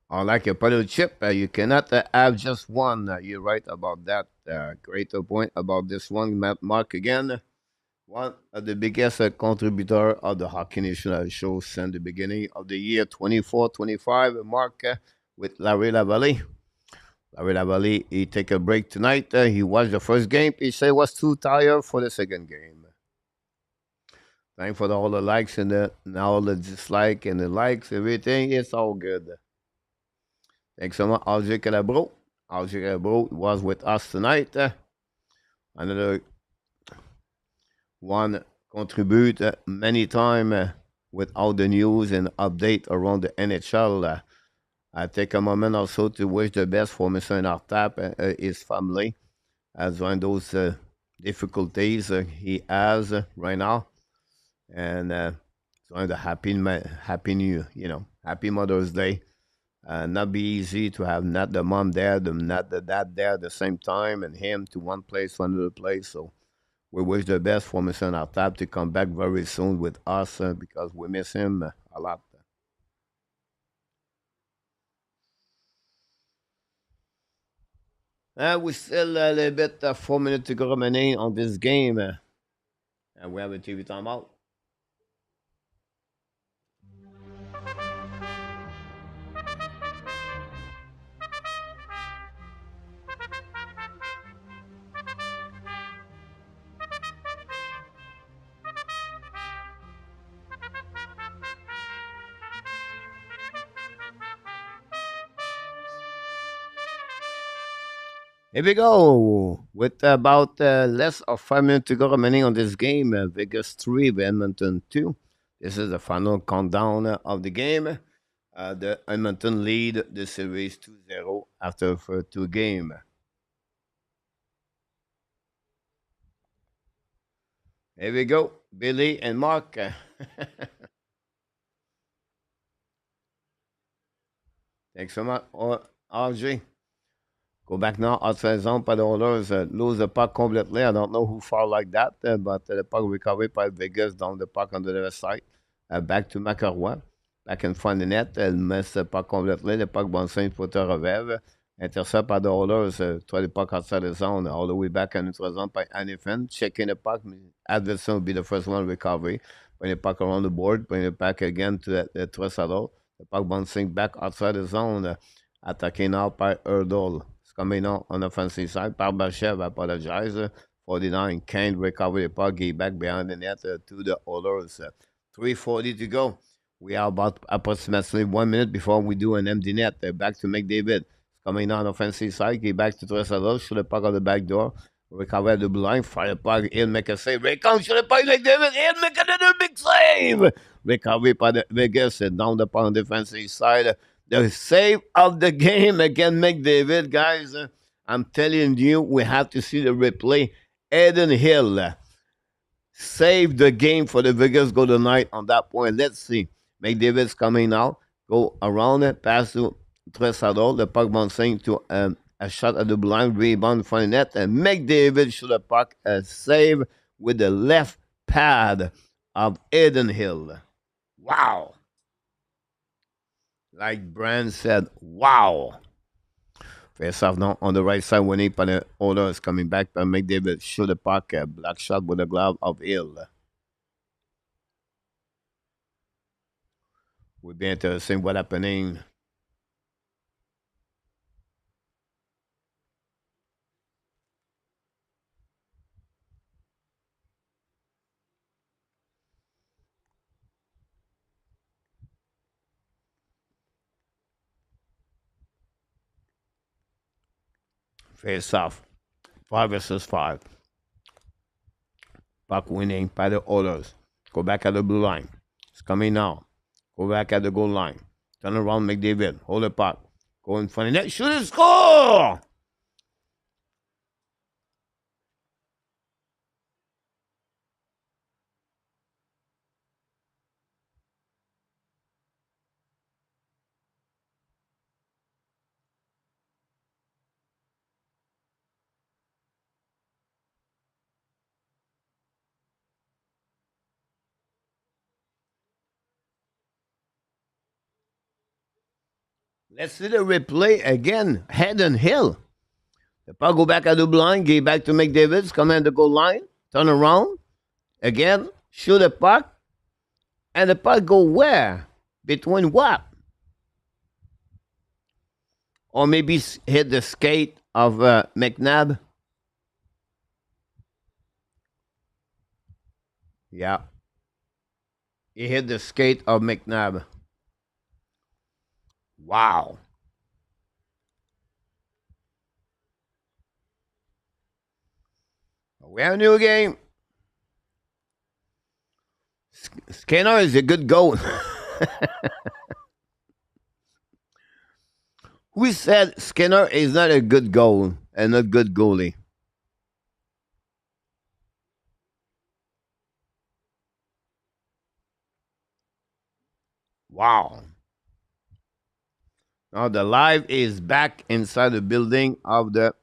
I like a potato chip. You cannot have just one. You're right about that. Great point about this one, Mark again. One of the biggest contributor of the Hockey National Show since the beginning of the year 24-25. Mark with Larry Lavallee. Larry Lavallee, he take a break tonight. He watched the first game. He said he was too tired for the second game. Thanks for all the likes and all the dislike and the likes, everything. It's all good. Thanks so much, Alger Calabro. Alger Calabro was with us tonight. Another one contribute many times with all the news and update around the NHL. I take a moment also to wish the best for Mr. Nartap and his family as one of those difficulties he has right now. And one of the happy Mother's Day. Not be easy to have not the mom there, not the dad there at the same time, and him to one place, to another place. So we wish the best for Mr. Nartab to come back very soon with us because we miss him a lot. We still a little bit 4 minutes to go remaining on this game. And we have a TV timeout. Here we go. With about less of 5 minutes to go remaining on this game, Vegas 3, Edmonton 2. This is the final countdown of the game. The Edmonton lead the series 2-0 after two games. Here we go. Billy and Mark. Thanks so much, RJ. Go back now outside zone by the Oilers. Lose the puck completely. I don't know who fouled like that, but the puck recovered by Vegas down the puck on the left side. Back to Macarois. Back in front of the net. Elle miss the puck completely. Le puck bouncing pour te revers. Intercept by the Oilers. Try the puck outside the zone. All the way back in neutral zone by Anifin. Checking the puck. Adversaire will be the first one recovery. Bring the puck around the board. Bring it back again to the Tressalo. The puck bouncing back outside the zone. Attacking now by Hertl. Coming on the offensive side. Barbachev apologize. 49 can't recover the puck. Get back behind the net to the Oilers. 3:40 to go. We are about approximately 1 minute before we do an empty net. Back to McDavid. Coming on the offensive side. Get back to Tressalo. Shoot the puck on the back door. Recover the blue line. Fire the puck. He'll make a save. Ray comes. Shoot the puck. McDavid. He'll make another big save. Recovery by the Vegas. Down the puck on the defensive side. The save of the game again, McDavid, guys. I'm telling you, we have to see the replay. Adin Hill save the game for the Vegas Golden Knight on that point. Let's see. McDavid's coming out. Go around it. Pass to Tresador. The puck bouncing to a shot at the blind. Rebound in front of net. And McDavid shoot a puck. A save with the left pad of Adin Hill. Wow. Like Brand said, wow. Face off now on the right side when he put the Oilers coming back. But McDavid shoot a puck. A black shot with the glove of Hill. Will be interesting what happening. Face off. 5 versus 5. Puck winning by the Oilers. Go back at the blue line. It's coming now. Go back at the goal line. Turn around, McDavid. Hold the puck. Go in front of net. Shoot and score! Let's see the replay again. Adin Hill. The puck go back at the blind. Give back to McDavid. Come at the goal line. Turn around. Again. Shoot the puck. And the puck go where? Between what? Or maybe hit the skate of McNabb. Yeah. He hit the skate of McNabb. Wow. We have a new game. Skinner is a good goal. Who said Skinner is not a good goal and a good goalie? Wow. Now the live is back inside the building of the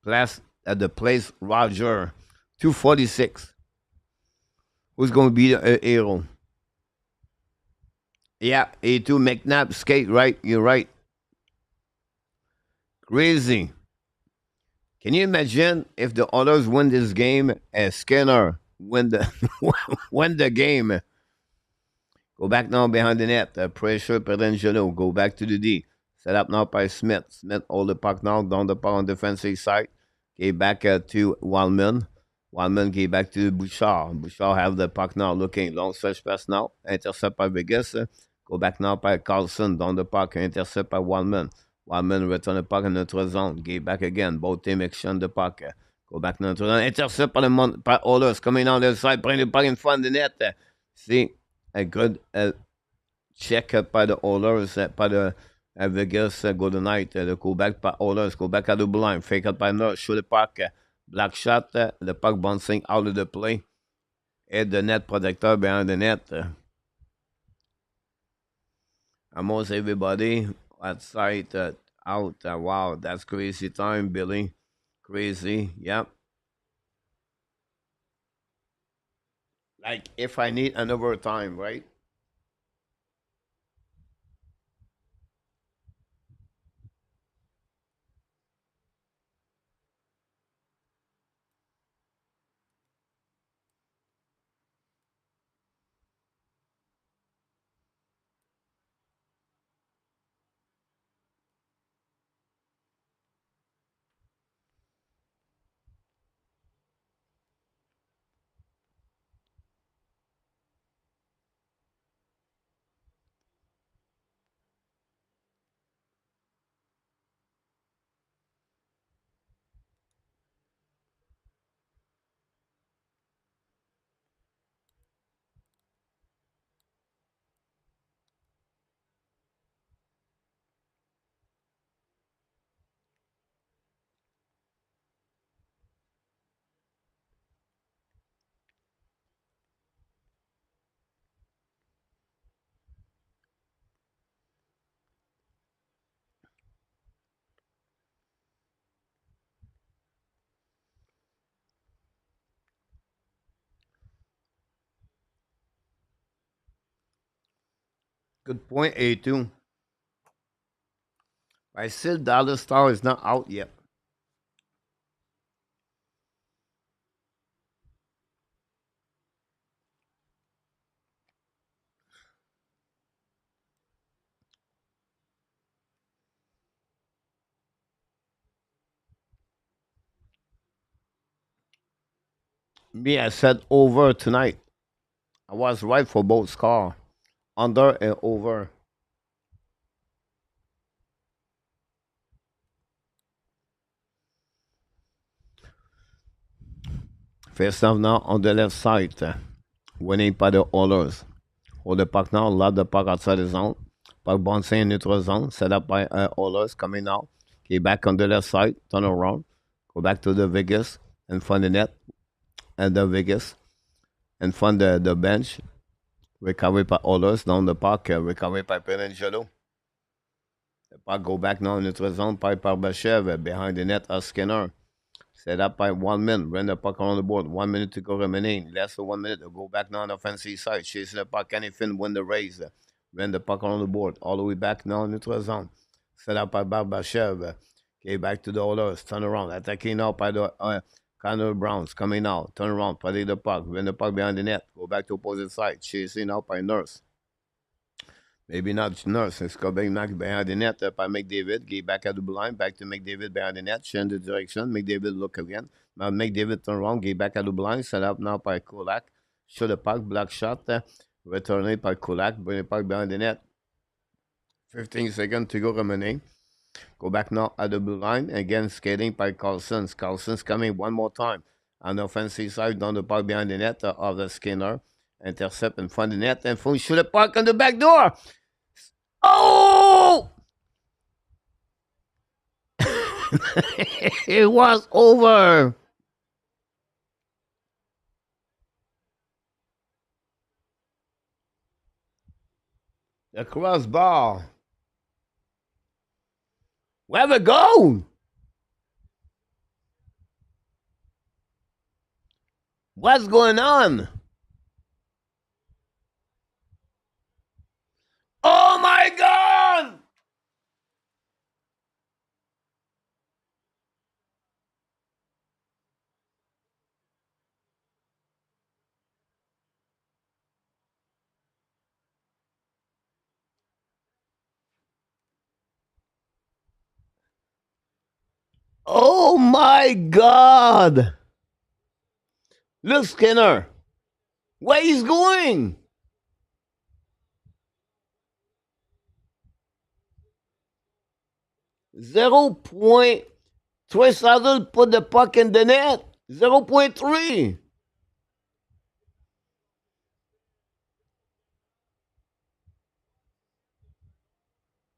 place at the place Roger 246. Who's going to be the hero? Yeah, A2 McNabb skate, right? You're right. Crazy. Can you imagine if the Oilers win this game and Skinner win the win the game? Go back now behind the net. Pressure Pedangelo. Go back to the D. Set up now by Smith. Smith hold the puck now down the puck on defensive side. Gave back to Wildman. Wildman gave back to Bouchard. Bouchard have the puck now looking. Long stretch pass now. Intercept by Vegas. Go back now by Carlson. Down the puck. Intercept by Wildman. Wildman return the puck in the zone. Gave back again. Both teams exchange the puck. Go back now to the intercept by Oilers. Coming down the side. Bring the puck in front of the net. See, a good check by the Oilers, by the Vegas Golden Knight. Go back by Oilers. Go back at the line. Fake out by Nurse. Shoot the puck. Black shot. The puck bouncing out of the play. Hit the net protector behind the net. Almost everybody outside out. Wow, that's crazy time, Billy. Crazy. Yep. Like if I need an overtime, right? Good point, A2. I said Dallas Star is not out yet. Me, I said over tonight. I was right for both score. Under and over. First off now on the left side. Winning by the Oilers. Hold the puck now, lob the puck outside the zone. Puck bouncing in neutral zone, set up by Oilers coming now. Okay, back on the left side, turn around. Go back to the Vegas and find the net. And the Vegas. And find the bench. Recovery by Oilers down the puck. Recovery by Pelangelo. The puck go back now in neutral zone by Barbashev behind the net of Skinner. Set up by 1 minute. Run the puck on the board. 1 minute to go remaining. Less than 1 minute to go back now on the offensive side. Chasing the puck. Kenny Finn win the race. Run the puck on the board. All the way back now in neutral zone. Set up by Barbashev. Okay, back to the Oilers. Turn around. Attacking now by the Connor Browns. Coming out. Turn around. Play the puck. Run the puck behind the net. Go back to opposite side. Chasing out by Nurse. Maybe not Nurse. It's coming back behind the net by McDavid. Get back at the line. Back to McDavid behind the net. Change the direction. McDavid look again. Now McDavid turn around. Get back at the line. Set up now by Kulak. Show the puck. Black shot. Return it by Kulak. Bring the puck behind the net. 15 seconds to go remaining. Go back now at the blue line. Again, skating by Carlson. Carlson's coming one more time. On the offensive side, down the puck behind the net of the Skinner. Intercept in front of the net. And full shoot the puck on the back door. Oh! It was over. The crossbar. We have a goal. What's going on? Oh my God! Oh my God! Look, Skinner. Where he's going? Zero point. Troy Saddle put the puck in the net. 0.3.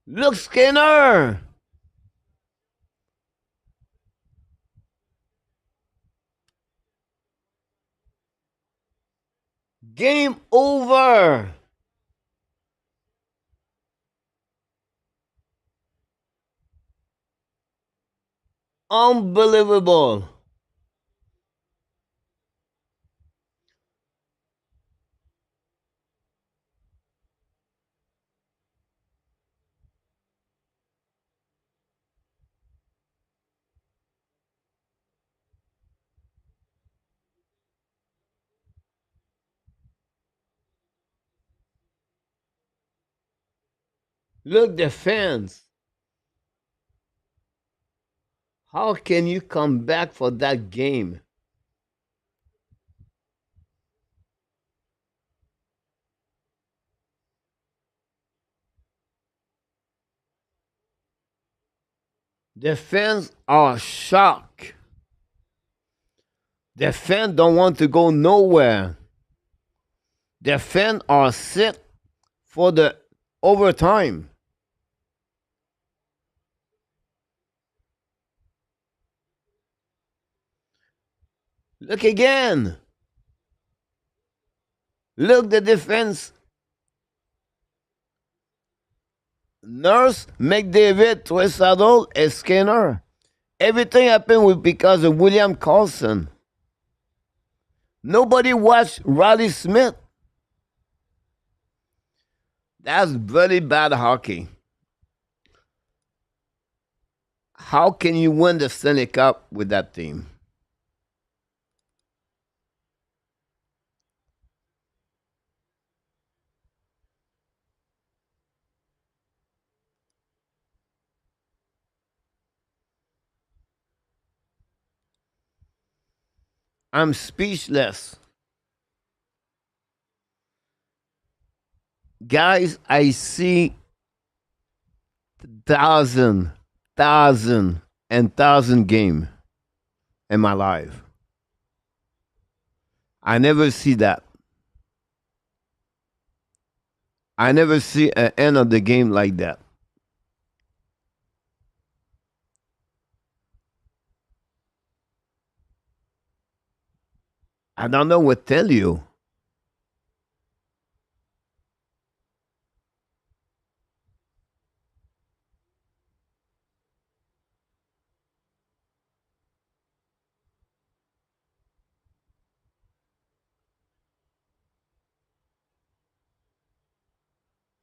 Look, Skinner. Game over. Unbelievable. Look, the fans. How can you come back for that game? The fans are shocked. The fans don't want to go nowhere. The fans are set for the overtime. Look again. Look the defense. Nurse, McDavid, Twissadle, and Skinner. Everything happened because of William Carlson. Nobody watched Riley Smith. That's very bad hockey. How can you win the Stanley Cup with that team? I'm speechless. Guys, I see thousand, thousand, and thousand game in my life. I never see that. I never see an end of the game like that. I don't know what tell you.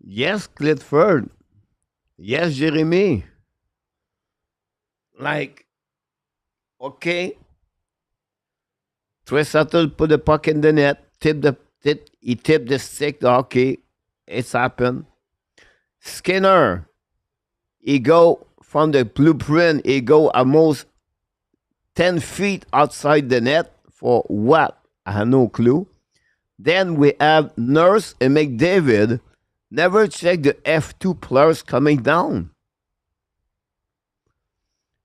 Yes, Clifford. Yes, Jeremy. Like, okay, Stuart Skinner put the puck in the net, he tipped the stick. Okay, it's happened. Skinner, he go from the blueprint, he go almost 10 feet outside the net for what? I have no clue. Then we have Nurse and McDavid. Never check the F2 players coming down.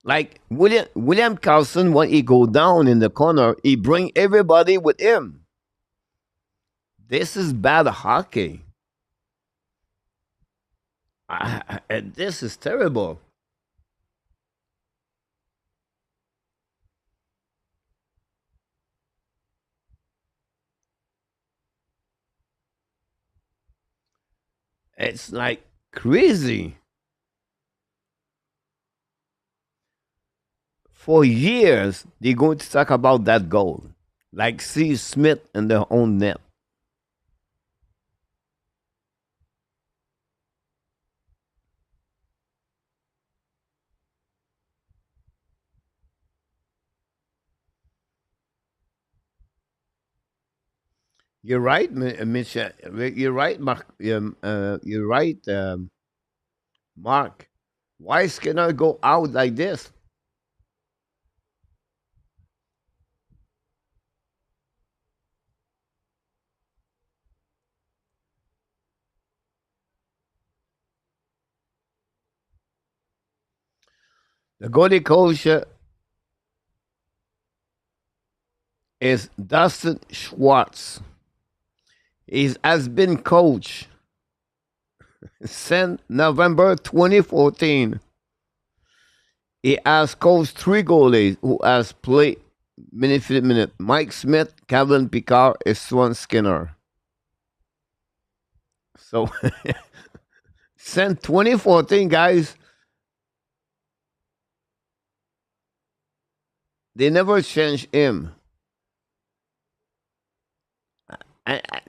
Like William Carlson, when he go down in the corner, he bring everybody with him. This is bad hockey. This is terrible. It's like crazy. For years, they're going to talk about that goal. Like Steve Smith in their own net. You're right, Michel. You're right, Mark. You're right, Mark. Why Skinner go out like this? The goalie coach is Dustin Schwartz. He has been coach since November 2014. He has coached three goalies who has played minute. Mike Smith, Calvin Pickard, and Stuart Skinner. So since 2014, guys, they never changed him.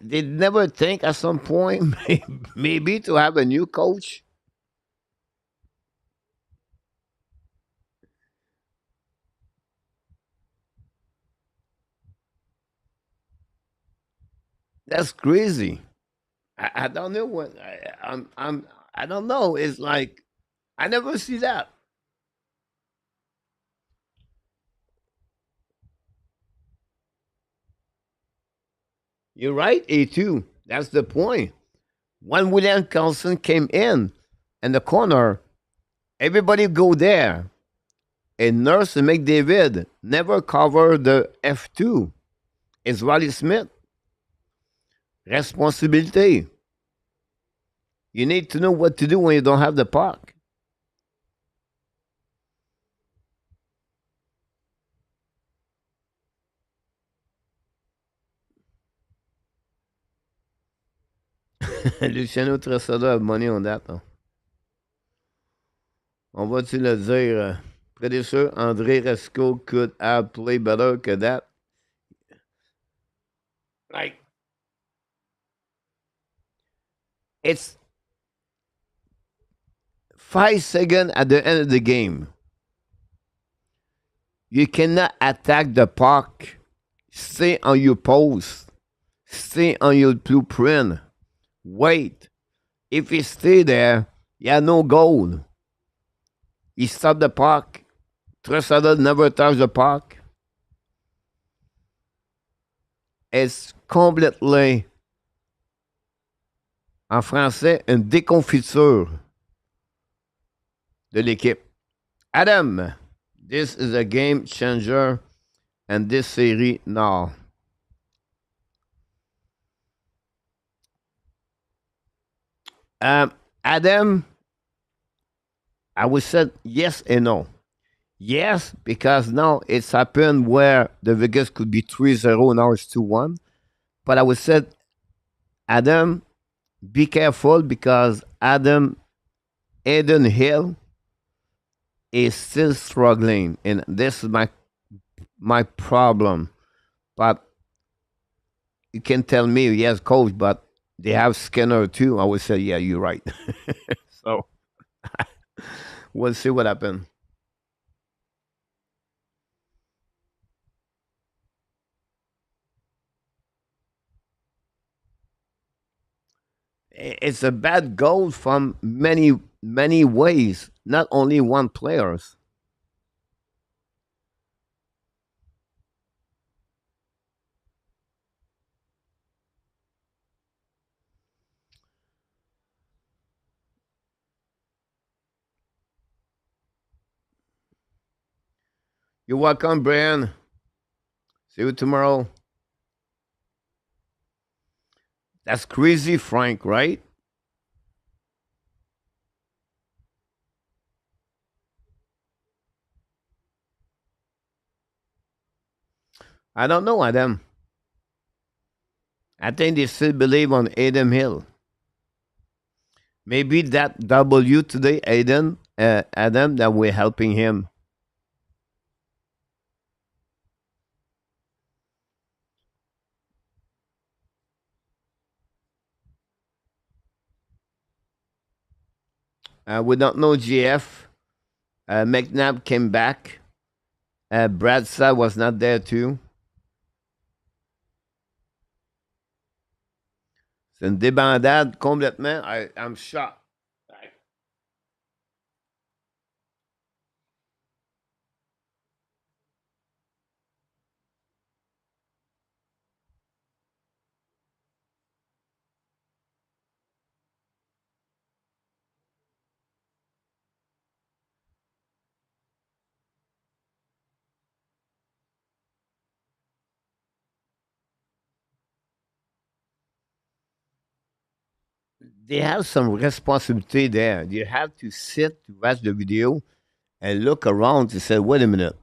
They never think at some point maybe to have a new coach. That's crazy. I don't know what I don't know. It's like I never see that. You're right, A2. That's the point. When William Carlson came in the corner, everybody go there. And Nurse and McDavid never cover the F2. It's Riley Smith. Responsibility. You need to know what to do when you don't have the puck. Luciano Tresada have money on that. Hein. On va-tu le dire? Pretty sure André Resco could have played better que that. Like, it's 5 seconds at the end of the game. You cannot attack the puck. Stay on your post. Stay on your blueprint. Wait. If you stay there, you have no goal. You stop the puck. Tresada never touch the puck. It's complètement, en français, une déconfiture de l'équipe. Adam, this is a game changer and this series now. Adam, I would say yes and no. Yes, because now it's happened where the Vegas could be 3-0, now it's 2-1. But I would say, Adam, be careful because Adin Hill is still struggling, and this is my problem. But you can tell me, yes, coach, but they have Skinner too. I would say, yeah, you're right. So we'll see what happens. It's a bad goal from many ways, not only one players. You're welcome, Brian. See you tomorrow. That's crazy, Frank, right? I don't know, Adam. I think they still believe on Adin Hill. Maybe that W today, Adam, that we're helping him. We don't know GF. McNabb came back. Bradshaw was not there too. C'est une débandade complètement. I'm shocked. They have some responsibility there. You have to sit to watch the video and look around to say, wait a minute.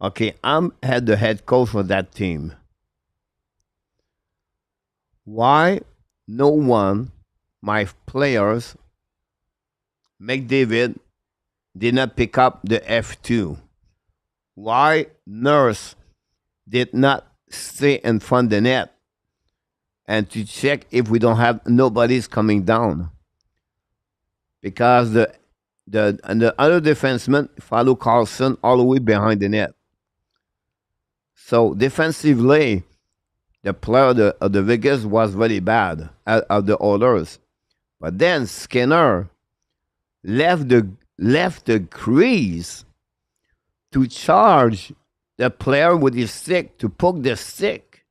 Okay, I'm the head coach for that team. Why no one, my players, McDavid, did not pick up the F2? Why Nurse did not stay in front of the net and to check if we don't have nobody's coming down? Because the other defenseman follow Carlson all the way behind the net. So defensively, the player of the Vegas was very bad of the Oilers. But then Skinner left the crease to charge the player with his stick, to poke the stick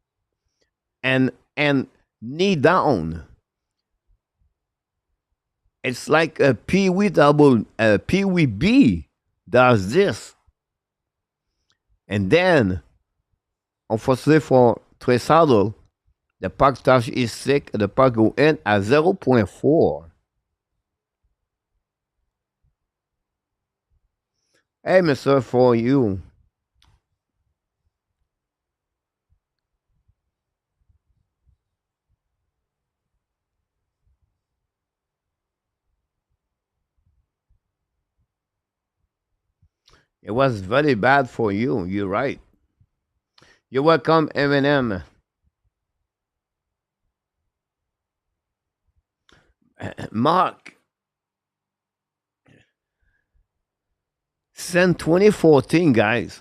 and knee down. It's like a Pee Wee Pee Wee B does this. And then, unfortunately for Tresado, the puck touch is sick, the puck go in at 0.4. Hey, Mr. For you. It was very bad for you. You're right. You're welcome, Eminem. Mark, Since 2014, guys,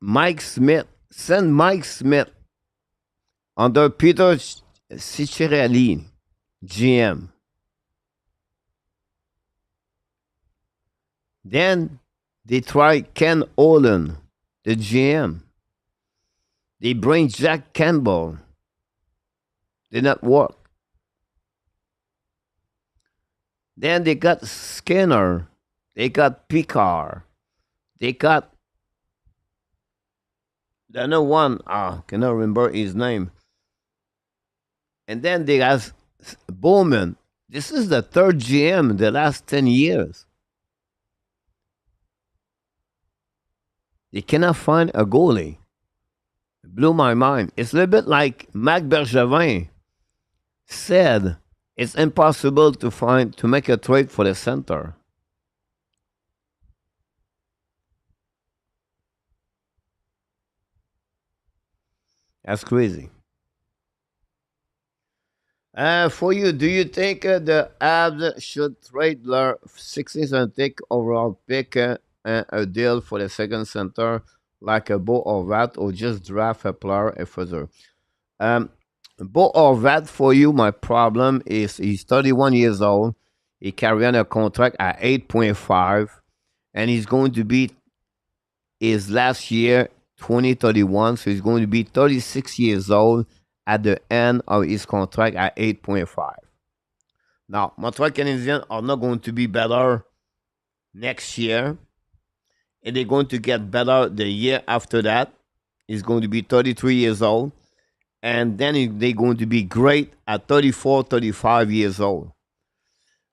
Mike Smith, send Mike Smith under Peter Ciccarelli, GM. Then they try Ken Olin, the GM. They bring Jack Campbell. Did not work. Then they got Skinner. They got Pickard. They got the other one. Cannot remember his name. And then they got Bowman. This is the third GM in the last 10 years. They cannot find a goalie. It blew my mind. It's a little bit like Mac Bergevin said it's impossible to make a trade for the center. That's crazy. For you, do you think the Avs should trade their 16th and take overall pick a deal for the second center like a Bo or Rat, or just draft a player further? Bo or Rat, for you, my problem is he's 31 years old. He carry on a contract at 8.5, and he's going to be his last year 2031, so he's going to be 36 years old at the end of his contract at 8.5. Now, Montreal Canadiens are not going to be better next year, and they're going to get better the year after that. He's going to be 33 years old, and then they're going to be great at 34, 35 years old.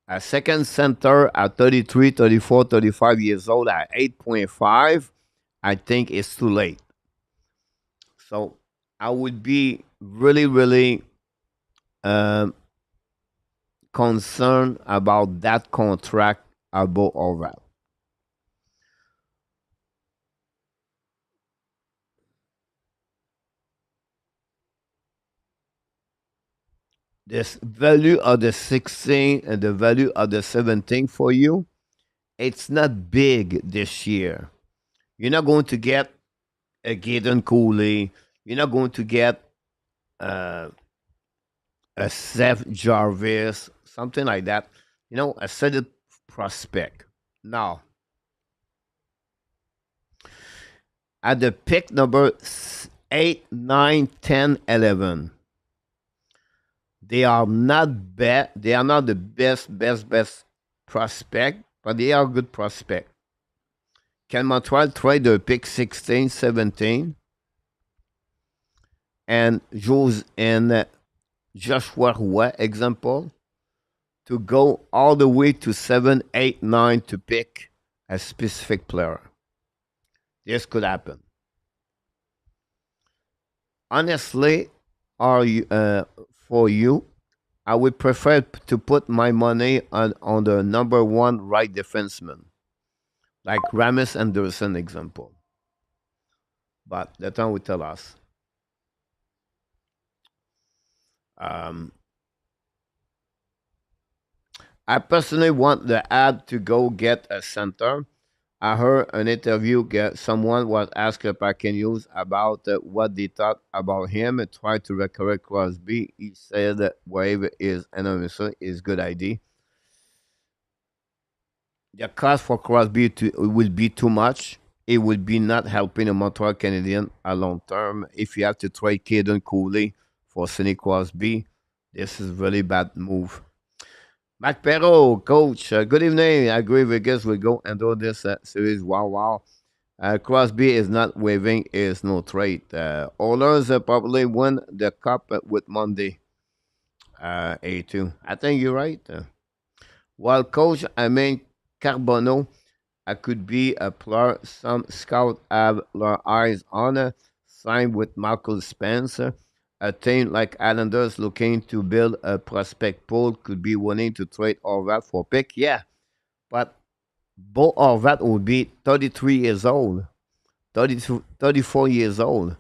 A second center at 33, 34, 35 years old at 8.5, I think it's too late. So I would be really, really concerned about that contract about all that. This value of the 16 and the value of the 17 for you, it's not big this year. You're not going to get a Gaydon Cooley. You're not going to get uh, a Seth Jarvis, something like that. A solid prospect. Now, at the pick number 8, 9, 10, 11, they are not bad. They are not the best prospect, but they are good prospect. Can Montreal trade the pick 16, 17, and Joshua Roy example, to go all the way to 7, 8, 9 to pick a specific player? This could happen. Honestly, for you, I would prefer to put my money on the number one right defenseman, like Ramis Anderson example. But the time will tell us. I personally want the ad to go get a center. I heard an interview. Someone was asked if I can use about what they thought about him and try to recover Crosby. He said that whatever is anonymous is good idea. The cost for Crosby would be too much. It would be not helping the Montreal Canadiens a long term. If you have to trade Caden Cooley for Sidney Crosby, this is really bad move. Mac Perro, coach, good evening. I agree with Vegas. We go and do this series. Wow. Crosby is not waiving, is no trade. Oilers probably win the cup with Monday. A2. I think you're right. Well, coach, I mean, Carbono, I could be a player some scouts have their eyes on. Signed with Marcus Spencer. A team like Islanders looking to build a prospect pool could be willing to trade Horvat for pick. Yeah, but Bo Horvat would be 33 years old, 34 years old.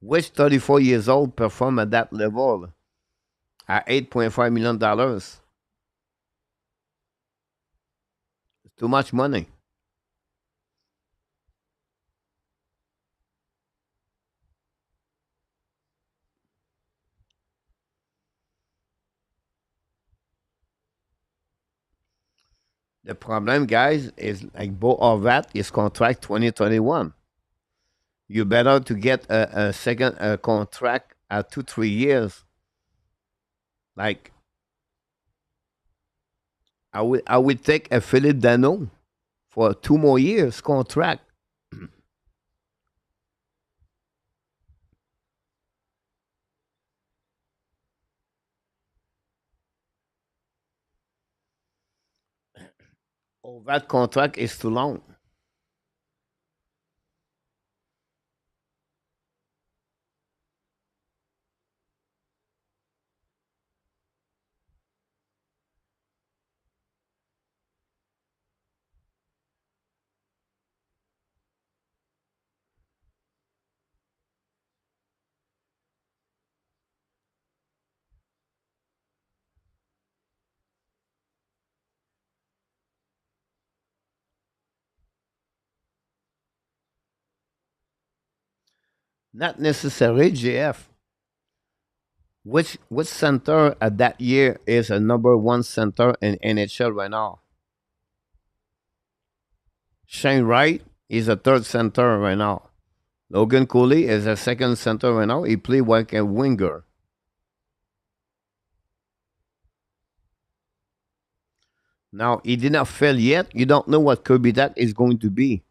Which 34 years old perform at that level at $8.5 million? Too much money. The problem, guys, is like both of that is contract 2021. You better to get a second contract at 2 3 years. Like I would take a Philip Dano for 2 more years contract. Oh, that contract is too long. Not necessarily JF. Which center at that year is a number one center in NHL right now? Shane Wright is a third center right now. Logan Cooley is a second center right now. He play like a winger. Now he did not fail yet. You don't know what Kirby Dak is going to be.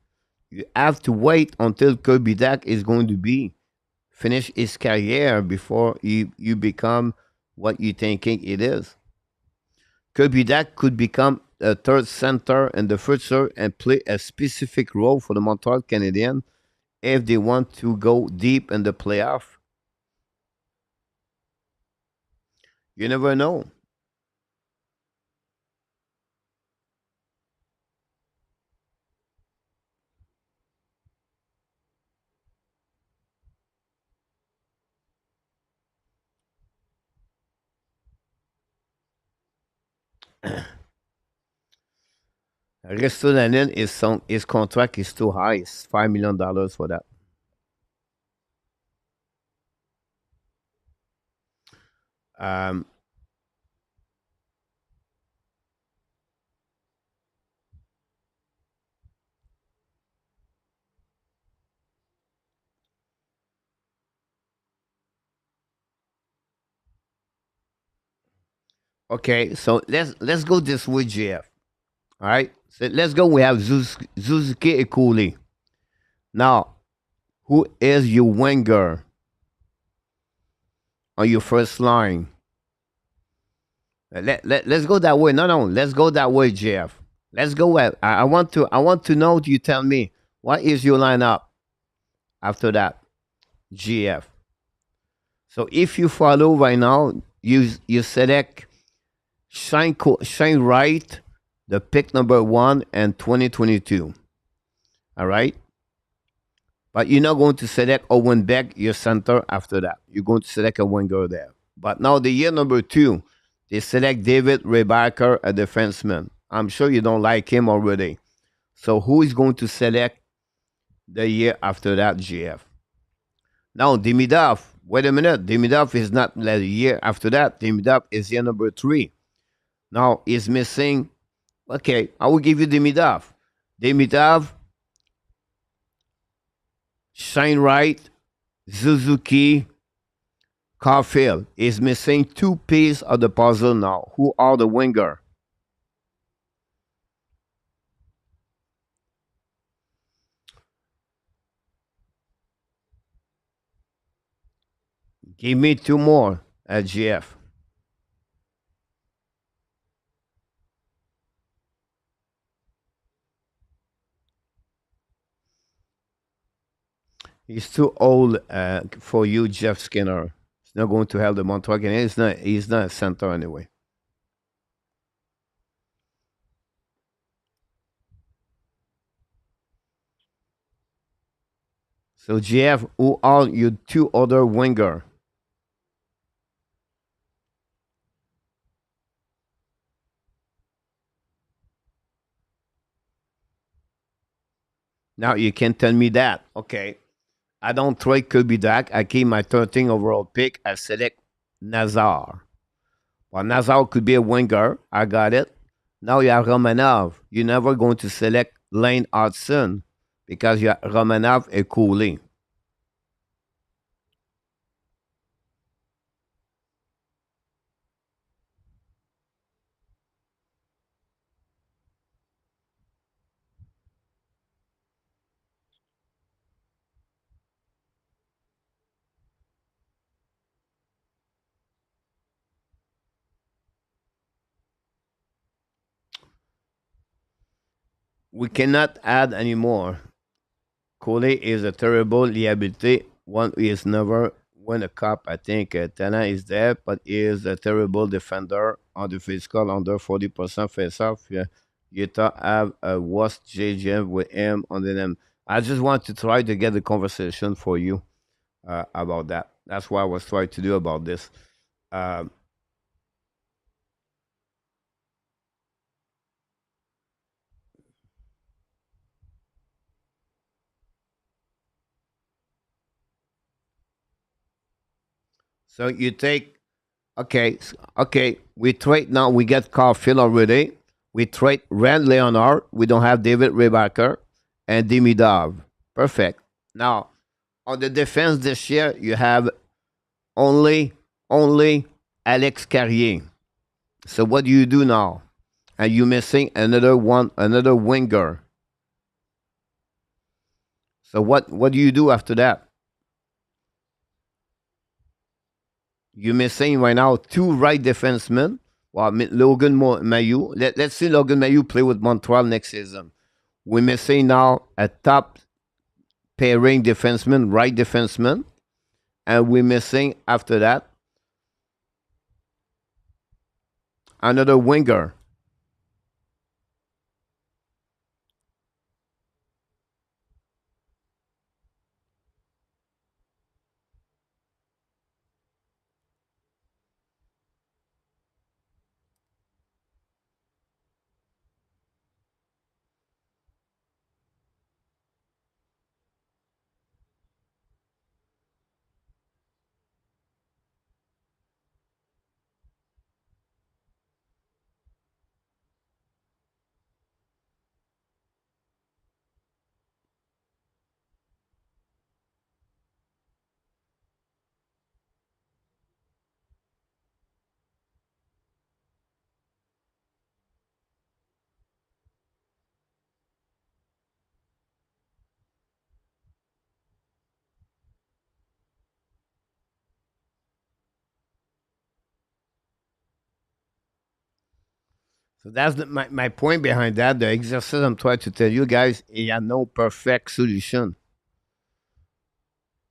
You have to wait until Kirby Dak is going to be finish his career before you become what you thinking it is. Kirby Dak could become a third center in the future and play a specific role for the Montreal Canadiens if they want to go deep in the playoff. You never know. Restolainen his contract is too high. It's $5 million for that. Um, okay, so let's go this way, GF. All right, so let's go. We have Suzuki Ikuli. Now, who is your winger on your first line? Let's go that way. No, let's go that way, Jeff. Let's go. I want to know. You tell me what is your lineup after that, GF. So if you follow right now, you select Shine Right, the pick number one and 2022. All right, but you're not going to select Owen Beck, your center, after that. You're going to select a winger there. But now the year number two, they select David Rebacker, a defenseman. I'm sure you don't like him already. So who is going to select the year after that, GF? Now Demidov. Wait a minute. Demidov is not the year after that. Demidov is year number three. Now he's missing. Okay, I will give you Demidov. Demidov, Shine Right, Suzuki, Caulfield is missing two pieces of the puzzle now. Who are the winger? Give me two more at GF. He's too old for you, Jeff Skinner. He's not going to help the Montreal Canadiens. He's not a center anyway. So GF, who are your two other winger? Now you can tell me that. Okay. I don't trade Kirby Dak. I keep my 13th overall pick. I select Nazar. Well, Nazar could be a winger. I got it. Now you have Romanov. You're never going to select Lane Hudson because you have Romanov and Cooley. We cannot add anymore. Cooley is a terrible liability. One who is never win a cup. I think Tana is there, but he is a terrible defender on the physical under 40% face off. Yeah. Utah have a worst JGM with him on the name. I just want to try to get the conversation for you about that. That's what I was trying to do about this. Um, so you take okay, okay. We trade now. We get Carfield already. We trade Rand Leonard. We don't have David Rebacker and Demidov. Perfect. Now on the defense this year, you have only only Alex Carrier. So what do you do now? And you missing another one, another winger. So what do you do after that? You're missing right now two right defensemen. Well, Logan Mayu. Let's see Logan Mayu play with Montreal next season. We're missing now a top pairing defenseman, right defenseman, and we're missing after that another winger. So that's my point behind that. The exercise I'm trying to tell you guys, it had no perfect solution.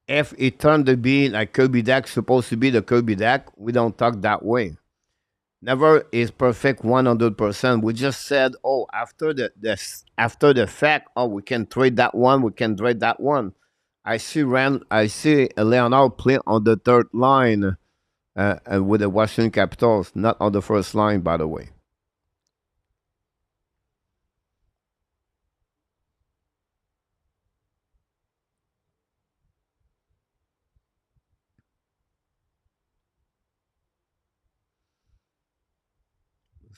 If it turned to be like Kirby Dak supposed to be the Kirby Dak, we don't talk that way. Never is perfect 100%. We just said, oh, after the fact, oh, we can trade that one, we can trade that one. I see Leonard play on the third line with the Washington Capitals, not on the first line, by the way.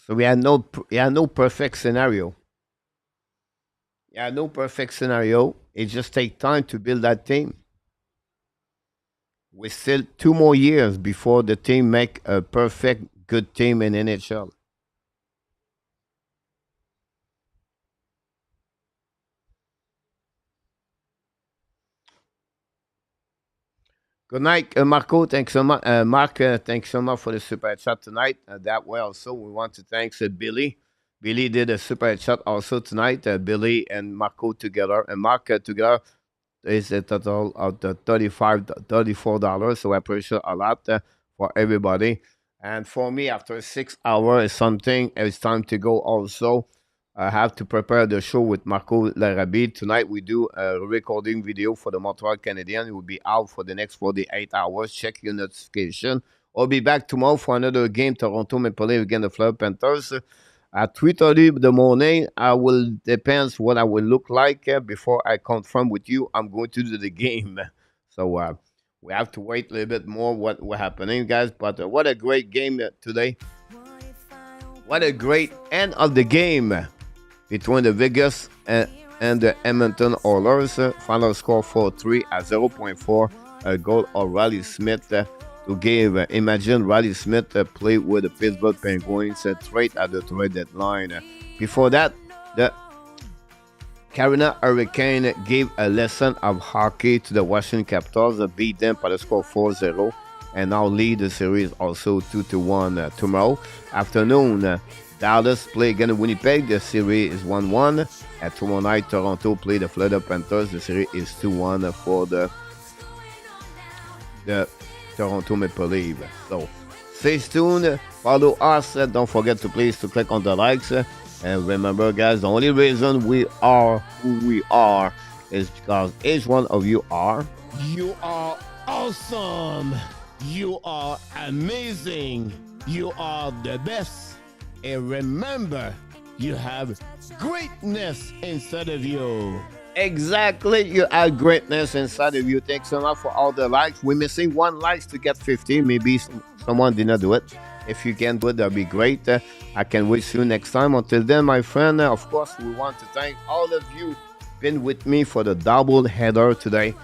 So we had no perfect scenario. Yeah, no perfect scenario. It just takes time to build that team. We still 2 more years before the team make a perfect good team in NHL. Good night, Marco. Thanks so much, Mark. Thanks so much for the super chat tonight. That way also we want to thank Billy. Billy did a super chat also tonight. Billy and Marco together, and Mark together is a total of the $34. So I appreciate a lot for everybody. And for me, after 6 hours or something, it's time to go also. I have to prepare the show with Marco Larabie. Tonight we do a recording video for the Montreal Canadiens. It will be out for the next 48 hours. Check your notification. I'll be back tomorrow for another game. Toronto Maple Leafs against the Florida Panthers. At 3:30 in the morning, I will depends what I will look like before I confirm with you. I'm going to do the game. So we have to wait a little bit more what happening, guys. But what a great game today. What a great end of the game between the Vegas and the Edmonton Oilers. Final score 4-3 at 0.4. A goal of Riley Smith to give. Imagine Riley Smith played with the Pittsburgh Penguins trade at the trade deadline. Before that, the Carolina Hurricane gave a lesson of hockey to the Washington Capitals, beat them by the score 4-0, and now lead the series also 2-1 tomorrow afternoon. Dallas play against Winnipeg. The series is 1-1. At tomorrow night, Toronto play the Florida Panthers. The series is 2-1 for the Toronto Maple Leafs. So stay tuned. Follow us. Don't forget to please to click on the likes. And remember, guys, the only reason we are who we are is because each one of you are. You are awesome. You are amazing. You are the best. And remember, you have greatness inside of you. Exactly, you have greatness inside of you. Thanks so much for all the likes. We're missing one likes to get 50. Maybe someone did not do it. If you can do it, that'd be great. I can wish you next time. Until then, my friend, of course, we want to thank all of you been with me for the double header today.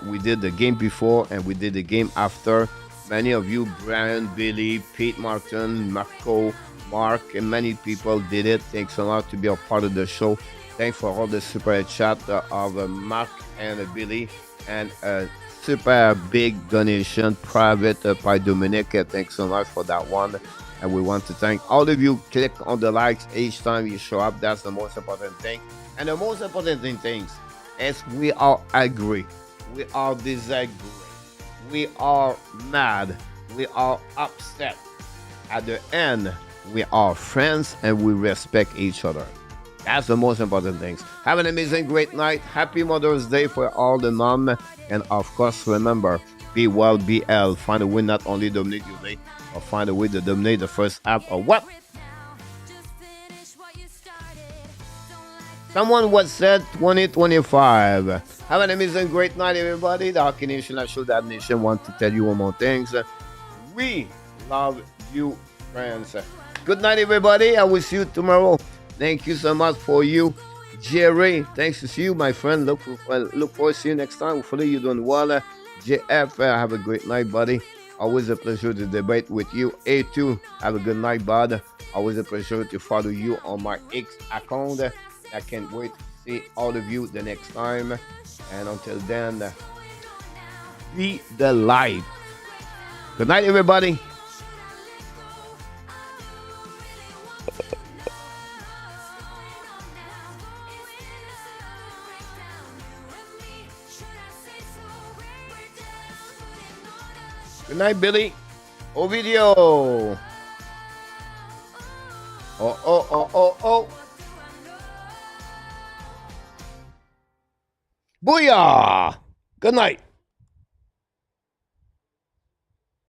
We did the game before and we did the game after. Many of you, Brian, Billy, Pete Martin, Marco, Mark, and many people did it. Thanks a lot to be a part of the show. Thanks for all the super chat of Mark and Billy, and a super big donation private by Dominic. Thanks so much for that one. And we want to thank all of you. Click on the likes each time you show up. That's the most important thing. And the most important thing is we are angry. We are disagree. We are mad. We are upset. At the end, we are friends and we respect each other. That's the most important things. Have an amazing, great night. Happy Mother's Day for all the mom. And of course, remember, be well, be L. Find a way not only dominate your day, or find a way to dominate the first app or what? Someone was said 2025. Have an amazing, great night, everybody. The Hockey Nation, I Show That Nation want to tell you one more thing. We love you, friends. Good night, everybody. I will see you tomorrow. Thank you so much for you, Jerry. Thanks to see you, my friend. Look forward to see you next time. Hopefully you're doing well. JF, have a great night, buddy. Always a pleasure to debate with you. A2, have a good night, bud. Always a pleasure to follow you on my X account. I can't wait to see all of you the next time. And until then, be the light. Good night, everybody. Good night, Billy. Ovidio. Oh. Booyah! Good night.